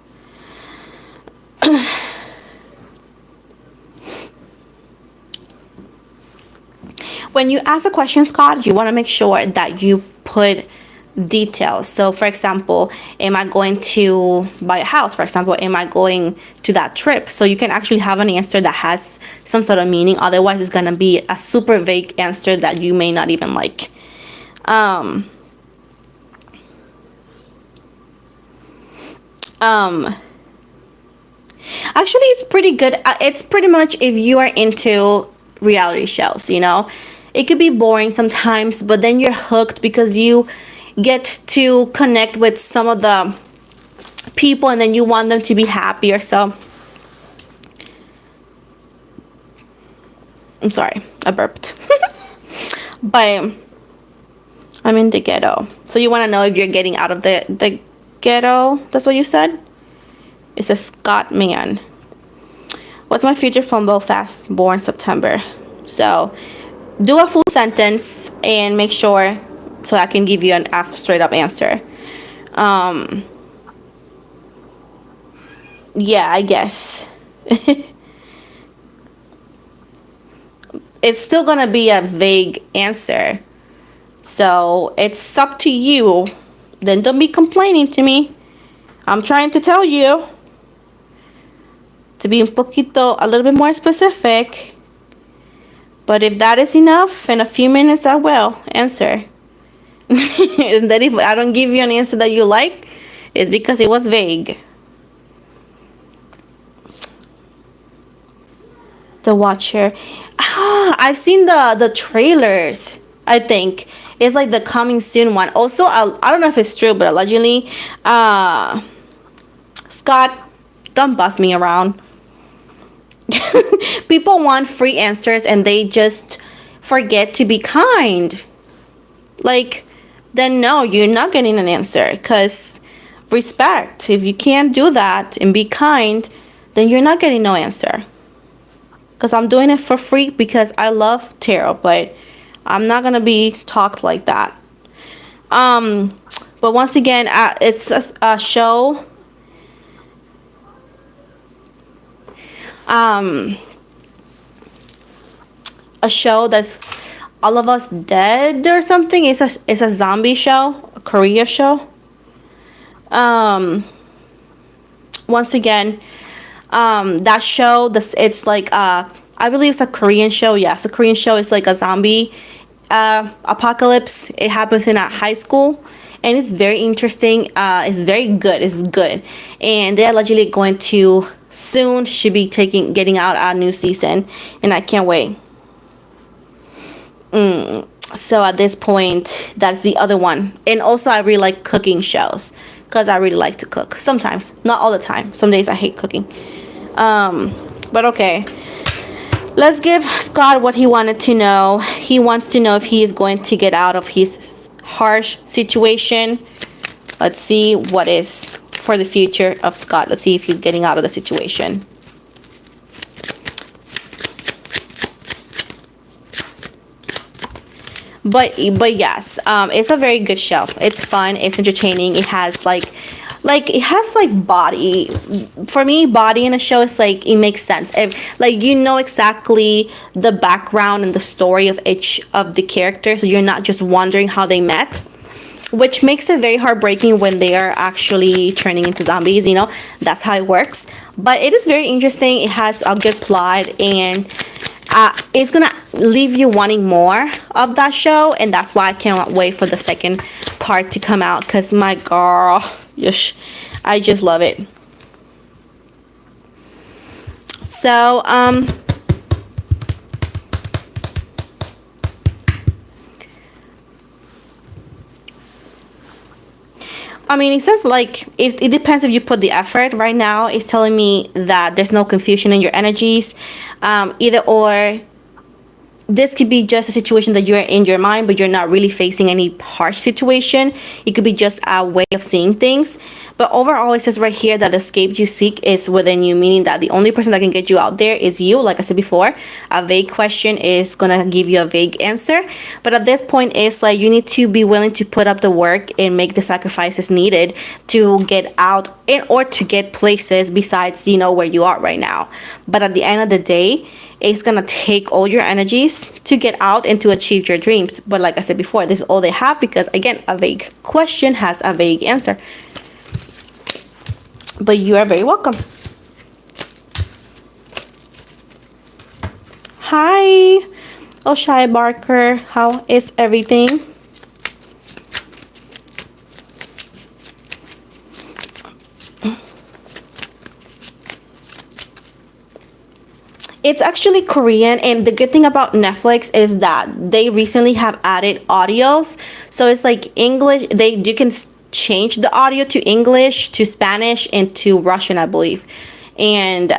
When you ask a question, Scott, you want to make sure that you put details. So for example, am I going to buy a house? For example, am I going to that trip? So you can actually have an answer that has some sort of meaning. Otherwise, it's going to be a super vague answer that you may not even like. Actually, it's pretty good. It's pretty much if you are into reality shows, you know. It could be boring sometimes, but then you're hooked because you get to connect with some of the people, and then you want them to be happy or so. I'm sorry, I burped. But I'm in the ghetto. So you want to know if you're getting out of the ghetto? That's what you said? It's a Scott man. What's my future from Belfast? Born September. So do a full sentence and make sure so I can give you an straight up answer. Yeah, I guess. It's still gonna be a vague answer. So it's up to you. Then don't be complaining to me. I'm trying to tell you to be a little bit more specific. But if that is enough, in a few minutes I will answer. And then if I don't give you an answer that you like, it's because it was vague. The Watcher. I've seen the trailers. I think it's like the coming soon one. Also, I don't know if it's true, but allegedly, Scott, don't bust me around. People want free answers and they just forget to be kind. Like, then no, you're not getting an answer, because respect. If you can't do that and be kind, then you're not getting no answer. Because I'm doing it for free because I love tarot, but I'm not gonna be talked like that. But once again, it's a show. A show that's All of Us Dead or something. It's a zombie show, a Korea show. Once again, that show, it's like I believe it's a Korean show. Yeah, it's a Korean show. It's like a zombie apocalypse. It happens in a high school, and it's very interesting. It's very good. It's good, and they're allegedly going to soon should be getting out a new season, and I can't wait. So at this point, that's the other one. And also, I really like cooking shows because I really like to cook sometimes, not all the time. Some days I hate cooking. But okay, let's give Scott what he wanted to know. He wants to know if he is going to get out of his harsh situation. Let's see what is for the future of Scott. Let's see if he's getting out of the situation. But yes, it's a very good show. It's fun. It's entertaining. It has like body. For me, body in a show is like it makes sense. Like you know exactly the background and the story of each of the characters, so you're not just wondering how they met, which makes it very heartbreaking when they are actually turning into zombies. You know, that's how it works. But it is very interesting. It has a good plot, and it's gonna leave you wanting more of that show, and that's why I can't wait for the second part to come out, because my girl, I just love it. So I mean, it says like it depends if you put the effort. Right now, it's telling me that there's no confusion in your energies. Either or, this could be just a situation that you're in your mind, but you're not really facing any harsh situation. It could be just a way of seeing things. But overall, it says right here that the escape you seek is within you, meaning that the only person that can get you out there is you. Like I said before, a vague question is going to give you a vague answer. But at this point, it's like you need to be willing to put up the work and make the sacrifices needed to get out or to get places besides, you know, where you are right now. But at the end of the day, it's going to take all your energies to get out and to achieve your dreams. But like I said before, this is all they have because, again, a vague question has a vague answer. But you are very welcome. Hi, Oshai Barker. How is everything? It's actually Korean, and the good thing about Netflix is that they recently have added audios. So it's like English. You can change the audio to English, to Spanish, and to Russian, I believe. And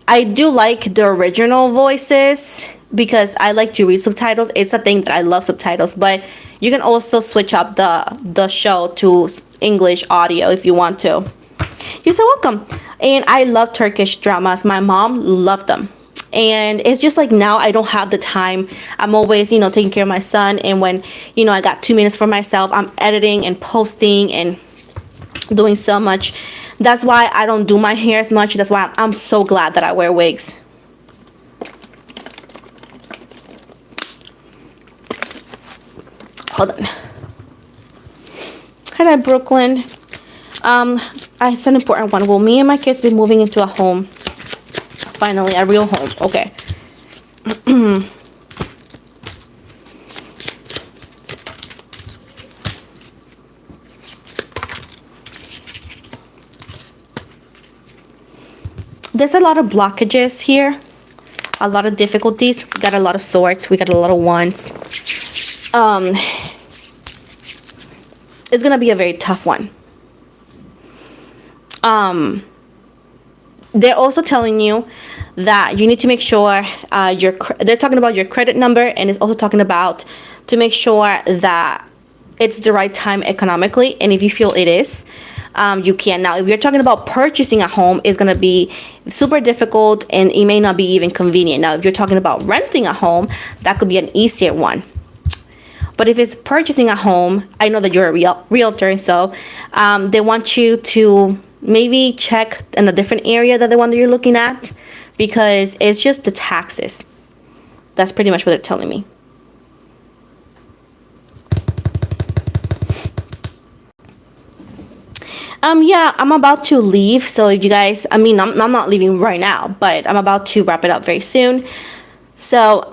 I do like the original voices because I like to read subtitles. It's a thing that I love subtitles, but you can also switch up the show to English audio if you want to. You're so welcome. And I love Turkish dramas. My mom loved them. And it's just like now I don't have the time. I'm always, you know, taking care of my son. And when, you know, I got 2 minutes for myself, I'm editing and posting and doing so much. That's why I don't do my hair as much. That's why I'm so glad that I wear wigs. Hold on. Hi, Brooklyn. It's an important one. Will me and my kids be moving into a home? Finally, a real home. Okay. There's a lot of blockages here. A lot of difficulties. We got a lot of swords. We got a lot of wands. It's going to be a very tough one. They're also telling you that you need to make sure they're talking about your credit number, and it's also talking about to make sure that it's the right time economically, and if you feel it is, you can. Now, if you're talking about purchasing a home, it's going to be super difficult and it may not be even convenient. Now, if you're talking about renting a home, that could be an easier one. But if it's purchasing a home, I know that you're a realtor, so they want you to maybe check in a different area than the one that you're looking at, because it's just the taxes. That's pretty much what they're telling me. Yeah, I'm about to leave. So if you guys, I mean, I'm not leaving right now, but I'm about to wrap it up very soon. So,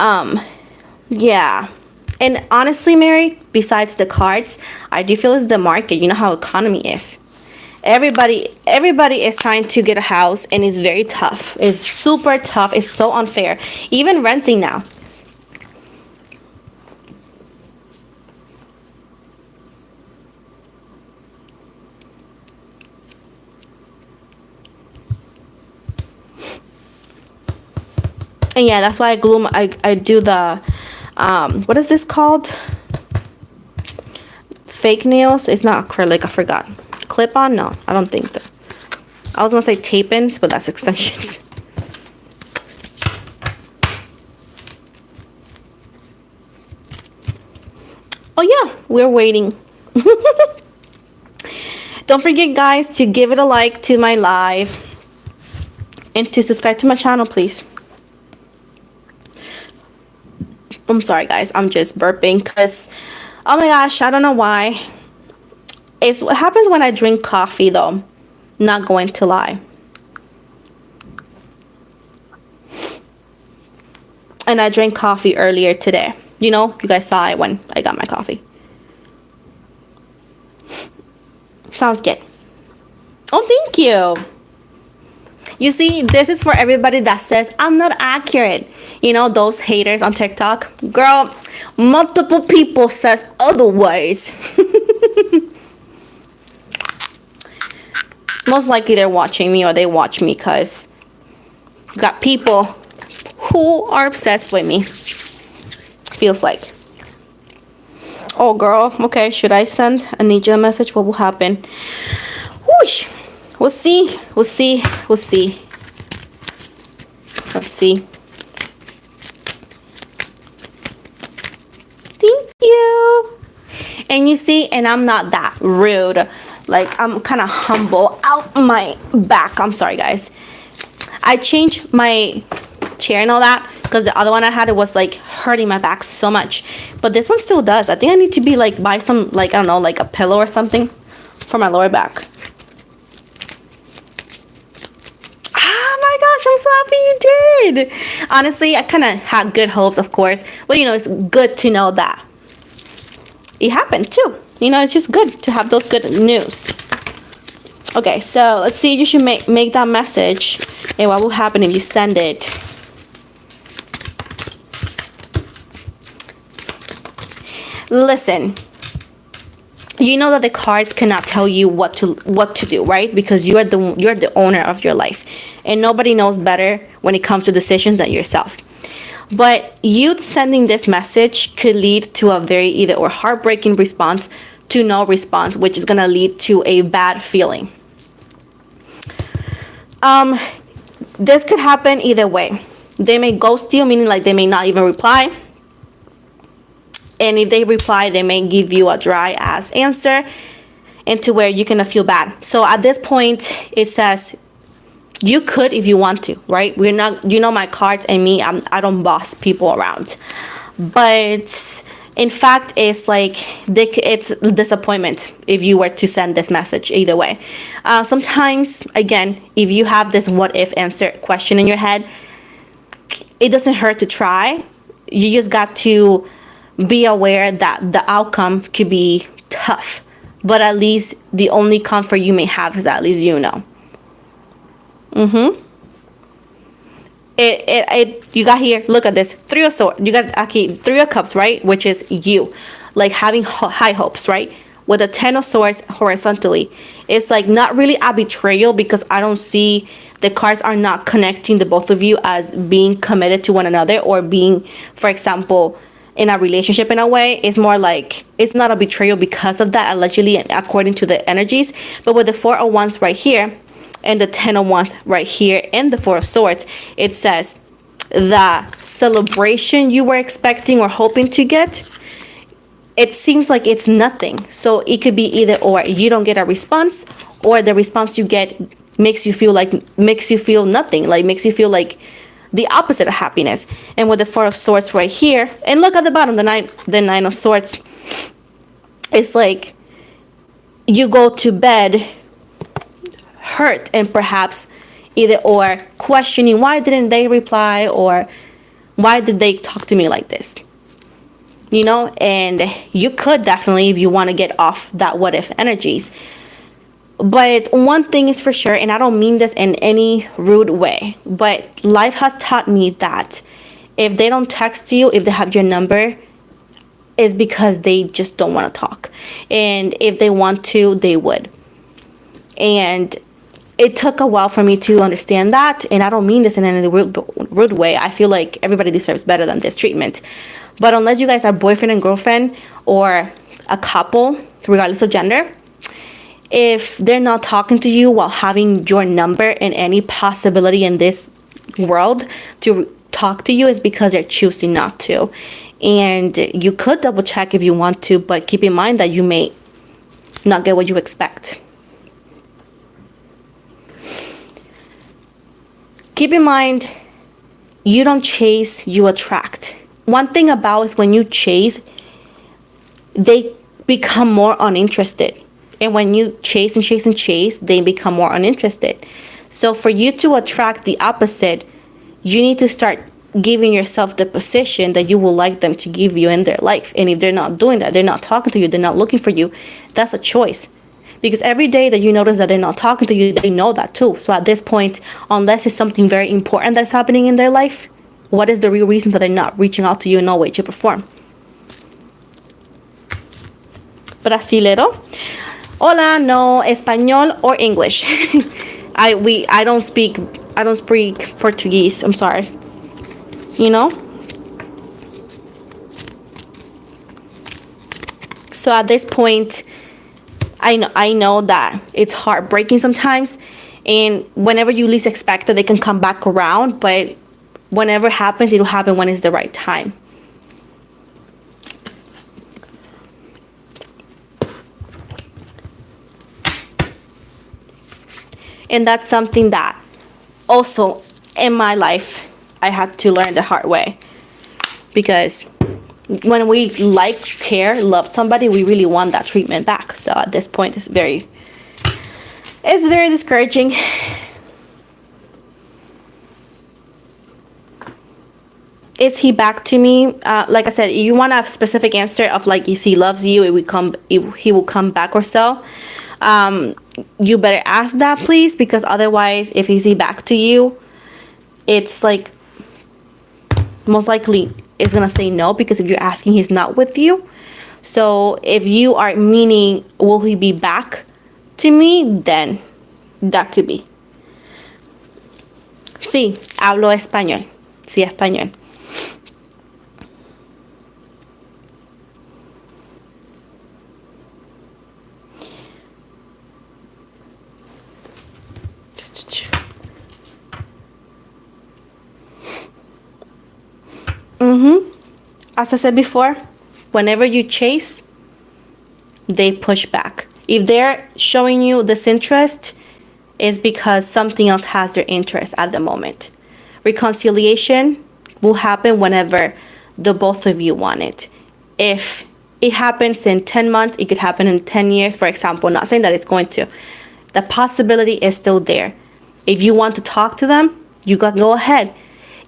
yeah. And honestly, Mary, besides the cards, I do feel it's the market. You know how economy is. Everybody is trying to get a house, and it's very tough. It's super tough. It's so unfair. Even renting now. And yeah, that's why I do the what is this called? Fake nails. It's not acrylic, I forgot. Clip on? No, I don't think so. I was gonna say tape-ins, but that's extensions. Oh yeah, we're waiting. Don't forget, guys, to give it a like to my live and to subscribe to my channel, please. I'm sorry, guys. I'm just burping because, oh my gosh, I don't know why. It's what happens when I drink coffee, though. Not going to lie. And I drank coffee earlier today. You know, you guys saw it when I got my coffee. Sounds good. Oh, thank you. You see, this is for everybody that says I'm not accurate. You know, those haters on TikTok. Girl, multiple people says otherwise. Most likely they're watching me, or they watch me because you got people who are obsessed with me. Feels like. Oh, girl. Okay, should I send a Ninja message? What will happen? Whoosh. We'll see. We'll see. We'll see. Let's see. Thank you. And you see, and I'm not that rude. Like, I'm kind of humble out my back. I'm sorry, guys. I changed my chair and all that because the other one I had, it was like hurting my back so much. But this one still does. I think I need to be like buy some, like, I don't know, like a pillow or something for my lower back. I'm so happy you did. Honestly, I kind of had good hopes, of course. But, you know, it's good to know that it happened, too. You know, it's just good to have those good news. Okay, so let's see if you should make that message. And what will happen if you send it? Listen. You know that the cards cannot tell you what to do, right? Because you're the owner of your life, and nobody knows better when it comes to decisions than yourself. But you sending this message could lead to a very either or heartbreaking response to no response, which is gonna lead to a bad feeling. This could happen either way. They may ghost you, meaning like they may not even reply. And if they reply, they may give you a dry ass answer, and to where you're gonna feel bad. So at this point, it says you could if you want to, right? We're not, you know, my cards and me, I don't boss people around. But in fact, it's like it's disappointment if you were to send this message either way. Sometimes, again, if you have this what if answer question in your head, it doesn't hurt to try. You just got to be aware that the outcome could be tough, but at least the only comfort you may have is that at least you know. You got here, look at this, 3 of swords. You got okay, 3 of cups, right? Which is you, like having high hopes, right? With a 10 of swords horizontally, it's like not really a betrayal, because I don't see, the cards are not connecting the both of you as being committed to one another, or being, for example, in a relationship in a way. It's more like it's not a betrayal because of that, allegedly, according to the energies. But with the Four of Wands right here and the Ten of Wands right here and the Four of Swords, it says the celebration you were expecting or hoping to get, it seems like it's nothing. So it could be either or. You don't get a response, or the response you get makes you feel nothing, like makes you feel like the opposite of happiness. And with the Four of Swords right here, and look at the bottom, the Nine of Swords, it's like you go to bed hurt and perhaps either or questioning, why didn't they reply, or why did they talk to me like this? You know, and you could definitely, if you want to get off that what if energies. But one thing is for sure, and I don't mean this in any rude way, but life has taught me that if they don't text you, if they have your number, is because they just don't want to talk. And if they want to, they would. And it took a while for me to understand that. And I don't mean this in any rude way. I feel like everybody deserves better than this treatment. But unless you guys are boyfriend and girlfriend or a couple, regardless of gender, if they're not talking to you while having your number and any possibility in this world to talk to you, is because they're choosing not to. And you could double check if you want to, but keep in mind that you may not get what you expect. Keep in mind, you don't chase, you attract. One thing about is when you chase, they become more uninterested. And when you chase and chase and chase, they become more uninterested. So for you to attract the opposite, you need to start giving yourself the position that you would like them to give you in their life. And if they're not doing that, they're not talking to you, they're not looking for you, that's a choice. Because every day that you notice that they're not talking to you, they know that too. So at this point, unless it's something very important that's happening in their life, what is the real reason that they're not reaching out to you in no way, shape, or form? Brasilero. Hola, no español or English. I don't speak Portuguese. I'm sorry. You know? So at this point, I know that it's heartbreaking sometimes, and whenever you least expect it, they can come back around, but whenever it happens, it'll happen when it's the right time. And that's something that also in my life I had to learn the hard way, because when we like, care, love somebody, we really want that treatment back. So at this point, it's very discouraging. Is he back to me? Like I said, you want a specific answer of like, if he loves you, he will come back or so. You better ask that, please, because otherwise, if he's back to you, it's like most likely is gonna say no, because if you're asking, he's not with you. So if you are meaning, will he be back to me, then that could be. Sí, hablo español. Sí, español. As I said before, whenever you chase, they push back. If they're showing you this interest, it's because something else has their interest at the moment. Reconciliation will happen whenever the both of you want it. If it happens in 10 months, it could happen in 10 years, for example. Not saying that it's going to. The possibility is still there. If you want to talk to them, you can go ahead.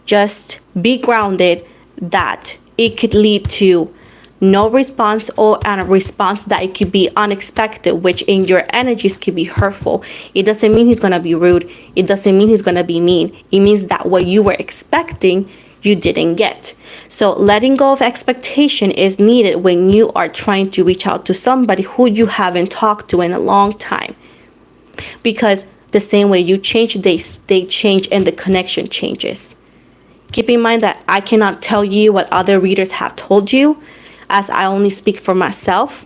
Just be grounded that it could lead to no response, or a response that it could be unexpected, which in your energies could be hurtful. It doesn't mean he's going to be rude. It doesn't mean he's going to be mean. It means that what you were expecting, you didn't get. So letting go of expectation is needed when you are trying to reach out to somebody who you haven't talked to in a long time. Because the same way you change, they change, and the connection changes. Keep in mind that I cannot tell you what other readers have told you, as I only speak for myself.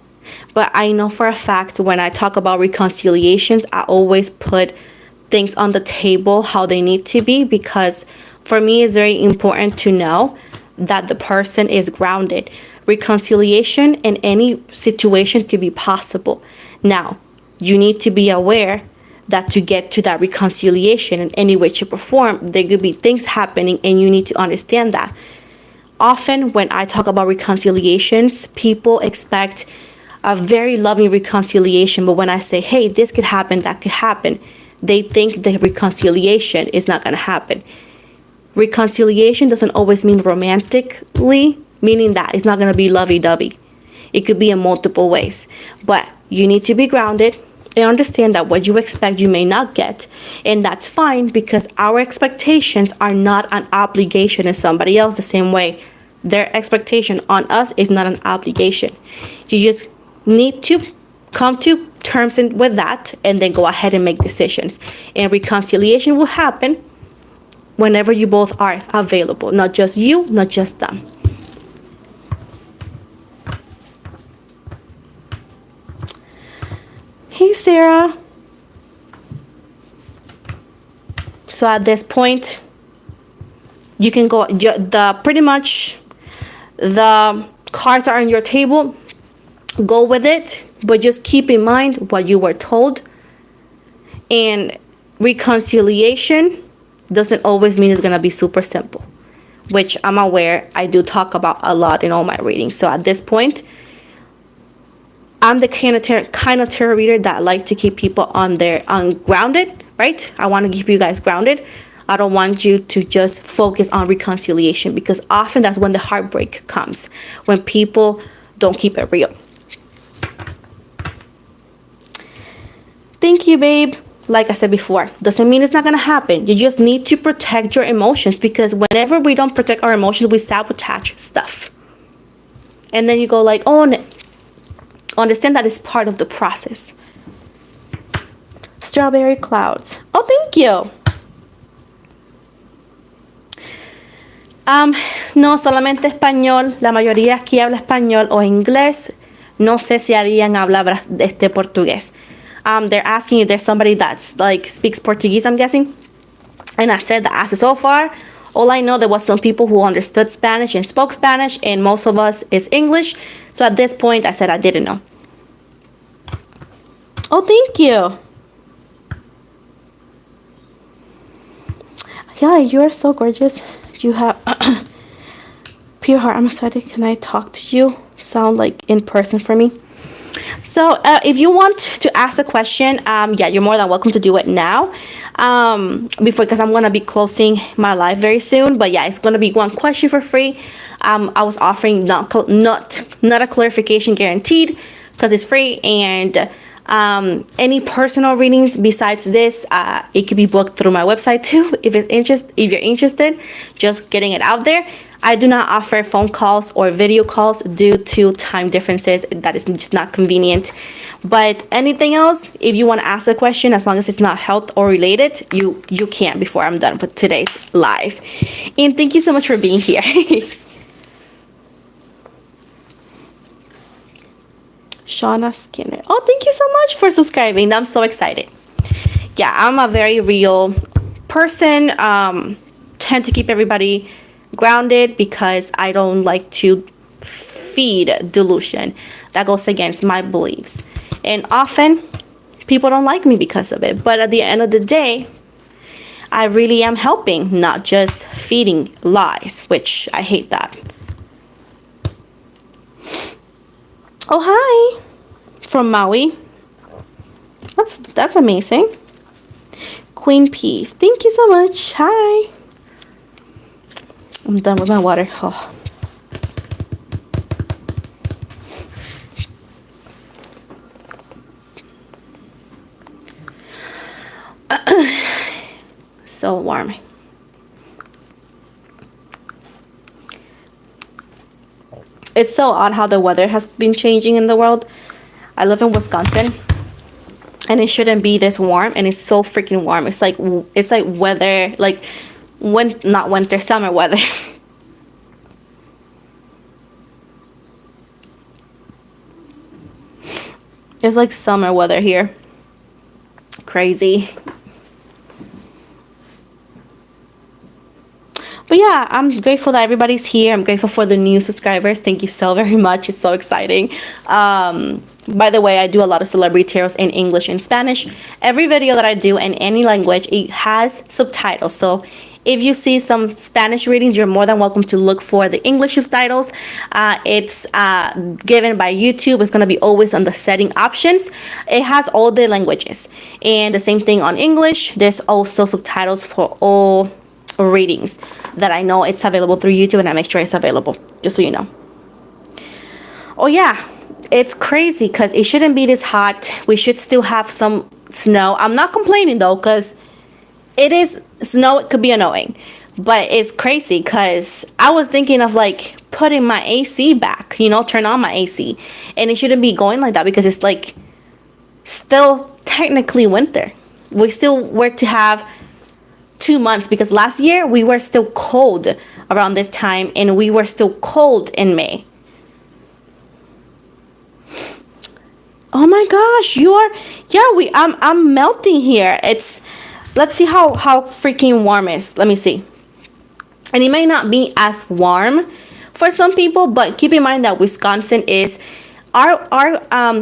But I know for a fact when I talk about reconciliations, I always put things on the table how they need to be, because for me it's very important to know that the person is grounded. Reconciliation in any situation could be possible. Now, you need to be aware that to get to that reconciliation in any way, shape, or form, there could be things happening, and you need to understand that. Often when I talk about reconciliations, people expect a very loving reconciliation, but when I say, hey, this could happen, that could happen, they think the reconciliation is not going to happen. Reconciliation doesn't always mean romantically, meaning that it's not going to be lovey-dovey. It could be in multiple ways, but you need to be grounded and understand that what you expect you may not get, and that's fine, because our expectations are not an obligation in somebody else the same way their expectation on us is not an obligation. You just need to come to terms with that and then go ahead and make decisions, and reconciliation will happen whenever you both are available, not just you, not just them. Hey, Sarah. So at this point, you can go, pretty much the cards are on your table. Go with it, but just keep in mind what you were told. And reconciliation doesn't always mean it's going to be super simple, which I'm aware I do talk about a lot in all my readings. So at this point, I'm the kind of tarot reader that like to keep people on grounded, right? I want to keep you guys grounded. I don't want you to just focus on reconciliation, because often that's when the heartbreak comes, when people don't keep it real. Thank you, babe. Like I said before, doesn't mean it's not going to happen. You just need to protect your emotions, because whenever we don't protect our emotions, we sabotage stuff. And then you go like, oh, understand that it's part of the process. Strawberry clouds. Oh, thank you. No, solamente español. La mayoría aquí habla español o inglés. No sé si alguien habla portugués. They're asking if there's somebody that's like speaks Portuguese, I'm guessing. And I said that as so far, all I know, there was some people who understood Spanish and spoke Spanish, and most of us is English. So at this point, I said I didn't know. Oh, thank you. Yeah, you are so gorgeous. You have pure heart. I'm excited. Can I talk to you? Sound like in person for me. So if you want to ask a question, yeah, you're more than welcome to do it now. Because I'm going to be closing my live very soon. But yeah, it's going to be one question for free. I was offering not a clarification guaranteed, because it's free. And any personal readings besides this, it could be booked through my website too. If you're interested, just getting it out there. I do not offer phone calls or video calls due to time differences. That is just not convenient. But anything else, if you want to ask a question, as long as it's not health or related, you can before I'm done with today's live. And thank you so much for being here. Shauna Skinner. Oh, thank you so much for subscribing. I'm so excited. Yeah, I'm a very real person. Tend to keep everybody grounded because I don't like to feed delusion. That goes against my beliefs. And often people don't like me because of it. But at the end of the day, I really am helping, not just feeding lies, which I hate that. Oh, hi. From Maui. That's amazing. Queen Peace. Thank you so much. Hi. I'm done with my water. Oh. So warm. It's so odd how the weather has been changing in the world. I live in Wisconsin, and it shouldn't be this warm, and it's so freaking warm. It's like weather, like not winter, summer weather. It's like summer weather here. Crazy. But yeah, I'm grateful that everybody's here. I'm grateful for the new subscribers. Thank you so very much. It's so exciting. By the way, I do a lot of celebrity tarots in English and Spanish. Every video that I do in any language, it has subtitles. So if you see some Spanish readings, you're more than welcome to look for the English subtitles. It's given by YouTube. It's going to be always on the setting options. It has all the languages. And the same thing on English. There's also subtitles for all readings that I know it's available through YouTube, and I make sure it's available, just so you know. Oh yeah, it's crazy because it shouldn't be this hot. We should still have some snow. I'm not complaining though, because it is snow. It could be annoying, but it's crazy because I was thinking of like putting my AC back, you know, turn on my AC, and it shouldn't be going like that because it's like still technically winter. We still were to have 2 months, because last year we were still cold around this time, and we were still cold in May. Oh my gosh, you are, yeah, I'm melting here. It's, let's see how freaking warm it is. Let me see. And it may not be as warm for some people, but keep in mind that Wisconsin is, our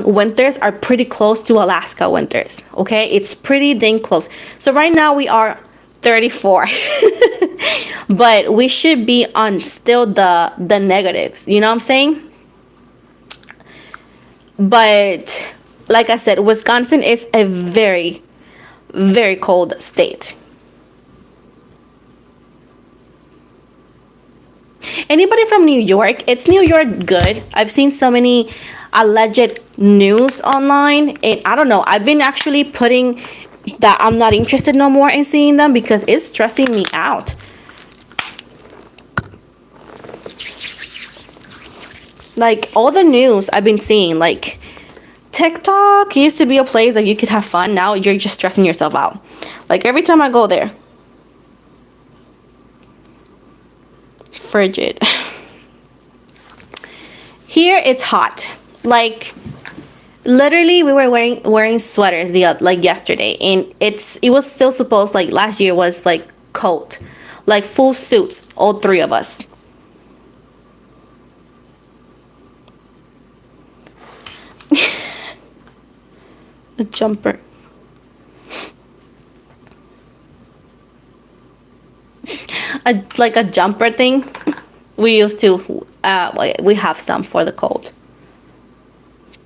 winters are pretty close to Alaska winters. Okay, it's pretty dang close. So right now we are 34 but we should be on still the negatives, you know what I'm saying? But like I said, Wisconsin is a very, very cold state. Anybody from New York? It's New York good? I've seen so many alleged news online, and I don't know, I've been actually putting that I'm not interested no more in seeing them because it's stressing me out. Like all the news I've been seeing, like TikTok used to be a place that you could have fun. Now you're just stressing yourself out. Like every time I go there, frigid. Here it's hot. Like literally we were wearing sweaters like yesterday, and it was still supposed, like last year was like cold, like full suits, all three of us. A jumper. Like a jumper thing. We used to we have some for the cold.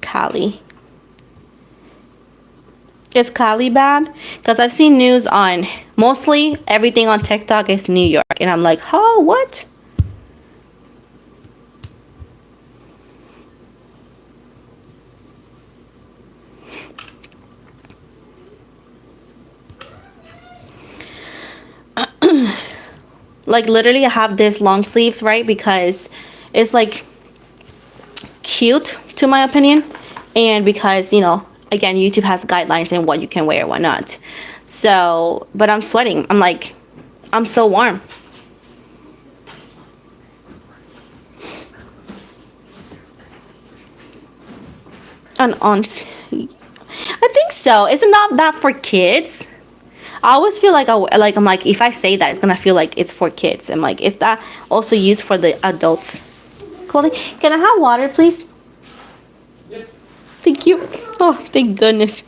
Cali. Is Cali bad? Because I've seen news on, mostly everything on TikTok is New York, and I'm like, oh, what? Like literally I have this long sleeves, right? Because it's like cute to my opinion, and because, you know, again, YouTube has guidelines in what you can wear and what not. So, but I'm sweating. I'm like, I'm so warm. And on, I think so. Isn't that for kids? I always feel like I'm like, if I say that, it's gonna feel like it's for kids. I'm like, is that also used for the adults clothing? Can I have water, please? Yep. Thank you. Oh, thank goodness.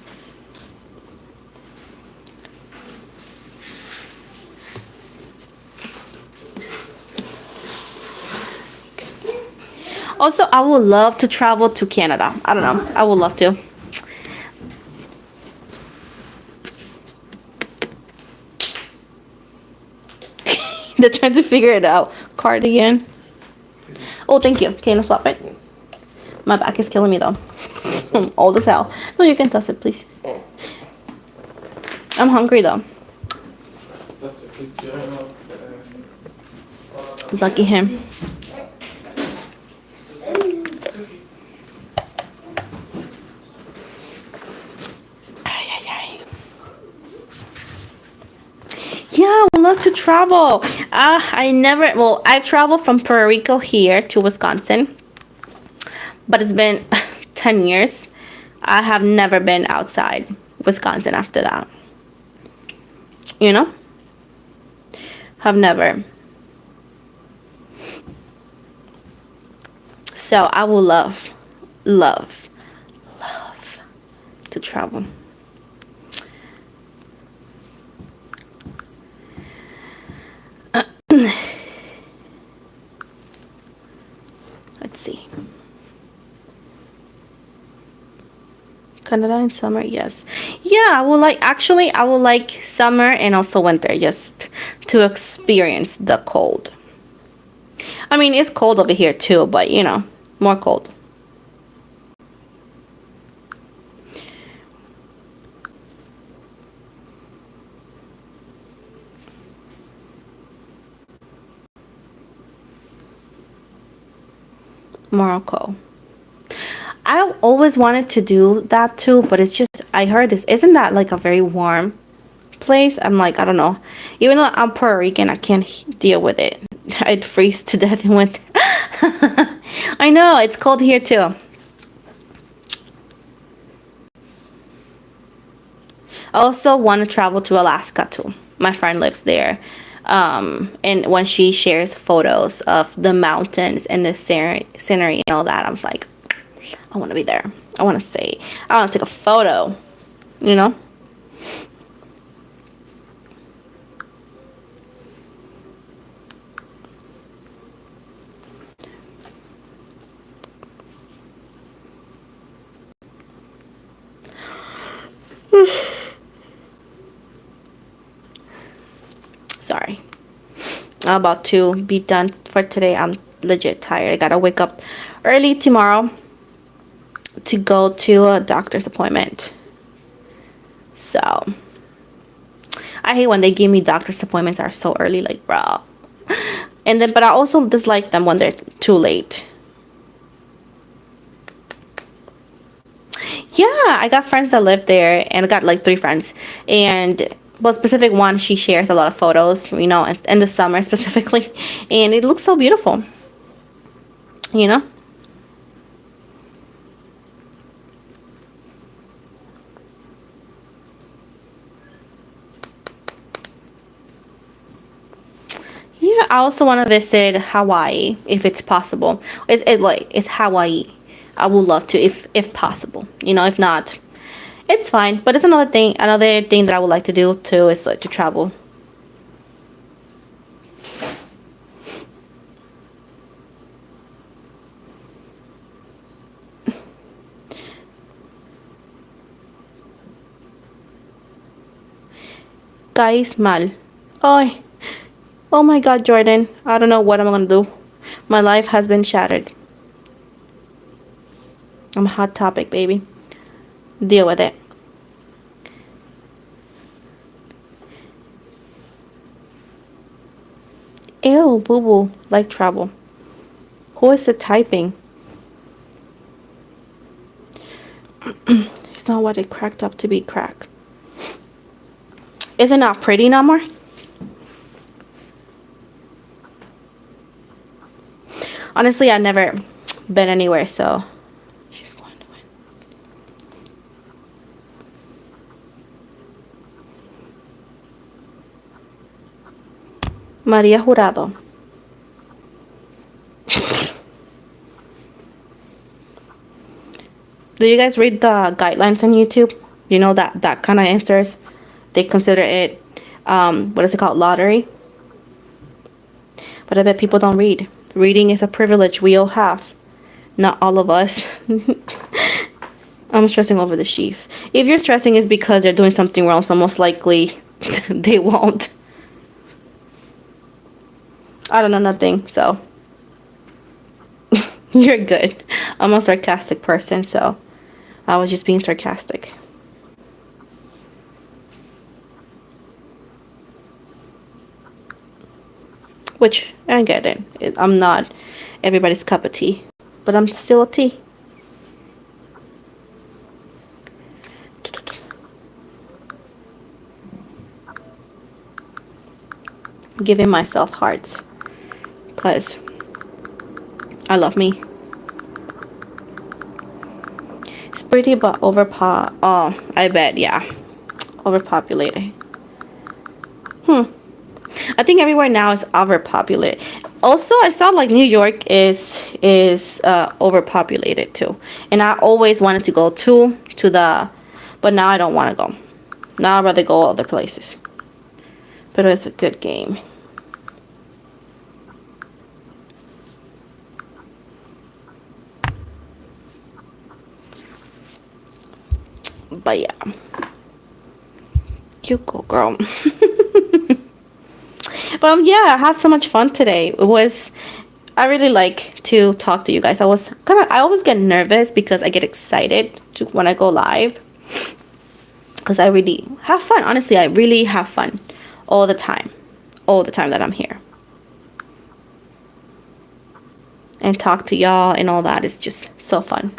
Also, I would love to travel to Canada. I don't know. I would love to. They're trying to figure it out. Cardigan. Oh, thank you. Can you swap it? My back is killing me though. Old as hell. No, you can toss it, please. I'm hungry though. Lucky him. Yeah, I would love to travel. I traveled from Puerto Rico here to Wisconsin, but it's been 10 years. I have never been outside Wisconsin after that. You know? Have never. So I will love to travel. Let's see. Canada in summer, yes. Yeah, I would like summer and also winter, just to experience the cold. I mean, it's cold over here too, but you know, more cold. Morocco. I always wanted to do that too, but it's just, I heard this, isn't that like a very warm place? I'm like, I don't know. Even though I'm Puerto Rican, I can't deal with it. I'd freeze to death in winter. I know, it's cold here too. I also want to travel to Alaska too. My friend lives there. And when she shares photos of the mountains and the scenery and all that, I was like, I want to be there. I want to take a photo, you know? Sorry. I'm about to be done for today. I'm legit tired. I gotta wake up early tomorrow to go to a doctor's appointment. So I hate when they give me doctor's appointments are so early, like, bro. And then, but I also dislike them when they're too late. Yeah, I got friends that live there, and I got like 3 friends. And well, specific one, she shares a lot of photos, you know, in the summer specifically, and it looks so beautiful, you know. Yeah, I also want to visit Hawaii if it's possible. It's Hawaii. I would love to if possible. You know, if not, it's fine. But it's another thing. Another thing that I would like to do too is like to travel. Guys, mal. Ay. Oh my God, Jordan. I don't know what I'm gonna do. My life has been shattered. I'm a hot topic, baby. Deal with it. Ew, boo boo. Like trouble. Who is it typing? It's not what it cracked up to be crack. Is it not pretty no more? Honestly, I've never been anywhere, so she's going to win. Maria Jurado. Do you guys read the guidelines on YouTube? You know that kind of answers. They consider it, what is it called, lottery? But I bet people don't read. Reading is a privilege we all have. Not all of us. I'm stressing over the sheaves. If you're stressing, it's because they're doing something wrong, so most likely they won't. I don't know nothing, so you're good. I'm a sarcastic person, so I was just being sarcastic. Which, I get it. I'm not everybody's cup of tea. But I'm still a tea. giving myself hearts. Because I love me. It's pretty but oh, I bet, yeah. Overpopulated. I think everywhere now is overpopulated. Also, I saw like New York is overpopulated too. And I always wanted to go to but now I don't want to go. Now I'd rather go other places. But it's a good game. But yeah. You go, girl. But yeah, I had so much fun today. I really like to talk to you guys. I always get nervous because I get excited when I go live. Because I really have fun. Honestly, I really have fun all the time. All the time that I'm here. And talk to y'all and all that is just so fun.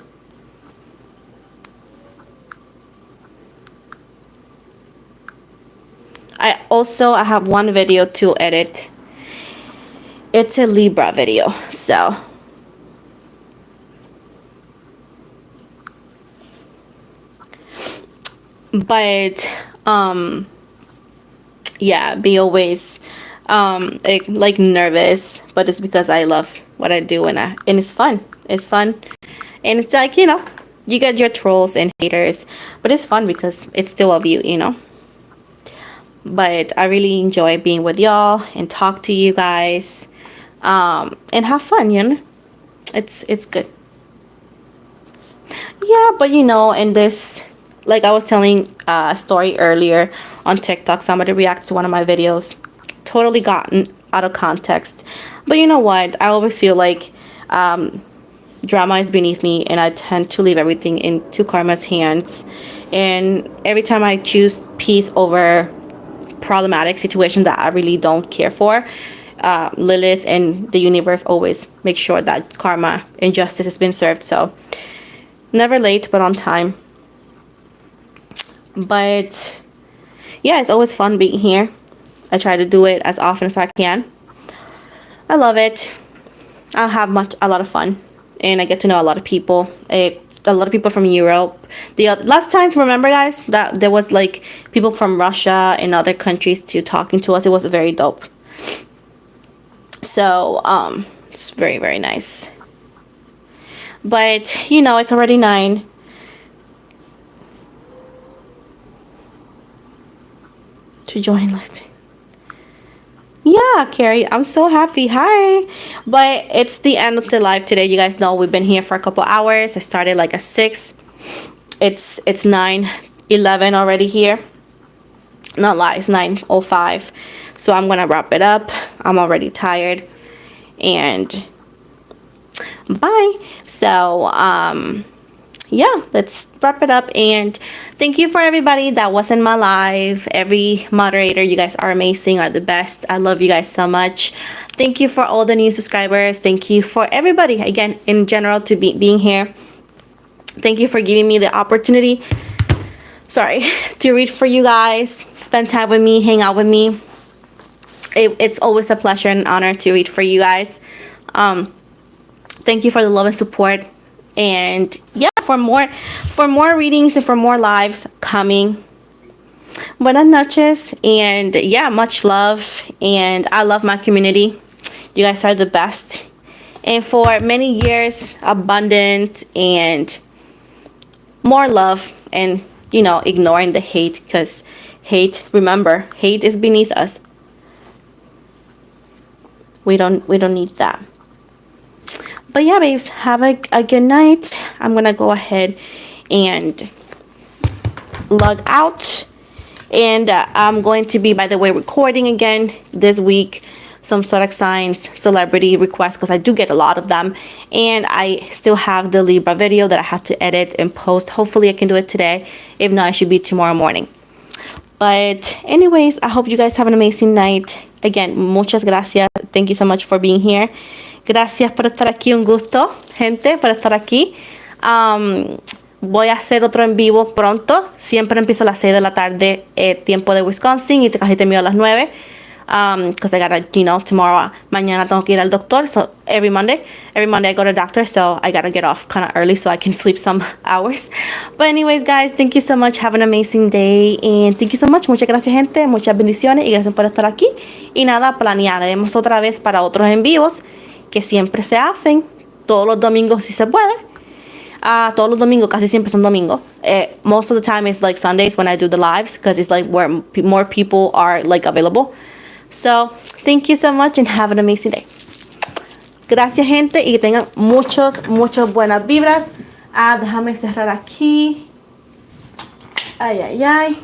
I have one video to edit. It's a Libra video, so but yeah, be always like nervous, but it's because I love what I do and it's fun. It's fun. And it's like, you know, you get your trolls and haters, but it's fun because it's still of you, you know. But I really enjoy being with y'all and talk to you guys and have fun, you know. It's good. Yeah, but you know, in this, like I was telling a story earlier on TikTok, somebody reacted to one of my videos, totally gotten out of context. But you know what? I always feel like drama is beneath me, and I tend to leave everything into karma's hands. And every time I choose peace over problematic situations that I really don't care for, Lilith and the universe always make sure that karma and justice has been served. So never late, but on time. But yeah, it's always fun being here. I try to do it as often as I can. I love it. I have a lot of fun, and I get to know a lot of people. A lot of people from Europe. The last time, remember guys, that there was like people from Russia and other countries talking to us. It was very dope. So it's very, very nice. But you know, it's already 9. To join listing. Yeah, Carrie, I'm so happy. Hi. But it's the end of the live today. You guys know we've been here for a couple hours. I started like at 6. It's 9:11 already here. Not lie, it's 9:05. So I'm gonna wrap it up. I'm already tired. And bye. So yeah, let's wrap it up. And thank you for everybody that was in my live. Every moderator, you guys are amazing, are the best. I love you guys so much. Thank you for all the new subscribers. Thank you for everybody, again, in general, to being here. Thank you for giving me the opportunity, to read for you guys, spend time with me, hang out with me. It's always a pleasure and honor to read for you guys. Thank you for the love and support. And yeah, for more readings and for more lives coming. Buenas noches, and yeah, much love, and I love my community. You guys are the best, and for many years, abundant and more love, and you know, ignoring the hate, because remember, hate is beneath us. We don't need that. But yeah, babes, have a good night. I'm going to go ahead and log out. And I'm going to be, by the way, recording again this week some zodiac signs, celebrity requests, because I do get a lot of them. And I still have the Libra video that I have to edit and post. Hopefully I can do it today. If not, it should be tomorrow morning. But anyways, I hope you guys have an amazing night. Again, muchas gracias. Thank you so much for being here. Gracias por estar aquí, un gusto, gente, por estar aquí. Voy a hacer otro en vivo pronto. Siempre empiezo a las 6 de la tarde, tiempo de Wisconsin, y casi termino a las 9. because I gotta, tomorrow, mañana tengo que ir al doctor. So every Monday I go to the doctor. So I gotta get off kind of early so I can sleep some hours. But anyways, guys, thank you so much. Have an amazing day. And thank you so much. Muchas gracias, gente. Muchas bendiciones. Y gracias por estar aquí. Y nada, planearemos otra vez para otros en vivos que siempre se hacen. Todos los domingos si se puede. Todos los domingos, casi siempre son domingos. Most of the time it's like Sundays when I do the lives because it's like where more people are like available. So, thank you so much and have an amazing day. Gracias, gente, y que tengan muchas buenas vibras. Déjame cerrar aquí. Ay.